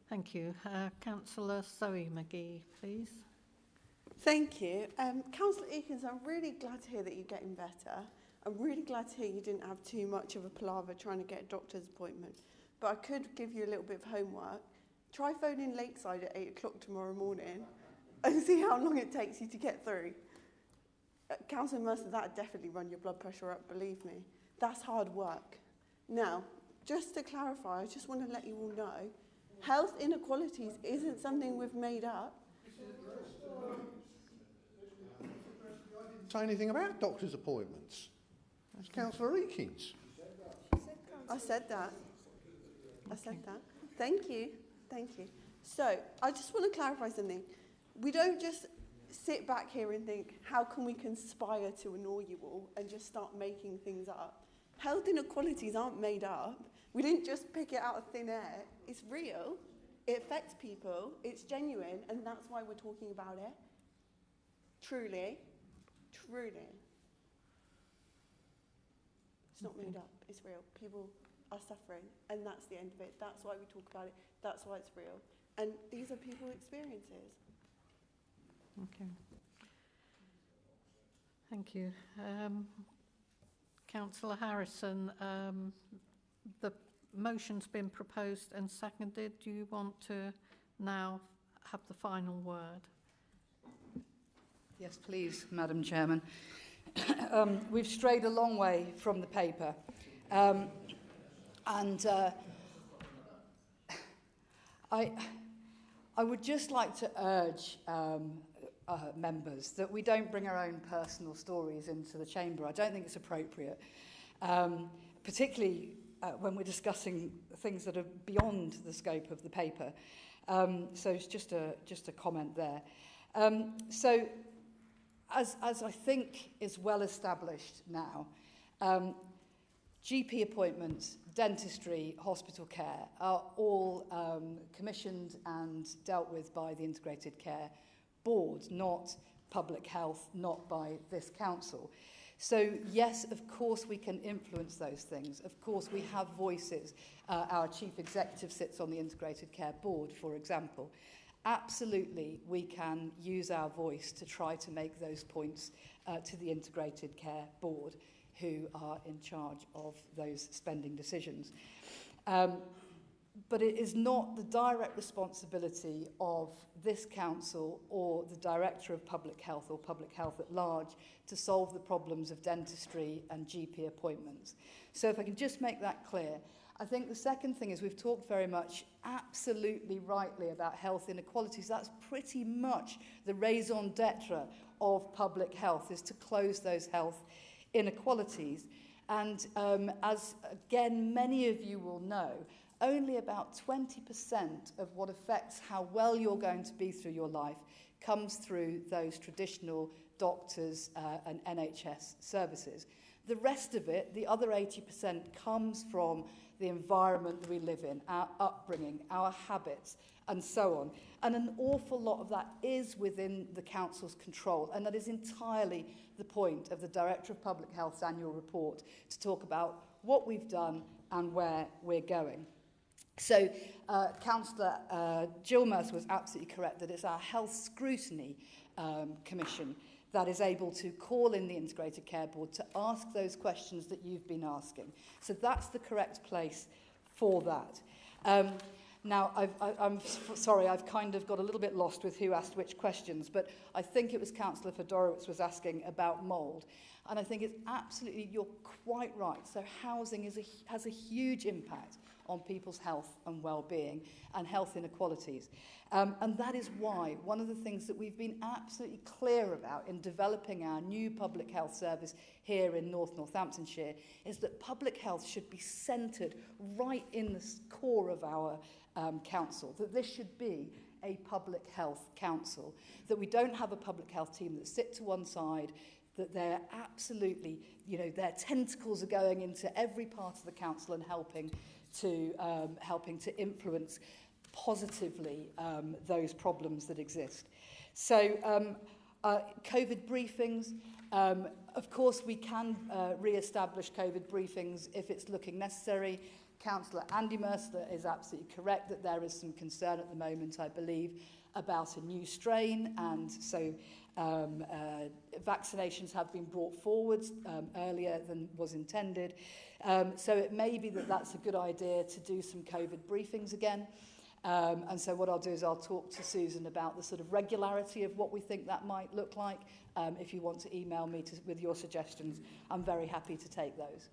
Thank you. Councillor Zoe McGee, please. Thank you. Councillor Eakins, I'm really glad to hear that you're getting better. I'm really glad to hear you didn't have too much of a palaver trying to get a doctor's appointment. But I could give you a little bit of homework. Try phoning Lakeside at 8 o'clock tomorrow morning and see how long it takes you to get through. Councillor Mercer, that would definitely run your blood pressure up, believe me. That's hard work. Now, just to clarify, I just want to let you all know, health inequalities isn't something we've made up. Say anything about doctor's appointments. That's Councillor Eakins. I said that. I said that. Thank you. Thank you. So, I just want to clarify something. We don't just sit back here and think, how can we conspire to annoy you all and just start making things up? Health inequalities aren't made up. We didn't just pick it out of thin air. It's real. It affects people. It's genuine, and that's why we're talking about it. Truly. Truly. It's not made up. It's real. People are suffering, and that's the end of it. That's why we talk about it. That's why it's real. And these are people's experiences. Okay. Thank you. Councillor Harrison, the motion's been proposed and seconded. Do you want to now have the final word? Yes, please, Madam Chairman. We've strayed a long way from the paper. I would just like to urge members that we don't bring our own personal stories into the chamber. I don't think it's appropriate, particularly when we're discussing things that are beyond the scope of the paper. So it's just a comment there. So as I think is well established now, GP appointments, dentistry, hospital care are all commissioned and dealt with by the Integrated Care Board, not public health, not by this council. So yes, of course we can influence those things. Of course we have voices. Our chief executive sits on the Integrated Care Board, for example. Absolutely, we can use our voice to try to make those points to the Integrated Care Board, who are in charge of those spending decisions. But it is not the direct responsibility of this council or the Director of Public Health or Public Health at large to solve the problems of dentistry and GP appointments. So if I can just make that clear, I think the second thing is we've talked very much, absolutely rightly, about health inequalities. That's pretty much the raison d'etre of public health, is to close those health inequalities. And as, again, many of you will know, only about 20% of what affects how well you're going to be through your life comes through those traditional doctors and NHS services. The rest of it, the other 80%, comes from the environment that we live in, our upbringing, our habits, and so on. And an awful lot of that is within the council's control, and that is entirely the point of the Director of Public Health's annual report, to talk about what we've done and where we're going. So Councillor Jill Mercer was absolutely correct that it's our Health Scrutiny Commission that is able to call in the Integrated Care Board to ask those questions that you've been asking. So that's the correct place for that. Now, I'm sorry, I've kind of got a little bit lost with who asked which questions, but I think it was Councillor Fedorowicz was asking about mould. And I think it's absolutely, you're quite right. So housing has a huge impact on people's health and well-being and health inequalities. And that is why one of the things that we've been absolutely clear about in developing our new public health service here in Northamptonshire is that public health should be centred right in the core of our council, that this should be a public health council, that we don't have a public health team that sit to one side, that they're absolutely, you know, their tentacles are going into every part of the council and helping to influence positively those problems that exist. So COVID briefings, of course we can re-establish COVID briefings if it's looking necessary. Councillor Andy Mercer is absolutely correct that there is some concern at the moment, I believe, about a new strain, and so vaccinations have been brought forward earlier than was intended. So it may be that that's a good idea to do some COVID briefings again. And so what I'll do is I'll talk to Susan about the sort of regularity of what we think that might look like. If you want to email me with your suggestions, I'm very happy to take those.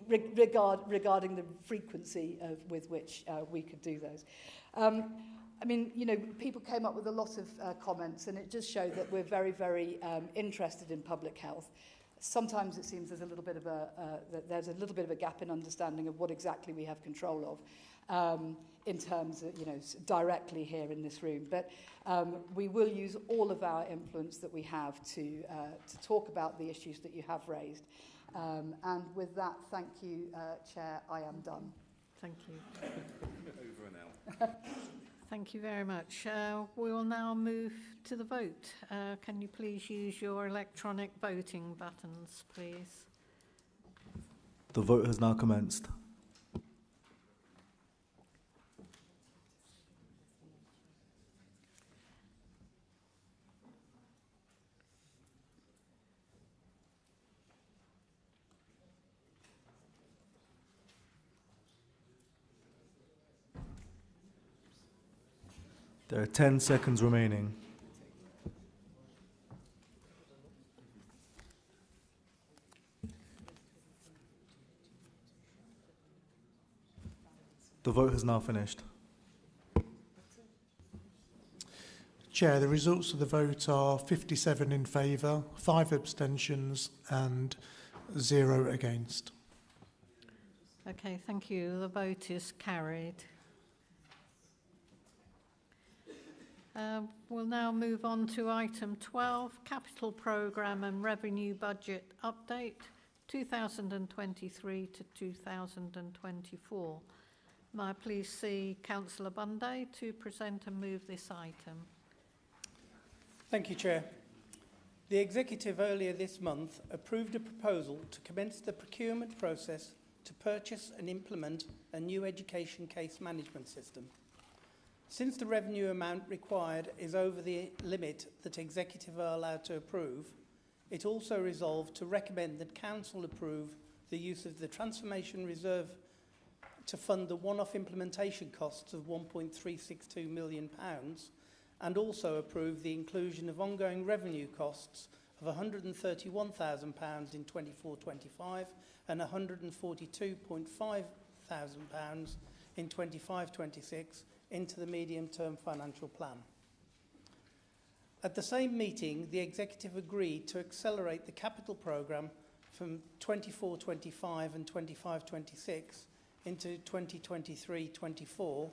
Regarding the frequency with which we could do those. I mean, you know, people came up with a lot of comments, and it just showed that we're very, very interested in public health. Sometimes it seems there's a little bit of a gap in understanding of what exactly we have control of in terms of, you know, directly here in this room. But we will use all of our influence that we have to talk about the issues that you have raised. And with that, thank you, Chair. I am done. Thank you. Over and out. Thank you very much. We will now move to the vote. Can you please use your electronic voting buttons, please? The vote has now commenced. There are 10 seconds remaining. The vote has now finished. Chair, the results of the vote are 57 in favour, 5 abstentions and 0 against. Okay, thank you. The vote is carried. We'll now move on to item 12, Capital Programme and Revenue Budget Update 2023 to 2024. May I please see Councillor Bunday to present and move this item. Thank you, Chair. The Executive earlier this month approved a proposal to commence the procurement process to purchase and implement a new education case management system. Since the revenue amount required is over the limit that Executive are allowed to approve, it also resolved to recommend that Council approve the use of the Transformation Reserve to fund the one-off implementation costs of £1.362 million and also approve the inclusion of ongoing revenue costs of £131,000 in 24-25 and £142,500 in 25-26 into the medium-term financial plan. At the same meeting, the Executive agreed to accelerate the capital programme from 24-25 and 25-26 into 2023-24 for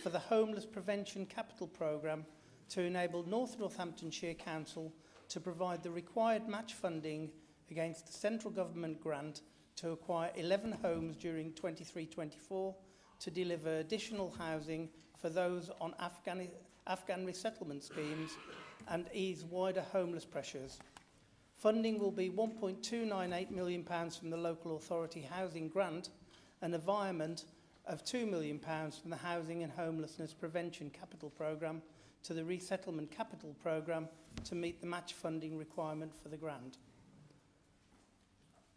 the Homeless Prevention Capital Programme to enable North Northamptonshire Council to provide the required match funding against the central government grant to acquire 11 homes during 23-24 to deliver additional housing for those on Afghan resettlement schemes and ease wider homeless pressures. Funding will be £1.298 million from the Local Authority Housing Grant and environment of £2 million from the Housing and Homelessness Prevention Capital Programme to the Resettlement Capital Programme to meet the match funding requirement for the grant.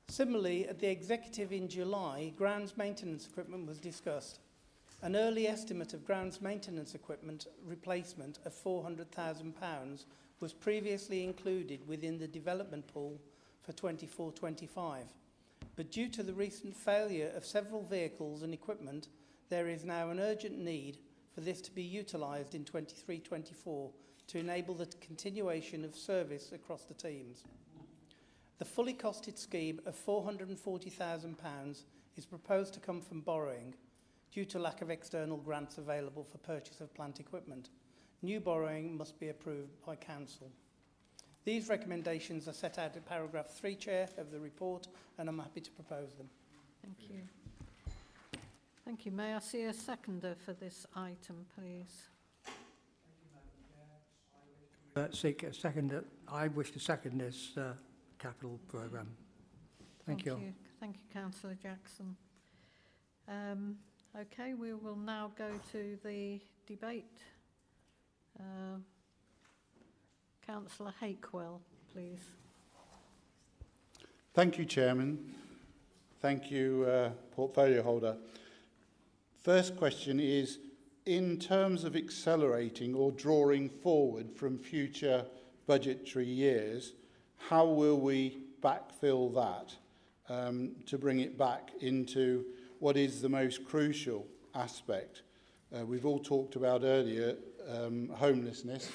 Similarly, at the Executive in July, grounds maintenance equipment was discussed. An early estimate of grounds maintenance equipment replacement of £400,000 was previously included within the development pool for 24-25. But due to the recent failure of several vehicles and equipment, there is now an urgent need for this to be utilised in 23-24 to enable the continuation of service across the teams. The fully costed scheme of £440,000 is proposed to come from borrowing due to lack of external grants available for purchase of plant equipment. New borrowing must be approved by Council. These recommendations are set out in paragraph 3, Chair, of the report, and I'm happy to propose them. Thank you. Thank you. May I see a seconder for this item, please? Seek a second. I wish to second this capital programme. Thank you. Thank you, Councillor Jackson. Okay, we will now go to the debate. Councillor Hakewell, please. Thank you, Chairman. Thank you, portfolio holder. First question is, in terms of accelerating or drawing forward from future budgetary years, how will we backfill that to bring it back into what is the most crucial aspect? We've all talked about earlier homelessness.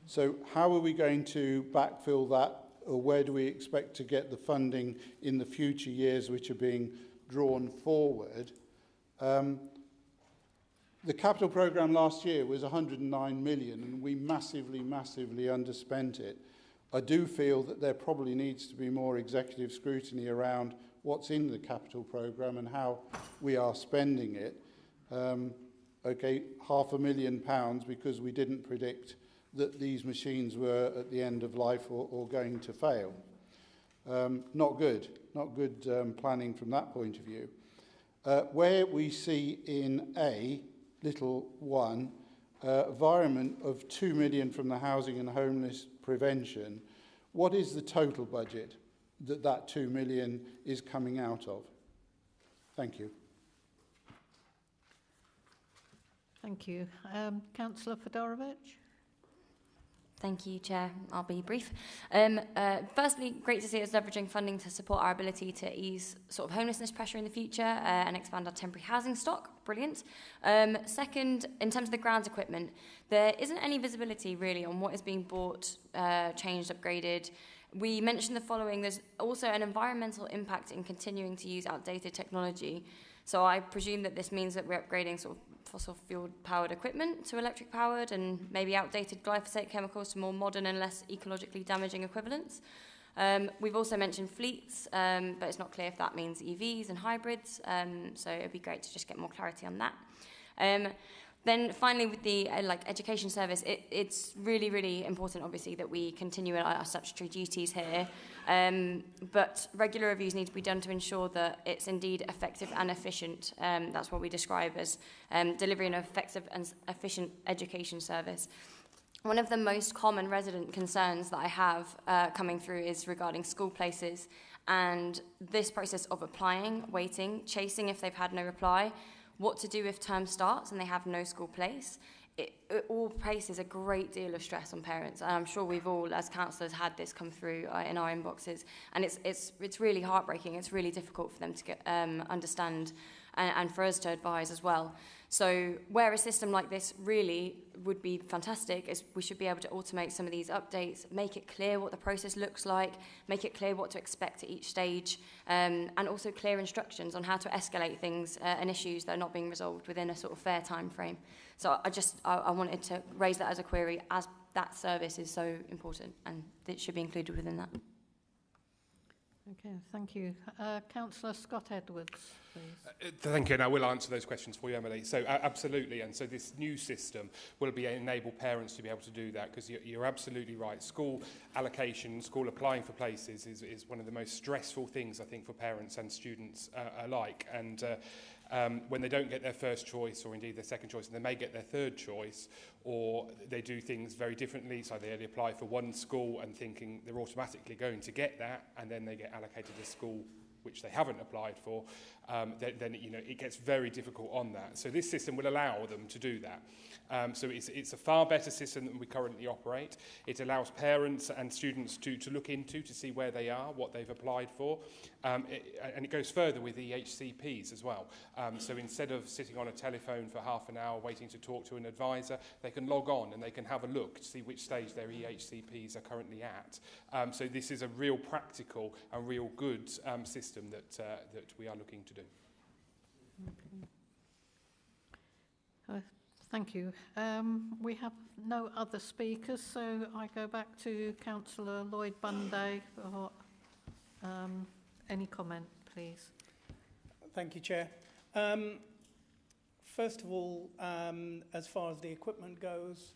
So how are we going to backfill that, or where do we expect to get the funding in the future years which are being drawn forward? The capital programme last year was 109 million and we massively underspent it. I do feel that there probably needs to be more executive scrutiny around what's in the capital programme and how we are spending it. Okay, £500,000 because we didn't predict that these machines were at the end of life or going to fail. Not good planning from that point of view. Where we see in A, little 1, environment of 2 million from the housing and homeless prevention, what is the total budget that 2 million is coming out of? Thank you. Thank you. Councillor Fedorovic? Thank you, Chair. I'll be brief. Firstly, great to see us leveraging funding to support our ability to ease sort of homelessness pressure in the future and expand our temporary housing stock. Brilliant. Second, in terms of the grounds equipment, there isn't any visibility really on what is being bought, changed, upgraded. We mentioned the following. There's also an environmental impact in continuing to use outdated technology. So I presume that this means that we're upgrading sort of fossil fuel-powered equipment to electric-powered and maybe outdated glyphosate chemicals to more modern and less ecologically damaging equivalents. We've also mentioned fleets, but it's not clear if that means EVs and hybrids, so it'd be great to just get more clarity on that. Then finally, with the education service, it's really, really important, obviously, that we continue our statutory duties here. But regular reviews need to be done to ensure that it's indeed effective and efficient. That's what we describe as delivering an effective and efficient education service. One of the most common resident concerns that I have coming through is regarding school places and this process of applying, waiting, chasing if they've had no reply, what to do if term starts and they have no school place. It all places a great deal of stress on parents, and I'm sure we've all, as councillors, had this come through in our inboxes, and it's really heartbreaking. It's really difficult for them to get, understand, and for us to advise as well. So where a system like this really would be fantastic is we should be able to automate some of these updates, make it clear what the process looks like, make it clear what to expect at each stage, and also clear instructions on how to escalate things and issues that are not being resolved within a sort of fair time frame. So I wanted to raise that as a query, as that service is so important and it should be included within that. Okay, thank you. Councillor Scott Edwards, please. Thank you, and I will answer those questions for you, Emily. So absolutely, and so this new system will enable parents to be able to do that, because you're absolutely right. School allocation, school applying for places is one of the most stressful things, I think, for parents and students alike. And when they don't get their first choice, or indeed their second choice, and they may get their third choice, or they do things very differently, so they only apply for one school and thinking they're automatically going to get that, and then they get allocated a school which they haven't applied for, then it gets very difficult on that. So this system will allow them to do that. So it's a far better system than we currently operate. It allows parents and students to look into, to see where they are, what they've applied for. And it goes further with the EHCPs as well. So instead of sitting on a telephone for half an hour waiting to talk to an advisor, they can log on and they can have a look to see which stage their EHCPs are currently at. So this is a real practical and real good system that we are looking to do. Okay. Thank you. We have no other speakers, so I go back to Councillor Lloyd Bunday for any comment, please. Thank you, Chair. First of all, as far as the equipment goes,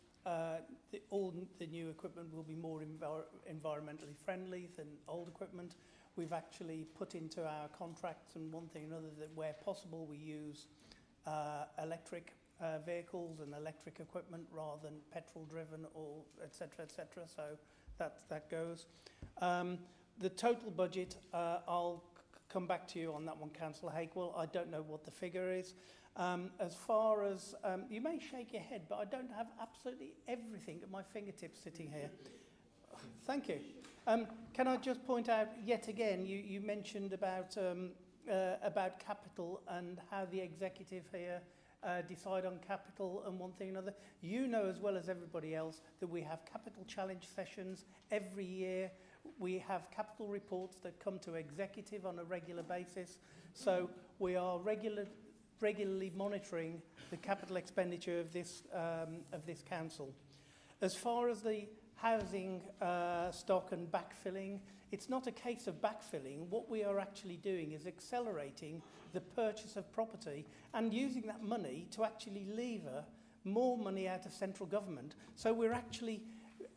all the new equipment will be more environmentally friendly than old equipment. We've actually put into our contracts and one thing or another that where possible we use electric vehicles and electric equipment rather than petrol driven or etc. So that goes. The total budget, I'll come back to you on that one, Councillor Hakewell. I don't know what the figure is. As far as you may shake your head, but I don't have absolutely everything at my fingertips sitting here. Thank you. Can I just point out yet again, you mentioned about capital and how the executive here decide on capital and one thing or another. You know as well as everybody else that we have capital challenge sessions every year. We have capital reports that come to executive on a regular basis. So we are regularly monitoring the capital expenditure of this council. As far as the housing stock and backfilling. It's not a case of backfilling. What we are actually doing is accelerating the purchase of property and using that money to actually lever more money out of central government. So we're actually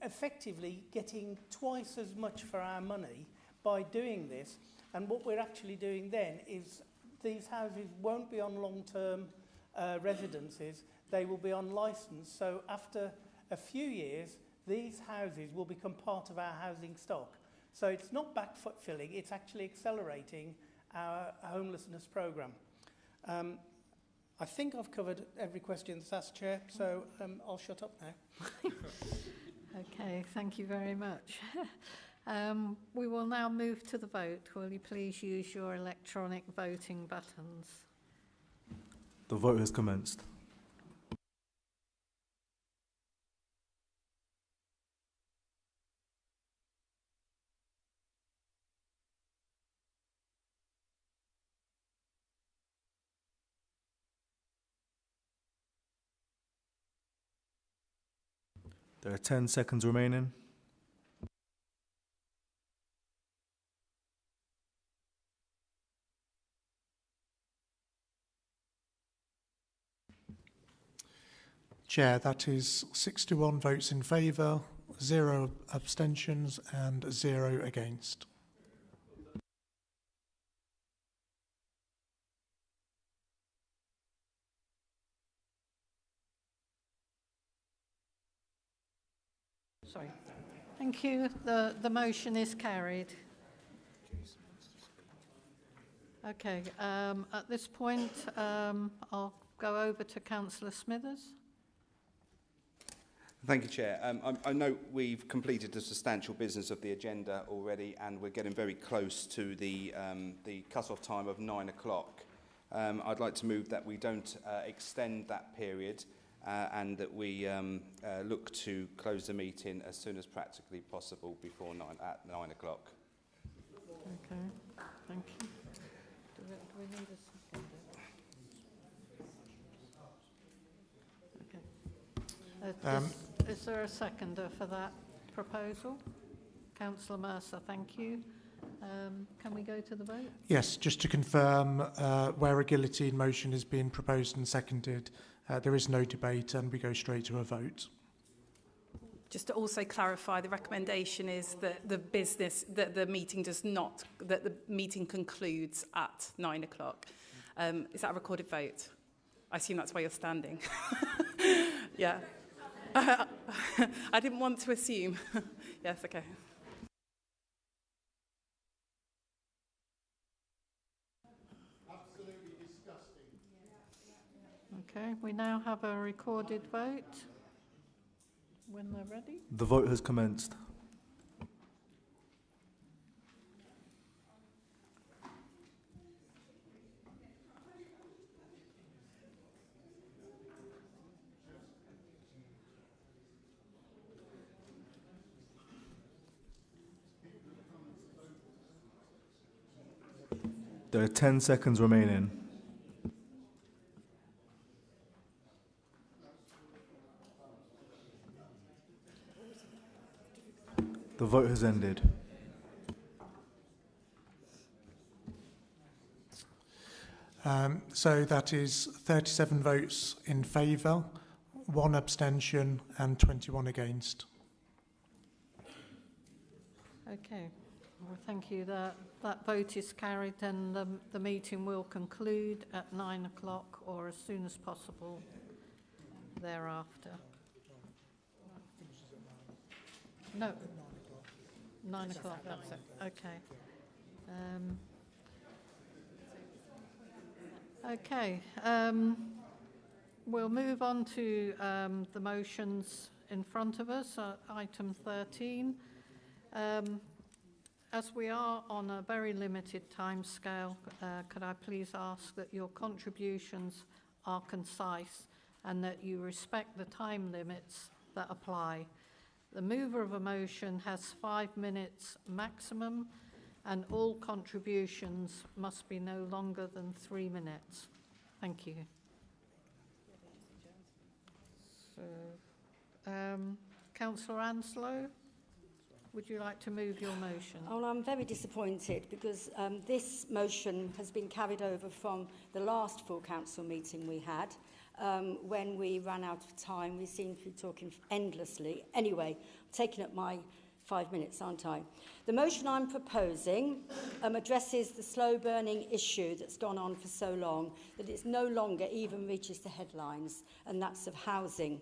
effectively getting twice as much for our money by doing this. And what we're actually doing then is these houses won't be on long-term residences. They will be on licence. So after a few years, these houses will become part of our housing stock. So it's not backfilling, it's actually accelerating our homelessness programme. I think I've covered every question that's asked, Chair, so I'll shut up now. Okay, thank you very much. We will now move to the vote. Will you please use your electronic voting buttons? The vote has commenced. There are 10 seconds remaining. Chair, that is 61 votes in favour, 0 abstentions and 0 against. Sorry. Thank you. The motion is carried. Okay. At this point, I'll go over to Councillor Smithers. Thank you, Chair. I know we've completed the substantial business of the agenda already, and we're getting very close to the cut-off time of 9 o'clock. I'd like to move that we don't extend that period and that we look to close the meeting as soon as practically possible before at 9 o'clock. Okay, thank you. Do we need a second? Okay. Is there a seconder for that proposal? Councillor Mercer, thank you. Can we go to the vote? Yes, just to confirm, where a guillotine motion is being proposed and seconded, there is no debate and we go straight to a vote. Just to also clarify, the recommendation is that the meeting concludes at 9 o'clock. Is that a recorded vote? I assume that's why you're standing. Yeah. I didn't want to assume. Yes, okay. Absolutely disgusting. Okay, we now have a recorded vote. When they're ready. The vote has commenced. There are 10 seconds remaining. The vote has ended. So that is 37 votes in favour, 1 abstention and 21 against. Okay, well, thank you. That vote is carried and the meeting will conclude at 9 o'clock or as soon as possible thereafter. No. 9 o'clock, that's it. Okay. We'll move on to the motions in front of us, item 13. As we are on a very limited time scale, could I please ask that your contributions are concise and that you respect the time limits that apply. The mover of a motion has 5 minutes maximum and all contributions must be no longer than 3 minutes. Thank you. So, Councillor Anslow, would you like to move your motion? Well, I'm very disappointed because this motion has been carried over from the last full council meeting we had. When we ran out of time, we seemed to be talking endlessly. Anyway, I'm taking up my 5 minutes, aren't I? The motion I'm proposing addresses the slow-burning issue that's gone on for so long that it's no longer even reaches the headlines, and that's of housing.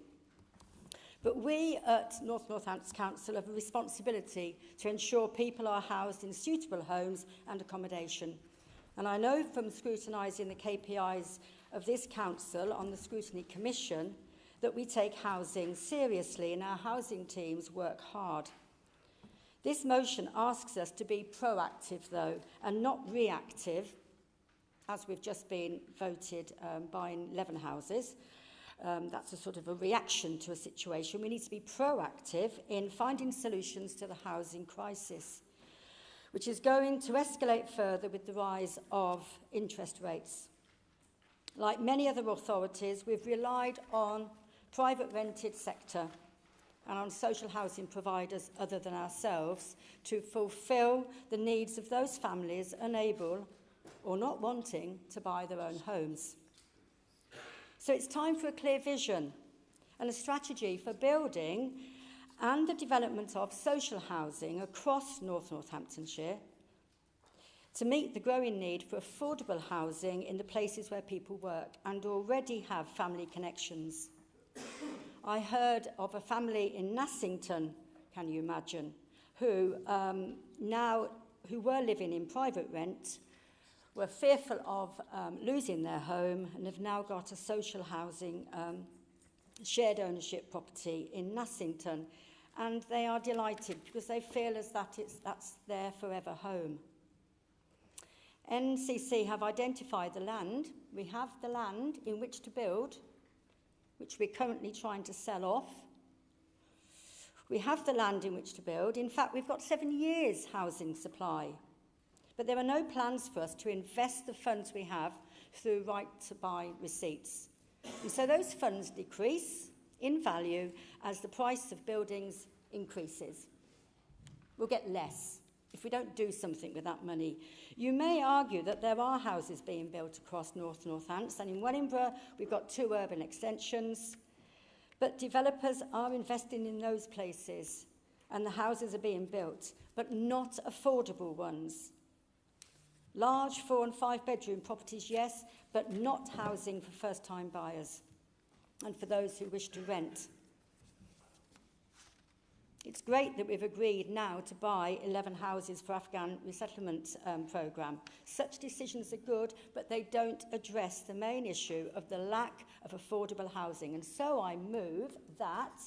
But we at North Northampton Council have a responsibility to ensure people are housed in suitable homes and accommodation. And I know from scrutinising the KPIs of this council on the Scrutiny Commission that we take housing seriously and our housing teams work hard. This motion asks us to be proactive, though, and not reactive, as we've just been voted buying 11 houses. That's a sort of a reaction to a situation. We need to be proactive in finding solutions to the housing crisis, which is going to escalate further with the rise of interest rates. Like many other authorities, we've relied on private rented sector and on social housing providers other than ourselves to fulfil the needs of those families unable or not wanting to buy their own homes. So it's time for a clear vision and a strategy for building and the development of social housing across North Northamptonshire to meet the growing need for affordable housing in the places where people work and already have family connections. I heard of a family in Nassington, can you imagine, who were living in private rent, were fearful of losing their home and have now got a social housing shared ownership property in Nassington. And they are delighted because they feel as that's their forever home. NCC have identified the land. We have the land in which to build, which we're currently trying to sell off. We have the land in which to build. In fact, we've got 7 years housing supply. But there are no plans for us to invest the funds we have through right-to-buy receipts. And so those funds decrease in value as the price of buildings increases. We'll get less if we don't do something with that money. You may argue that there are houses being built across North Northampton, and in Wellingborough we've got 2 urban extensions, but developers are investing in those places and the houses are being built, but not affordable ones. Large 4- and 5-bedroom properties, yes, but not housing for first-time buyers and for those who wish to rent. It's great that we've agreed now to buy 11 houses for Afghan resettlement programme. Such decisions are good, but they don't address the main issue of the lack of affordable housing. And so I move that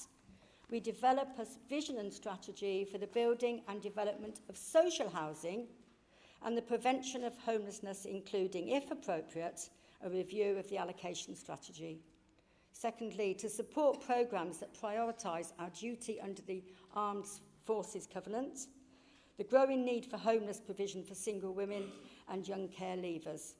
we develop a vision and strategy for the building and development of social housing and the prevention of homelessness, including, if appropriate, a review of the allocation strategy. Secondly, to support programmes that prioritise our duty under the Armed Forces Covenant, the growing need for homeless provision for single women and young care leavers.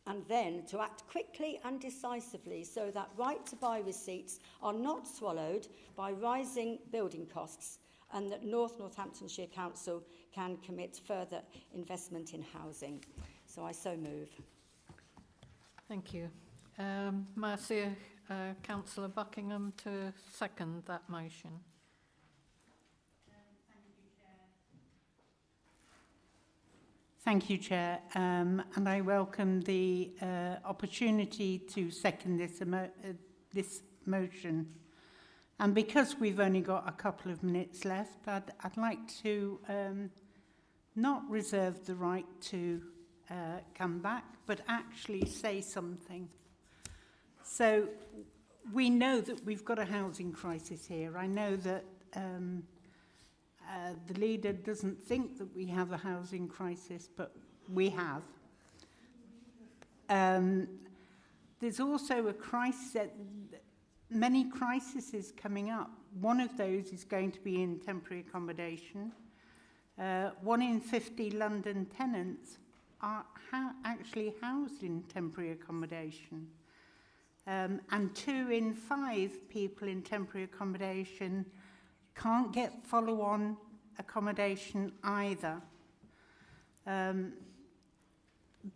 And then to act quickly and decisively so that right-to-buy receipts are not swallowed by rising building costs and that North Northamptonshire Council can commit further investment in housing. So I so move. Thank you. May I see Councillor Buckingham to second that motion? Thank you, Chair. And I welcome the opportunity to second this motion. And because we've only got a couple of minutes left, I'd like to not reserve the right to come back, but actually say something. So we know that we've got a housing crisis here. I know that the leader doesn't think that we have a housing crisis, but we have. There's also a crisis, many crises coming up. One of those is going to be in temporary accommodation. 1 in 50 London tenants are actually housed in temporary accommodation. And 2 in 5 people in temporary accommodation can't get follow-on accommodation either.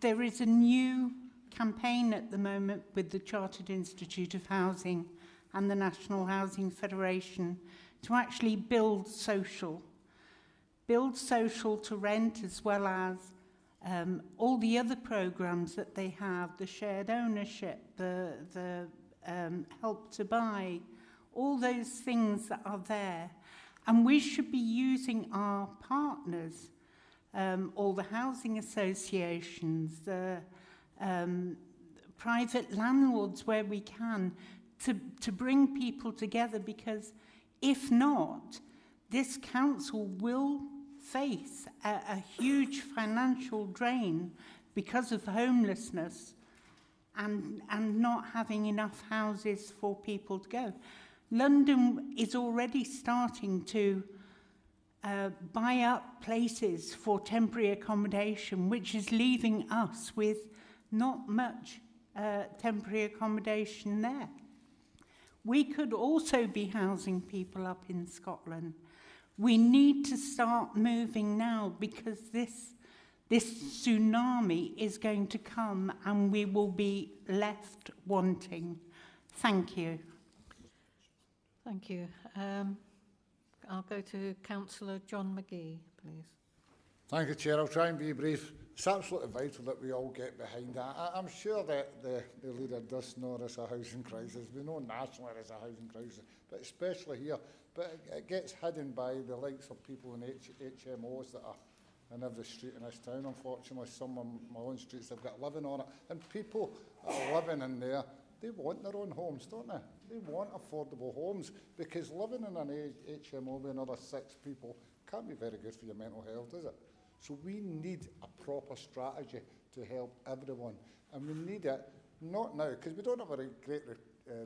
There is a new campaign at the moment with the Chartered Institute of Housing and the National Housing Federation to actually build social to rent, as well as all the other programs that they have, the shared ownership, the help to buy, all those things that are there. And we should be using our partners, all the housing associations, the private landlords where we can, to bring people together, because if not, this council will face a huge financial drain because of homelessness and not having enough houses for people to go. London is already starting to buy up places for temporary accommodation, which is leaving us with not much temporary accommodation there. We could also be housing people up in Scotland. We need to start moving now, because this tsunami is going to come and we will be left wanting. Thank you. Thank you. I'll go to Councillor John McGee, please. Thank you, Chair. I'll try and be brief. It's absolutely vital that we all get behind that. I'm sure that the leader does know there's a housing crisis. We know nationally there's a housing crisis, but especially here. But it gets hidden by the likes of people in HMOs that are in every street in this town. Unfortunately, some of my own streets have got living on it. And people that are living in there, they want their own homes, don't they? They want affordable homes, because living in an HMO with another 6 people can't be very good for your mental health, is it? So we need a proper strategy to help everyone. And we need it, not now, because we don't have a great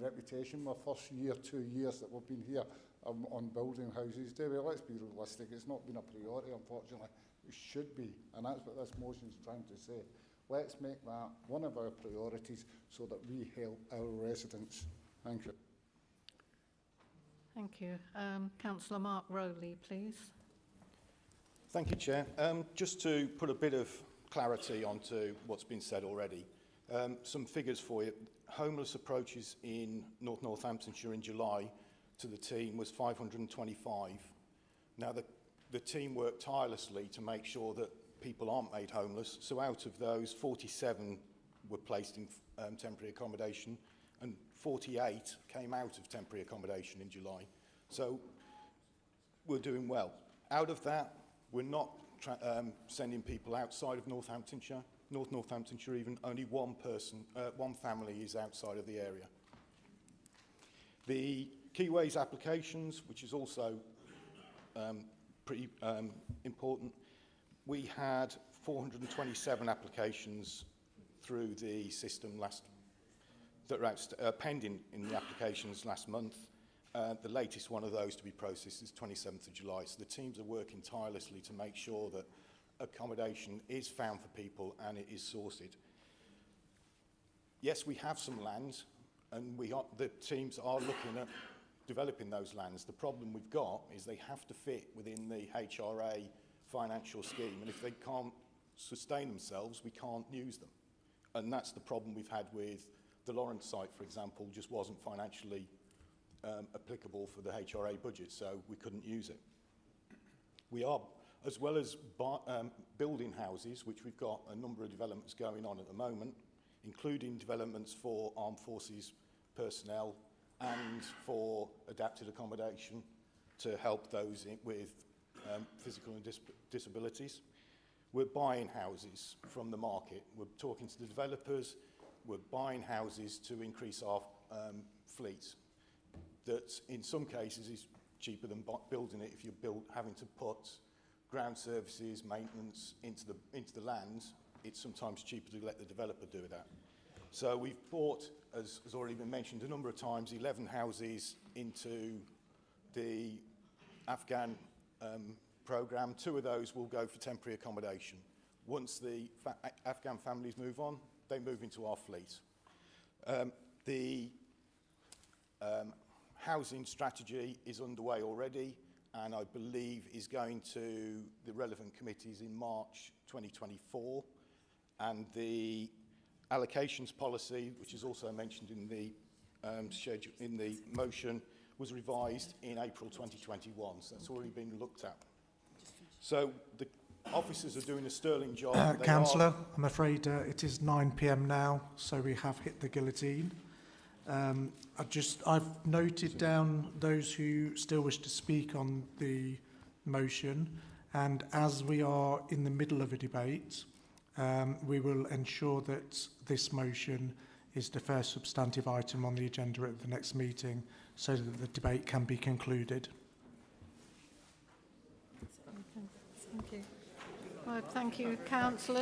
reputation my first year, 2 years that we've been here on building houses, do we? Let's be realistic. It's not been a priority, unfortunately. It should be, and that's what this motion is trying to say. Let's make that one of our priorities so that we help our residents. Thank you. Thank you. Councillor Mark Rowley, please. Thank you, Chair. Just to put a bit of clarity onto what's been said already, some figures for you. Homeless approaches in Northamptonshire in July to the team was 525. Now, the team worked tirelessly to make sure that people aren't made homeless. So out of those, 47 were placed in temporary accommodation, and 48 came out of temporary accommodation in July. So we're doing well. Out of that, we're not sending people outside of Northamptonshire. Northamptonshire, even only one family is outside of the area. The Keyways applications, which is also pretty important, we had 427 applications through the system that are pending in the applications last month. The latest one of those to be processed is 27th of July. So the teams are working tirelessly to make sure that accommodation is found for people and it is sourced. Yes, we have some land, and the teams are looking at developing those lands. The problem we've got is they have to fit within the HRA financial scheme, and if they can't sustain themselves, we can't use them. And that's the problem we've had with the Lawrence site, for example, just wasn't financially applicable for the HRA budget, so we couldn't use it. We are, as well as building houses, which we've got a number of developments going on at the moment, including developments for armed forces personnel and for adapted accommodation to help those with physical and disabilities. We're buying houses from the market. We're talking to the developers. We're buying houses to increase our fleet. That in some cases is cheaper than building it. If you're having to put ground services, maintenance into the land, it's sometimes cheaper to let the developer do that. So we've bought, as has already been mentioned a number of times, 11 houses into the Afghan programme. 2 of those will go for temporary accommodation. Once the Afghan families move on, they move into our fleet. The housing strategy is underway already, and I believe is going to the relevant committees in March 2024. And the allocations policy, which is also mentioned in the schedule, in the motion, was revised in April 2021. So that's already been looked at. So the officers are doing a sterling job. Councillor, I'm afraid it is 9 p.m. now, so we have hit the guillotine. I've noted down those who still wish to speak on the motion, and as we are in the middle of a debate, we will ensure that this motion is the first substantive item on the agenda at the next meeting, so that the debate can be concluded. Thank you. Well, thank you, councillors.